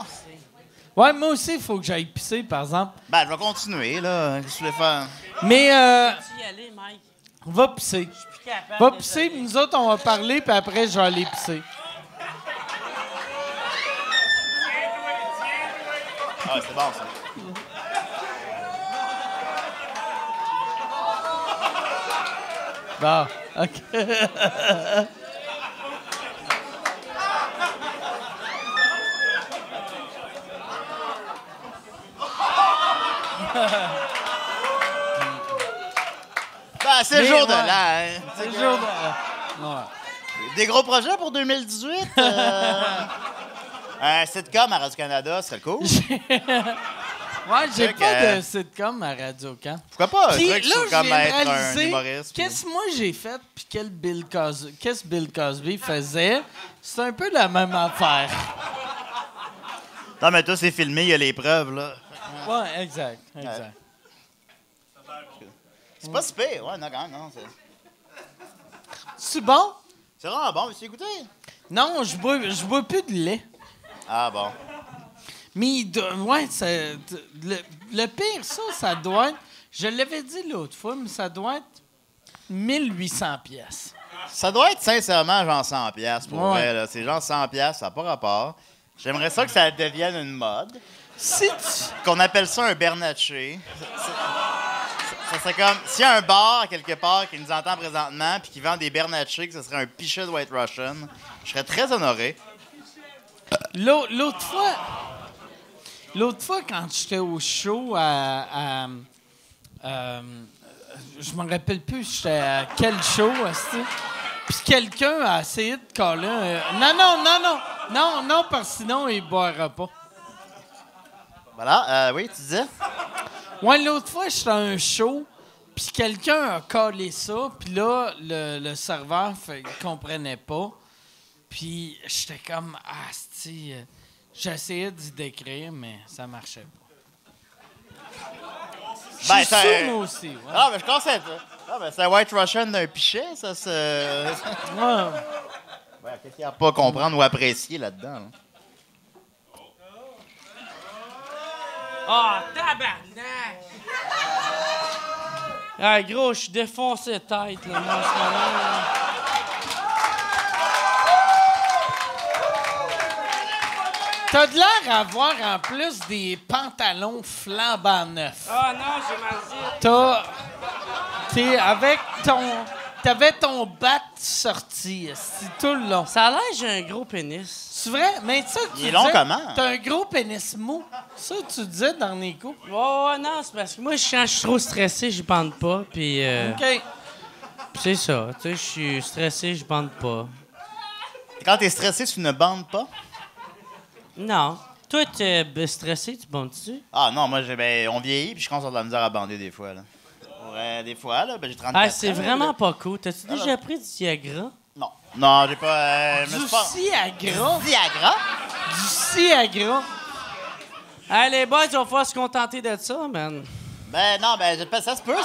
Ouais, moi aussi, il faut que j'aille pisser, par exemple.
Ben, je vais continuer, là. Qu'est-ce que tu veux faire?
Mais,
Tu y aller, Mike?
va pisser.
Je suis plus capable.
Va
de
pisser,
donner.
nous autres, on va parler, puis après, je vais aller pisser.
Ah, c'est bon, ça.
Bon, OK.
Ben, c'est le
Mais
jour de
ouais.
l'an, hein.
C'est le jour de... Ouais.
Des gros projets pour 2018? Un sitcom à Radio-Canada, ce serait cool.
Ouais, j'ai
Fait que,
pas de sitcom à Radio-Can.
Pourquoi pas un
Puis
truc
là,
sur
je
comme
viens de
être un
réaliser
humoriste? puis-
qu'est-ce que moi j'ai fait puis qu'est-ce que Bill Cosby faisait. C'est un peu la même affaire.
Non, mais toi, c'est filmé, il y a les preuves, là.
Ouais, exact.
C'est pas si pire, ouais, non, quand même, non.
C'est bon?
C'est vraiment bon, veux-tu écouter?
Non, je bois plus de lait.
Ah, bon.
Mais, ouais, le pire, ça doit être... Je l'avais dit l'autre fois, mais ça doit être 1800 pièces.
Ça doit être sincèrement genre 100 pièces pour
Ouais.
vrai. Là. C'est genre 100 pièces, ça n'a pas rapport. J'aimerais ça que ça devienne une mode.
Si tu...
Qu'on appelle ça un Bernatchez. Ça serait comme... S'il y a un bar quelque part qui nous entend présentement puis qui vend des Bernatchez, que ce serait un pichet de White Russian, je serais très honoré.
L'autre fois, quand j'étais au show je me rappelle plus j'étais à quel show, puis quelqu'un a essayé de coller non, parce que sinon, il boira pas.
Voilà, oui, tu disais?
Ouais, l'autre fois, j'étais à un show, puis quelqu'un a collé ça, puis là, le serveur, il comprenait pas. Puis j'étais comme, j'essayais d'y décrire, mais ça marchait pas. Je suis sous, moi aussi. Ouais.
Ah, mais je conseille ça. Ah, ben c'est un White Russian d'un pichet, ça, c'est...
Ouais.
Ouais, qu'est-ce qu'il n'y a pas à comprendre ou apprécier là-dedans? Là?
Ah, tabarnak! Ah, gros, je suis défoncé tête, là, moi, en ce moment, là.
T'as de l'air à avoir en plus des pantalons flambant neufs.
Ah non, j'ai mal dit.
T'avais ton bat sorti, c'est tout le long.
Ça a l'air que j'ai un gros pénis.
C'est vrai? Mais ça, tu
Il est long
disais,
comment?
T'as un gros pénis mou. Ça, tu disais dans les coups.
Ouais, non, c'est parce que moi, quand je suis trop stressé, je bande pas, puis
OK.
c'est ça. Tu sais, je suis stressé, je bande pas.
Quand t'es stressé, tu ne bandes pas?
Non. Toi, t'es stressé, tu bandes-tu?
Ah non, moi, on vieillit puis je commence à avoir de la misère à bander des fois. Là. Ouais, des fois, là, j'ai 34 ans.
Ah, c'est vraiment
là.
pas cool. T'as-tu déjà pris du Viagra?
Non. Non, j'ai pas...
Du Viagra.
Viagra?
Du Viagra.
Allez, les boys, on va pouvoir se contenter de ça, man.
Ben non, ça se peut.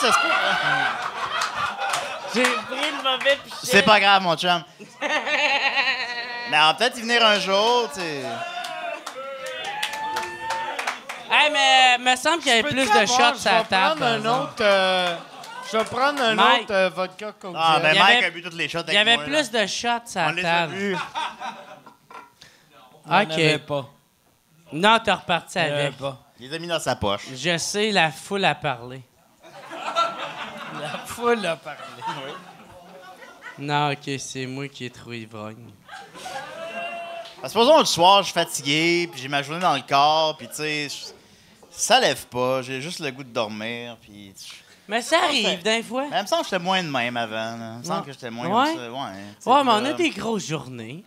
J'ai pris le mauvais pichet.
C'est pas grave, mon chum. Mais on va peut-être y venir un jour, tu sais.
Hey, mais me semble qu'il y avait plus de shots à la table.
Je vais prendre un
Mike.
autre vodka coke.
Ah, ben
Il y
Mike
avait-
a bu toutes les shots avec
Il y avait
moi,
plus
là.
de shots à
On
la
les a
table.
vus.
OK.
Pas.
Non, t'es reparti
Il y en avait
avec.
pas.
Il les a mis dans sa poche.
Je sais, la foule a parlé.
La foule a parlé.
Non, OK, c'est moi qui ai trop ivrogne.
Supposons le soir, je suis fatigué, puis j'ai ma journée dans le corps, puis tu sais, ça lève pas, j'ai juste le goût de dormir, puis...
Mais ça arrive, des fois.
Mais il me semble que j'étais moins de même avant, là. Il me semble que j'étais moins
Ouais?
comme ça. Ouais,
Ouais, mais on a des grosses journées.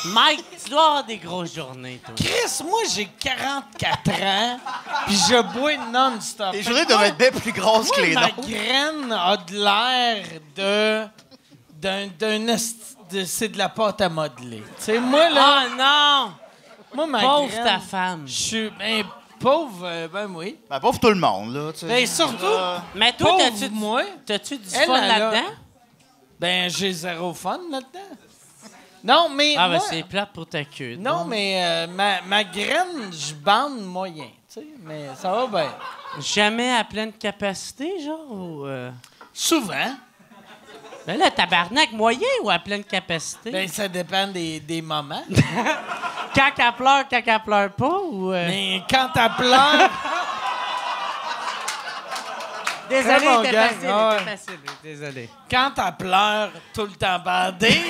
Mike, tu dois avoir des grosses journées, toi.
Chris, moi, j'ai 44 ans, puis je bois non-stop.
Les journées doivent être bien plus grosses que les
Ma
nôtres.
graine a de l'air c'est de la pâte à modeler. Tu sais, moi, là...
Oh non!
Moi, ma
Pauvre
graine...
ta femme.
Je suis... Ben, pauvre, ben oui.
Ben, pauvre tout le monde, là, tu sais.
Ben, surtout...
Mais toi,
Pauvre moi.
t'as-tu du
Elle,
fun
elle a-
là-dedans?
Ben, j'ai zéro fun là-dedans. Non, mais
Ah, ben
moi...
c'est plate pour ta queue.
Non, mais ma graine, je bande moyen, tu sais, mais ça va bien.
Jamais à pleine capacité, genre? Ou,
Souvent.
Ben là, tabarnak, moyen ou à pleine capacité?
Ben, ça dépend des moments.
Quand elle pleure pas? Ou,
Mais quand elle pleure...
Désolé,
mon
c'était
gang,
facile,
ouais.
c'était facile. Désolé.
Quand elle pleure, tout le temps bandée.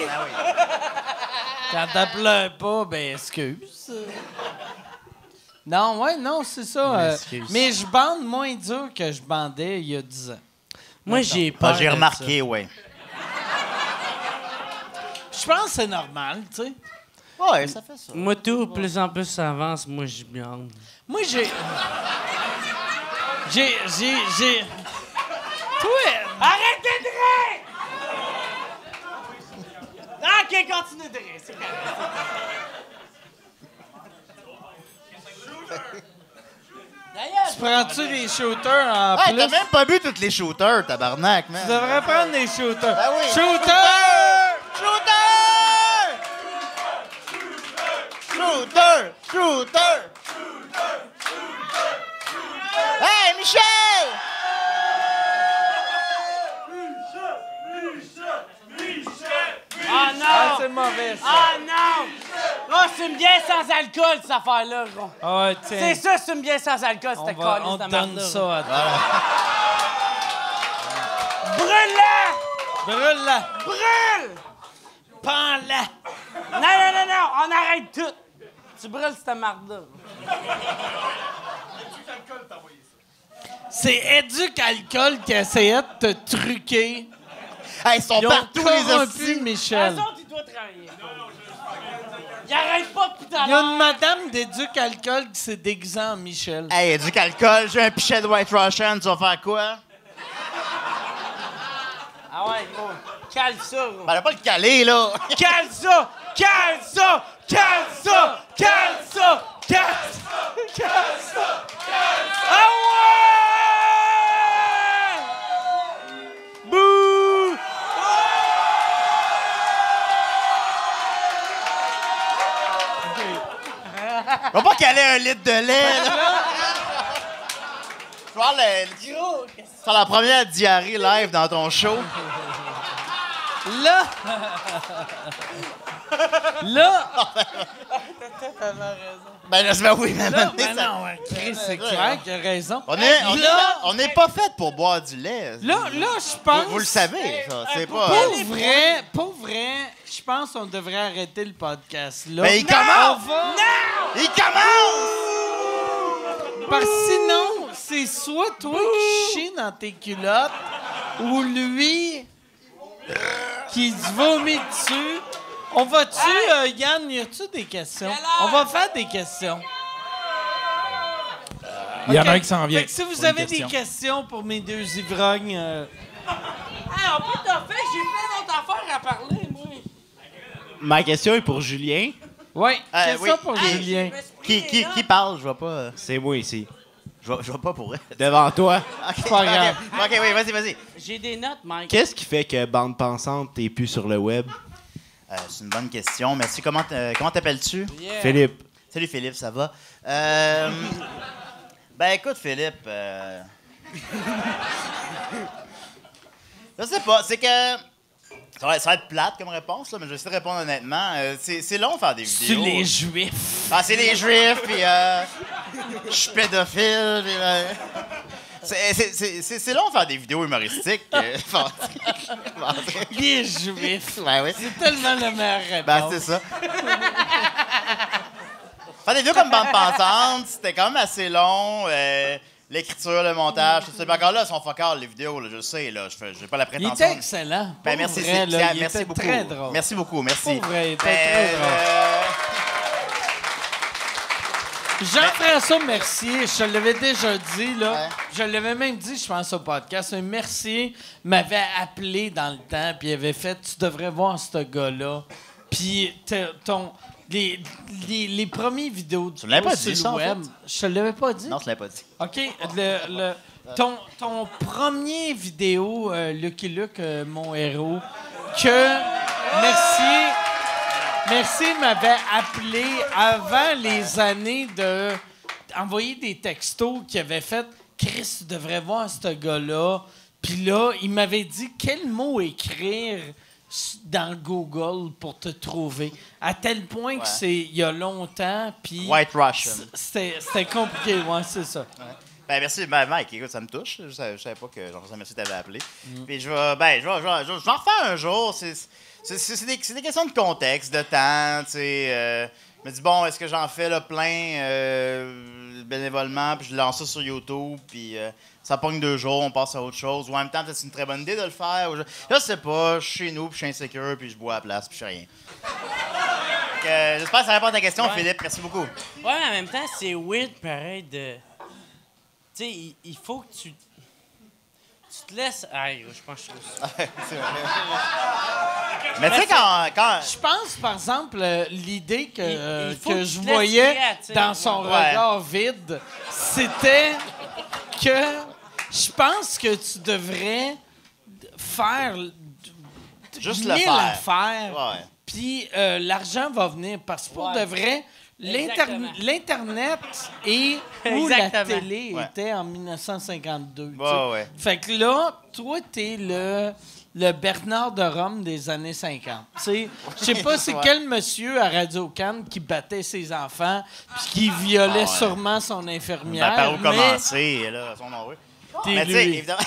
Quand elle pleure pas, ben excuse. Non, ouais, non, c'est ça.
Excuse.
Mais je bande moins dur que je bandais il y a 10 ans.
Moi, j'ai peur.
Ah, j'ai
de
remarqué, ouais.
Je pense que c'est normal, tu sais.
Ouais, ça fait ça.
ça. Moi, tout, plus en plus ça avance, moi, je bande.
Moi, j'ai... Toi...
Arrête de rire! OK, continue de rire, c'est correct. D'ailleurs,
Prends-tu des shooters en
Hey,
plus?
t'as même pas bu tous les shooters, tabarnak, man.
Tu devrais prendre des shooters.
Ben oui.
Shooter!
Shooter! Shooter! Hey, Michel!
c'est mauvais, ça.
Ah non! Oh, c'est une bière sans alcool, cette affaire-là, gros.
Ah ouais, tiens.
C'est ça, c'est une bière sans alcool, cette
On
calice
te
de
donne
merde-là.
ça à toi.
Brûle-la!
Brûle-la!
Brûle!
Pends-la!
Non, on arrête tout. Tu brûles cette marde-là.
C'est Éduc Alcool qui essayait de te truquer.
Hey, ils sont
Ils ont
partout, les
corrompu
hosties.
Michel.
Eux autres, ils doivent travailler. Ils arrêtent pas depuis tout à
Il y a
l'heure.
une madame d'Éduc Alcool qui s'est déguisée en Michel.
Hey, du alcool, j'ai un pichet de White Russian, tu vas faire quoi?
Ah ouais, gros. Cale ça, gros.
Ben, elle a pas le caler, là.
Cale ça! Cale ça! Cale ça! Cale ça! Cale ça! Cale ça! Ah ouais! Bouh!
Va pas caler un litre de lait, là. Je vais voir sur la première diarrhée live dans ton show.
Là! Là!
Ben, là, ben oui, mais
Là!
maintenant,
Ben
ça-
non, Chris, c'est clair qu'il a raison.
On n'est pas fait pour boire du lait.
Là, je pense...
Vous le savez, ça. C'est pas.
Pour vrai, je pense qu'on devrait arrêter le podcast là.
Mais il commence!
On va-
Il commence!
Parce que sinon, c'est soit toi qui chies dans tes culottes ou lui qui se vomit dessus. On va-tu, Yann, y a-tu des questions? On va faire des questions.
Il y en a
Ok.
un qui s'en vient.
Fait que si vous
pour une
avez
question.
des questions pour mes deux ivrognes,
Hey, on peut t'en faire, j'ai plein d'autres affaires à parler, moi.
Ma question est pour Julien.
ouais, question
oui.
pour
Hey,
Julien.
je me suis pris des notes.
Qui parle? Je vois pas.
C'est moi ici.
Je vois pas pour elle.
Devant toi.
Ok,
pas grave.
Ok, oui, vas-y.
J'ai des notes, Mike.
Qu'est-ce qui fait que Bande Pensante n'est plus sur le web?
C'est une bonne question. Merci. Comment t'appelles-tu?
Yeah.
Philippe.
Salut Philippe, ça va? Ben écoute Philippe, je sais pas, c'est que ça va être plate comme réponse, là, mais je vais essayer de répondre honnêtement. C'est long de faire des
C'est
vidéos.
les Juifs.
Ah, c'est les Juifs, puis je suis pédophile, puis c'est long de faire des vidéos humoristiques.
Les Juifs.
Ouais, oui.
C'est tellement la meilleure
Ben,
réponse.
c'est ça. Faire des vidéos comme Bande Pensante, c'était quand même assez long. L'écriture, le montage, tout ça. Puis encore là, elles sont focales, les vidéos, là, je sais. Là, j'ai pas la
Il
prétention.
était excellent.
Ben,
Pour
merci,
vrai, là, il
merci
était
beaucoup.
très drôle.
Merci beaucoup, merci.
Pour vrai, il était
Ben,
très drôle. Jean-François Mercier, je te l'avais déjà dit, là.
Ouais.
Je l'avais même dit, je pense, au podcast. Un Mercier m'avait appelé dans le temps, puis il avait fait « Tu devrais voir ce gars-là. » Puis les premières vidéos
Tu me l'avais pas
sur
dit,
le
ça, en
web, je te l'avais pas dit?
Non, je l'avais pas dit.
OK. Ton premier vidéo, Lucky Luke, mon héros, que Merci m'avait appelé avant les années de envoyer des textos qui avaient fait « Chris, tu devrais voir ce gars-là. » Puis là, il m'avait dit quel mot écrire dans Google pour te trouver. À tel point que c'est il y a longtemps, puis...
White Russian.
C'était compliqué, ouais, c'est ça.
Ben, merci. Ben, Mike, écoute, ça me touche. Je savais pas que Jean-François Mercier t'avait appelé. Puis je vais en refaire un jour. C'est des questions de contexte, de temps, tu sais. Je me dis, bon, est-ce que j'en fais là, plein bénévolement, puis je lance ça sur YouTube, puis ça pogne 2 jours, on passe à autre chose. Ou en même temps, peut-être c'est une très bonne idée de le faire. Je sais pas, je suis chez nous, puis je suis insécure, puis je bois à la place, puis je fais rien. J'espère que ça répond à ta question,
Ouais.
Philippe. Merci beaucoup.
Ouais, mais en même temps, c'est weird, pareil, de... Tu sais, il faut que tu te laisses... Aïe, je pense que je trouve ça.
Mais tu sais, quand
Je pense, par exemple, l'idée que,
Il faut
que
que
je
tu te laisses
voyais
créatif.
dans son
Ouais.
regard vide, c'était que je pense que tu devrais faire
Juste le
1000
faire.
affaires,
Ouais.
puis l'argent va venir. Parce que pour
Ouais.
de vrai,
Exactement.
l'Internet et où la
Exactement.
télé
Ouais.
était en 1952. tu sais.
Ouais.
Fait que là, toi, t'es le Bernard de Rome des années 50. Tu sais, je sais pas c'est
Ouais.
quel monsieur à Radio-Can qui battait ses enfants puis qui violait
Ah ouais.
sûrement son infirmière.
Ben, par où
mais
commencer, là, son nom, oui.
t'es
Mais tu sais,
lui.
évidemment,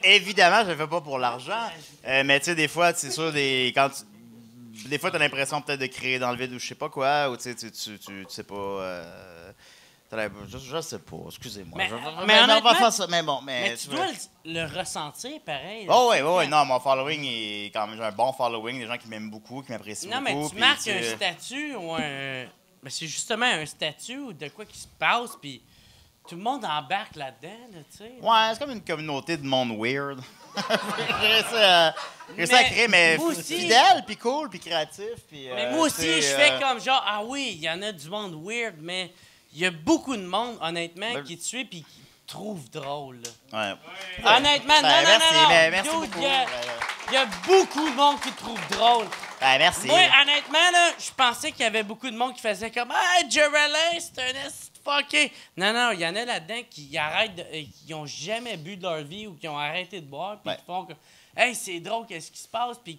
évidemment, je le fais pas pour l'argent. Mais tu sais, des fois, c'est sûr, des fois, t'as l'impression peut-être de créer dans le vide ou je sais pas quoi, ou tu sais, tu sais pas. Je sais pas, excusez-moi.
Mais
on va
honnêtement,
faire ça. Mais bon, mais
Mais tu dois le ressentir pareil.
Oh oui, non, mon following est quand même, j'ai un bon following, des gens qui m'aiment beaucoup, qui m'apprécient
Non, mais
beaucoup.
tu
puis,
marques
tu sais,
un statut ou un. Mais c'est justement un statut ou de quoi qui se passe, puis tout le monde embarque là-dedans, là, tu sais.
Ouais, c'est comme une communauté de monde weird. J'ai réussi à créer, mais
moi aussi.
fidèle, puis cool, puis créatif. Puis,
Mais moi aussi,
tu sais,
je fais comme genre, ah oui, il y en a du monde weird, mais il y a beaucoup de monde, honnêtement,
Ben-
qui te suit puis qui te trouve drôle. là.
Ouais.
Honnêtement,
Ben,
non,
merci,
non, non.
ben, merci
Dude,
beaucoup.
il y a beaucoup de monde qui te trouve drôle.
Ben, merci.
Moi, honnêtement, là, je pensais qu'il y avait beaucoup de monde qui faisait comme « Hey, Jerry, c'est un esti de fucké! » Non, non, il y en a là-dedans qui arrêtent, qui ont jamais bu de leur vie ou qui ont arrêté de boire, puis
Ouais.
qui font comme « Hey, c'est drôle, qu'est-ce qui se passe? » Puis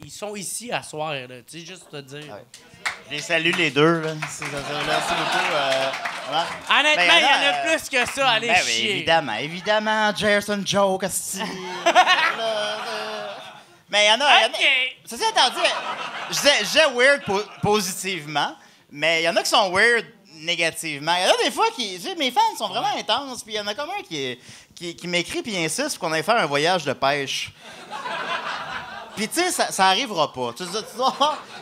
ils sont ici à soir, là, tu sais, juste te dire.
Ouais. Je les salue les deux. Là. Merci beaucoup. Ouais.
Honnêtement,
Ben,
il y en
là,
a plus que ça, allez
Ben oui,
chier.
évidemment, Gerson Joke, asti. Mais il y en a.
OK.
Ceci étant dit, je disais weird positivement, mais il y en a qui sont weird négativement. Il y en a des fois qui. Tu sais, mes fans sont vraiment intenses, puis il y en a comme un qui m'écrit puis insiste pour qu'on aille faire un voyage de pêche. Puis tu sais, ça arrivera pas.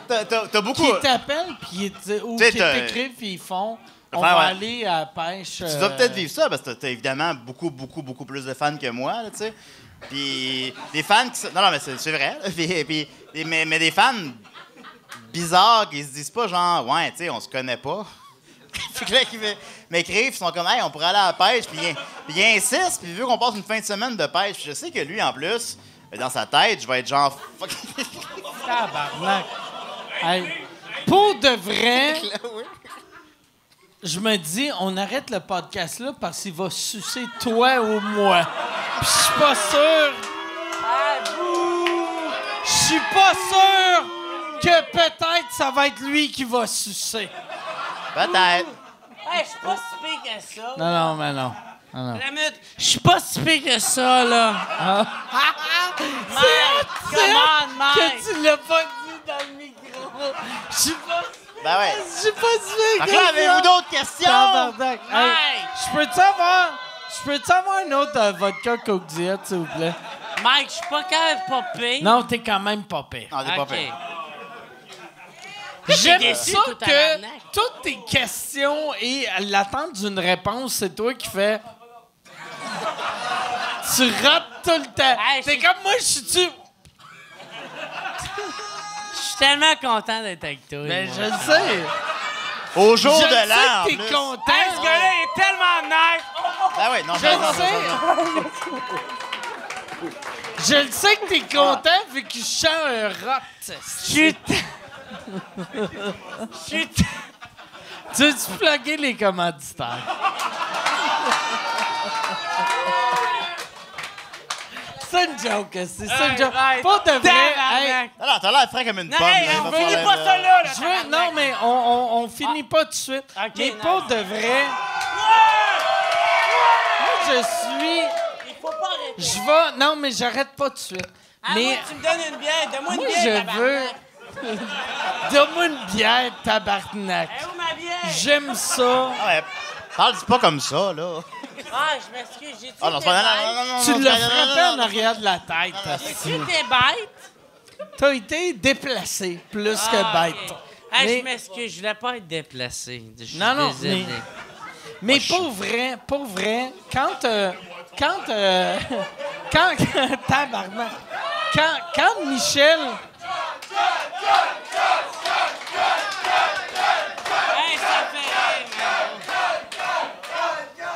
T'as beaucoup.
Qui t'appellent puis ou
Tu sais,
qui
t'as-
t'écrivent puis ils font on
Enfin,
va
ouais.
aller à la pêche.
Tu dois peut-être vivre ça parce que t'as évidemment beaucoup plus de fans que moi, là, tu sais. Puis des fans qui... Non, mais c'est vrai. Là. Mais des fans bizarres qui se disent pas genre, ouais, tu sais, on se connaît pas. Puis que là, qui m'écrivent, ils sont comme, hey, on pourrait aller à la pêche. Puis il insiste, puis il veut qu'on passe une fin de semaine de pêche. Puis je sais que lui, en plus, dans sa tête, je vais être genre, fuck.
Tabarnak. Hey, pour de vrai, je me dis, on arrête le podcast là parce qu'il va sucer toi ou moi. Puis je suis pas sûr. Je suis pas sûr que peut-être ça va être lui qui va sucer.
Peut-être.
Hey, je suis pas si pire que ça.
Non, mais non. Non.
La minute, je suis pas si pire que ça, là. Mike, come on, Mike.
Que tu l'as pas dit dans le micro. Je suis pas.
Ben ouais.
Je suis pas sûr
Fait
que
que là, avez-vous d'autres questions?
Tabarnak. Hey,
Mike.
je peux-tu avoir un autre vodka Coke Diet, s'il vous plaît?
Mike, je suis pas quand même pas pire.
Non, t'es quand même pas pire.
Non, t'es pas
OK.
pire.
J'aime
déçu,
ça
tout
que
tabarnak.
toutes tes questions et l'attente d'une réponse, c'est toi qui fais... Tu rates tout le temps.
Hey,
T'es
c'est-
comme moi, je suis-tu...
Je suis tellement content d'être avec toi.
Ben,
moi.
je le sais.
Au jour
Je
de
le
l'an,
sais
en
que t'es
plus.
content.
Hey, ce gars-là est tellement nice.
Ben ouais, non,
Je le sais. Je le sais que t'es content vu que je chante un rot.
Chut. Chut.
Tu veux-tu plugger les commanditaires? C'est une joke, c'est une joke.
Right.
Pas de vrai. Hey,
Tabarnak.
Non, t'as l'air frais comme une
Non,
pomme.
hey,
là,
on
va
finit
falloir,
pas ça là.
je veux, non, mais on finit pas tout de suite.
Ok,
mais
nice.
pas de vrai. Moi, je suis.
Il faut pas arrêter.
Je vais. Non, mais j'arrête pas tout de suite.
Ah,
mais
moi, tu me donnes une bière. Donne-moi une
moi,
bière,
je
tabarnak.
veux. Donne-moi une bière, tabarnak.
Hey, où ma bière?
J'aime ça.
Ah ouais, parle pas comme ça, là.
Ah, je m'excuse. J'ai-tu
Ah non, c'est pas... Non,
Tu
non,
l'as
non,
frappé
non,
en
non.
arrière de la tête.
J'ai-tu été bête?
T'as été déplacé plus que
Ah,
bête.
ok. Hey,
Mais-
je m'excuse. Je voulais pas être déplacé. Je suis
Non, non,
désolé.
Mais pour vrai, quand tabarnak, quand Michel,
Hey, ça fait rire, man.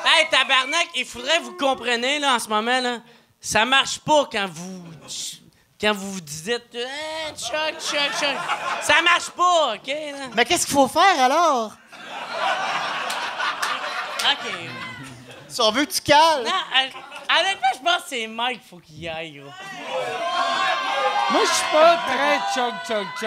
Hey, tabarnak, il faudrait que vous compreniez, là, en ce moment, là, ça marche pas quand vous quand vous vous dites choc, ça marche pas, OK? Là?
Mais qu'est-ce qu'il faut faire alors?
OK.
Si on veut que tu cales.
Non, honnêtement, je pense que c'est Mike qu'il faut qu'il y aille, gros.
Moi, je suis pas très chug.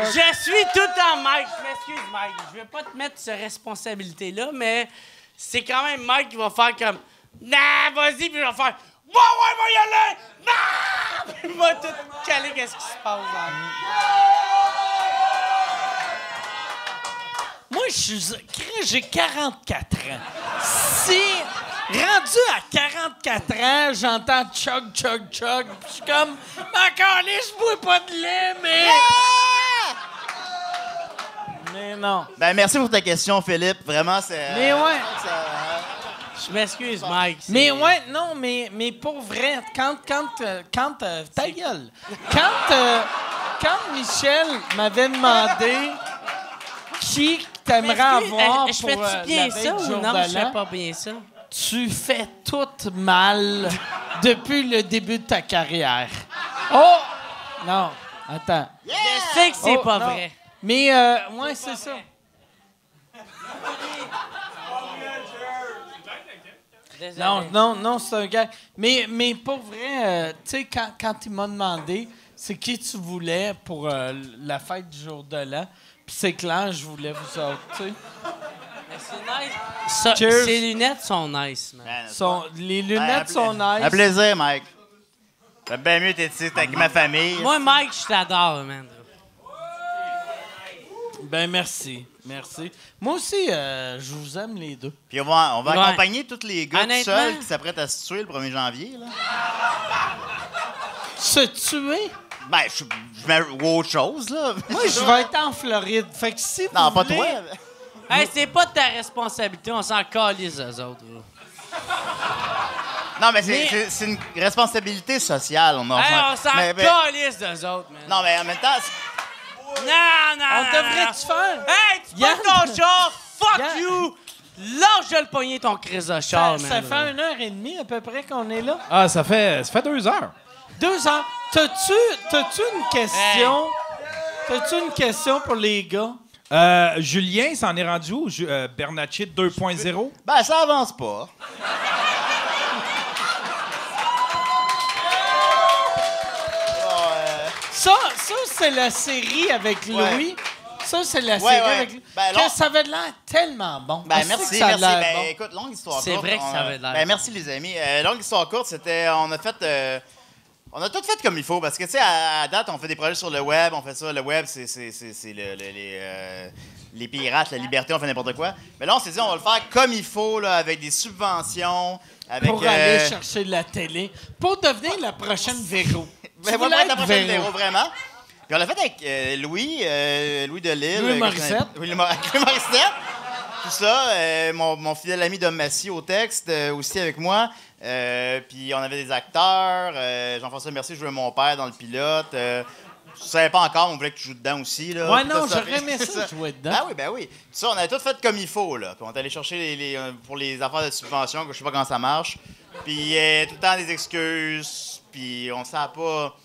Je suis tout le temps Mike. Je m'excuse, Mike. Je vais pas te mettre cette responsabilité-là, mais c'est quand même Mike qui va faire comme nah, vas-y, puis je vais faire ouais, va y aller! Non! Puis il va tout caler qu'est-ce qui se passe.
Moi, j'ai 44 ans. Si, rendu à 44 ans, j'entends chug, puis je suis comme, ma calisse, je bois pas de lait, mais... Mais non.
Ben, merci pour ta question, Philippe. Vraiment, c'est...
Mais ouais.
Je m'excuse, Mike.
Mais ouais, non, mais pour vrai, quand ta gueule. Quand Michel m'avait demandé qui t'aimerais avoir
je
pour
fais-tu bien
la veille
ça
du
ou
jour
non?
de
Je fais
l'an,
pas bien ça.
tu fais tout mal depuis le début de ta carrière. Oh! Non, attends.
Je sais que c'est
Oh,
pas
non.
vrai.
Mais, ouais, c'est ça.
Désolé.
Non, c'est un gars. Mais pour vrai, tu sais, quand il m'a demandé c'est qui tu voulais pour la fête du jour de l'an, puis c'est clair, je voulais vous autres, tu sais.
Mais c'est nice. Ça,
Cheers.
ces lunettes sont nice, man.
Les lunettes sont
Un
nice.
plaisir, Mike. C'est bien mieux d'être ici avec ma famille.
Moi, Mike, je t'adore, man.
Ben, merci. Moi aussi, je vous aime les deux.
Puis on va
Ouais.
accompagner tous les gars tout
Honnêtement.
seuls qui s'apprêtent à se tuer le 1er janvier. Là.
Se tuer?
Ben, je mets autre chose, là.
Moi, je vais être en Floride. Fait que si
Non,
vous
pas
voulez-
toi.
Hey, c'est pas de ta responsabilité, on s'en calisse, eux autres. Là.
Non, mais c'est une responsabilité sociale. On
Hey, on s'en
mais-
calisse, eux autres, man.
Non, mais en même temps,
Non.
On devrait-tu faire?
Hey, tu
Yann.
pognes ton char, fuck
Yann.
you! Lâche de le pogner ton crise de char,
Ça
man.
fait 1h30 à peu près qu'on est là.
Ah, ça fait 2 heures.
2 ans. T'as-tu une question? T'as-tu une question pour les gars?
Julien s'en est rendu où? Bernatchez 2.0?
ben, ça avance pas.
Ça c'est la série avec Louis.
Ouais.
Ça, c'est la
Ouais,
série
ouais.
avec Louis.
Ben,
Que
long-
ça avait l'air tellement bon.
Ben,
Ah, c'est
merci,
que ça a
merci.
l'air
Ben,
bon.
écoute, longue histoire
C'est
courte.
vrai que ça avait l'air
Ben,
bon.
merci, les amis. Longue histoire courte, c'était... On a fait... on a tout fait comme il faut, parce que, tu sais, à date, on fait des projets sur le web, on fait ça, le web, c'est les pirates, la liberté, on fait n'importe quoi. Mais là, on s'est dit, on va le faire comme il faut, là, avec des subventions, avec...
Pour aller chercher de la télé. Pour devenir la prochaine Véro.
Ben,
Tu
on va
voulais
être la
être
prochaine
Véro.
Véro, vraiment. Puis on l'a fait avec Louis Delisle.
Louis Morissette.
Louis Morissette. Tout ça. Mon fidèle ami Dom Massy au texte, aussi avec moi. Puis on avait des acteurs. Jean-François Mercier jouait mon père dans le pilote. Je savais pas encore, on voulait que tu joues dedans aussi. Là,
Ouais,
Puis
non,
tout ça.
j'aurais aimé
C'est
ça jouer dedans.
Ben oui. Tout ça, on avait tout fait comme il faut. Là. Puis on est allé chercher pour les affaires de subvention, que je sais pas comment ça marche. Puis tout le temps des excuses. Puis on savait pas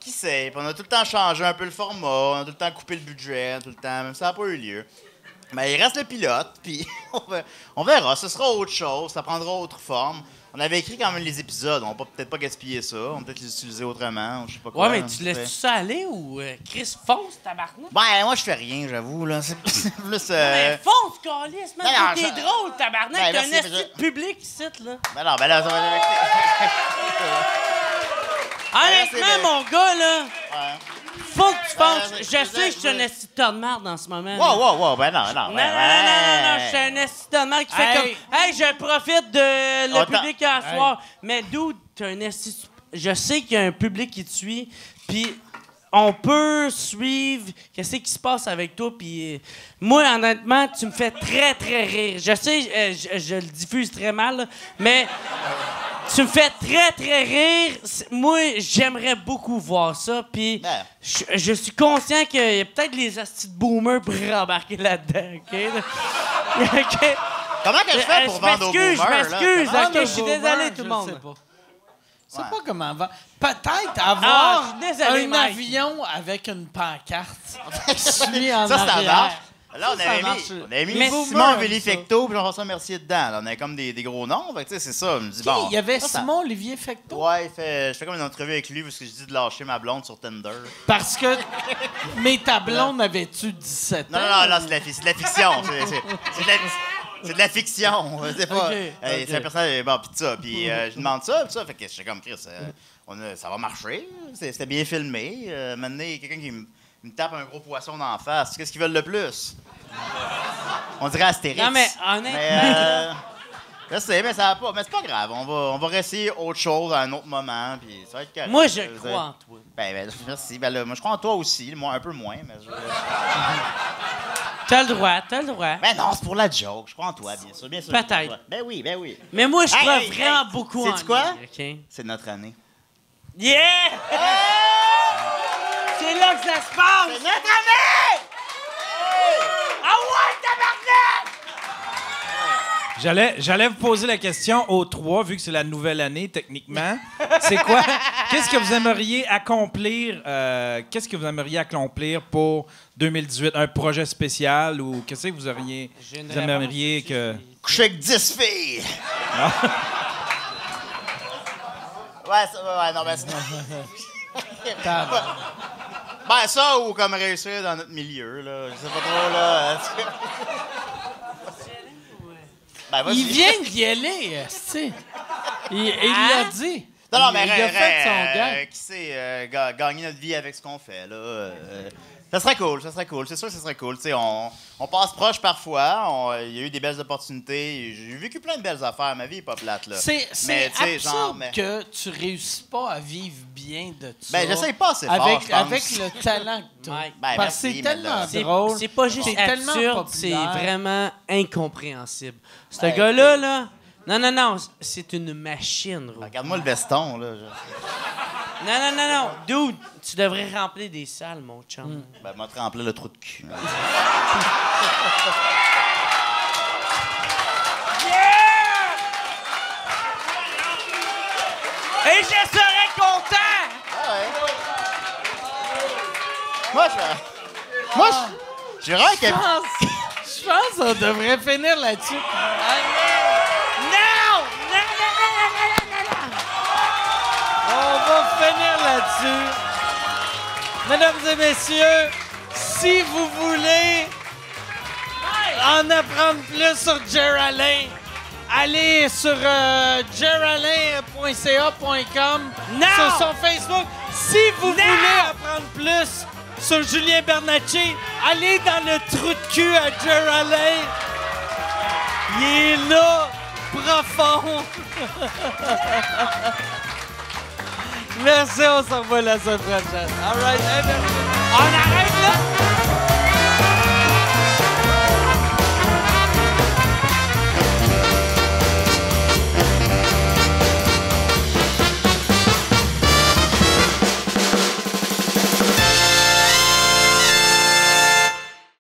qui c'est. Puis on a tout le temps changé un peu le format. On a tout le temps coupé le budget, tout le temps. Même ça n'a pas eu lieu. Mais il reste le pilote. Puis on verra. Ce sera autre chose. Ça prendra autre forme. On avait écrit quand même les épisodes. On va peut-être pas gaspiller ça. On va peut-être les utiliser autrement. Ou je sais pas quoi.
Ouais, mais tu laisses ça aller ou Chris fonce, tabarnak?
Ben, moi, je fais rien, j'avoue. Là. C'est plus...
Mais fonce, calice, man!
Non,
T'es
ça-
drôle, tabarnak!
Ben,
T'as un
merci,
esti de public ici, là.
Ben non, ben là, ça va...
Honnêtement,
c'est-
mon gars, là,
Ouais.
faut que tu fonces.
je-
Je sais que je suis un
je-
esti de tas de merde en ce moment. là.
Wow, ben non.
Non, je suis un esti de merde qui fait
Hey.
comme hey, je profite de le
On t'a-
public à soir. Mais dude, t'as un esti. Je sais qu'il y a un public qui te suit, puis on peut suivre qu'est-ce qui se passe avec toi, puis moi, honnêtement, tu me fais très, très rire. Je sais, je le diffuse très mal, là, mais tu me fais très, très rire. Moi, j'aimerais beaucoup voir ça, puis
Ben.
je suis conscient qu'il y a peut-être les astis de boomers pour rembarquer là-dedans, OK? là? OK?
Comment que je fais pour vendre aux boomers?
Je m'excuse,
là?
OK, je suis désolé, tout le monde.
sais
Ouais.
pas comment vendre. Peut-être avoir
je suis désolé,
un
Mike.
avion avec une pancarte qui suit en
Ça
arrière.
marche. Là, on
Ça
avait
marche.
mis, on avait mis
Mais
Simon
boomer,
Villifecto puis Jean-François Mercier dedans. Là, on avait comme des gros noms. Fait que, tu sais, c'est ça. Je me dis,
Qui?
bon.
Il y avait
ça,
Simon Olivier Fecteau.
Ouais, je fais comme une entrevue avec lui parce que je dis de lâcher ma blonde sur Tinder.
Parce que. Mais ta blonde avait-tu 17 ans?
Non, c'est de la fiction. C'est de la fiction. C'est pas.
Ok,
C'est un personnage. Bon, pis ça. Puis je demande ça, pis ça. Fait que j'étais comme Chris. Ça va marcher. C'était bien filmé. Maintenant, il y a quelqu'un qui me tape un gros poisson dans la face. Qu'est-ce qu'ils veulent le plus? On dirait Astérix.
Non, mais honnêtement.
Je sais, mais ça va pas. Mais c'est pas grave. On va réessayer autre chose à un autre moment. Puis ça va être correct.
Moi, je crois en toi.
Ben, merci. Ben, là, moi, je crois en toi aussi. Moi, un peu moins. Mais
T'as le droit, t'as le droit.
Ben non, c'est pour la joke. Je crois en toi, bien sûr. Bien sûr.
Peut-être.
je crois en toi. Ben oui, ben oui.
Mais moi, je
Hey,
crois
hey,
vraiment
hey,
beaucoup en
sais-tu quoi?
lui, OK?
C'est notre année.
Yeah! C'est là que ça se passe!
C'est notre année!
Ah ouais, tabarnak!
J'allais vous poser la question aux trois, vu que c'est la nouvelle année, techniquement. C'est quoi? Qu'est-ce que vous aimeriez accomplir? Qu'est-ce que vous aimeriez accomplir pour 2018? Un projet spécial ou qu'est-ce que vous aimeriez que...
Coucher avec 10 filles! Ouais, non, ben c'est... Ben ça, ou comme réussir dans notre milieu, là. Je sais pas trop, là. Ben, vas-y.
Il vient d'y aller, tu sais. Il l'a dit.
Non, mais
il a fait son gars.
qui sait, gagner notre vie avec ce qu'on fait, là. Ça serait cool. C'est sûr que ça serait cool. Tu sais, on passe proche parfois. Il y a eu des belles opportunités. J'ai vécu plein de belles affaires. Ma vie est pas plate, là.
C'est
Mais, tu sais,
absurde
mais-
que tu réussis pas à vivre bien de ça.
Ben, j'essaye pas assez fort,
avec,
je pense.
avec le talent que tu as.
Mike.
Ben,
Parce que
merci,
c'est
mais
tellement
là-
drôle.
C'est pas juste
C'est tellement
absurde, c'est
populaire.
vraiment incompréhensible. Ce
Ben,
gars-là, là... Non, c'est une machine, Ro.
Regarde-moi le veston, là.
Non. Dude, tu devrais remplir des salles, mon chum.
Ben, m'a rempli le trou de cul.
Et je serais content!
Moi, j'ai rien
Je pense qu'on devrait finir là-dessus.
Non!
On va finir là-dessus. Mesdames et messieurs, si vous voulez en apprendre plus sur Geraldine, allez sur geraldine.ca.com sur son Facebook. Si vous voulez apprendre plus sur Julien Bernatchez, allez dans le trou de cul à Geraldine. Il est là, profond. Merci, on se revoit la semaine prochaine. All right, on arrête là?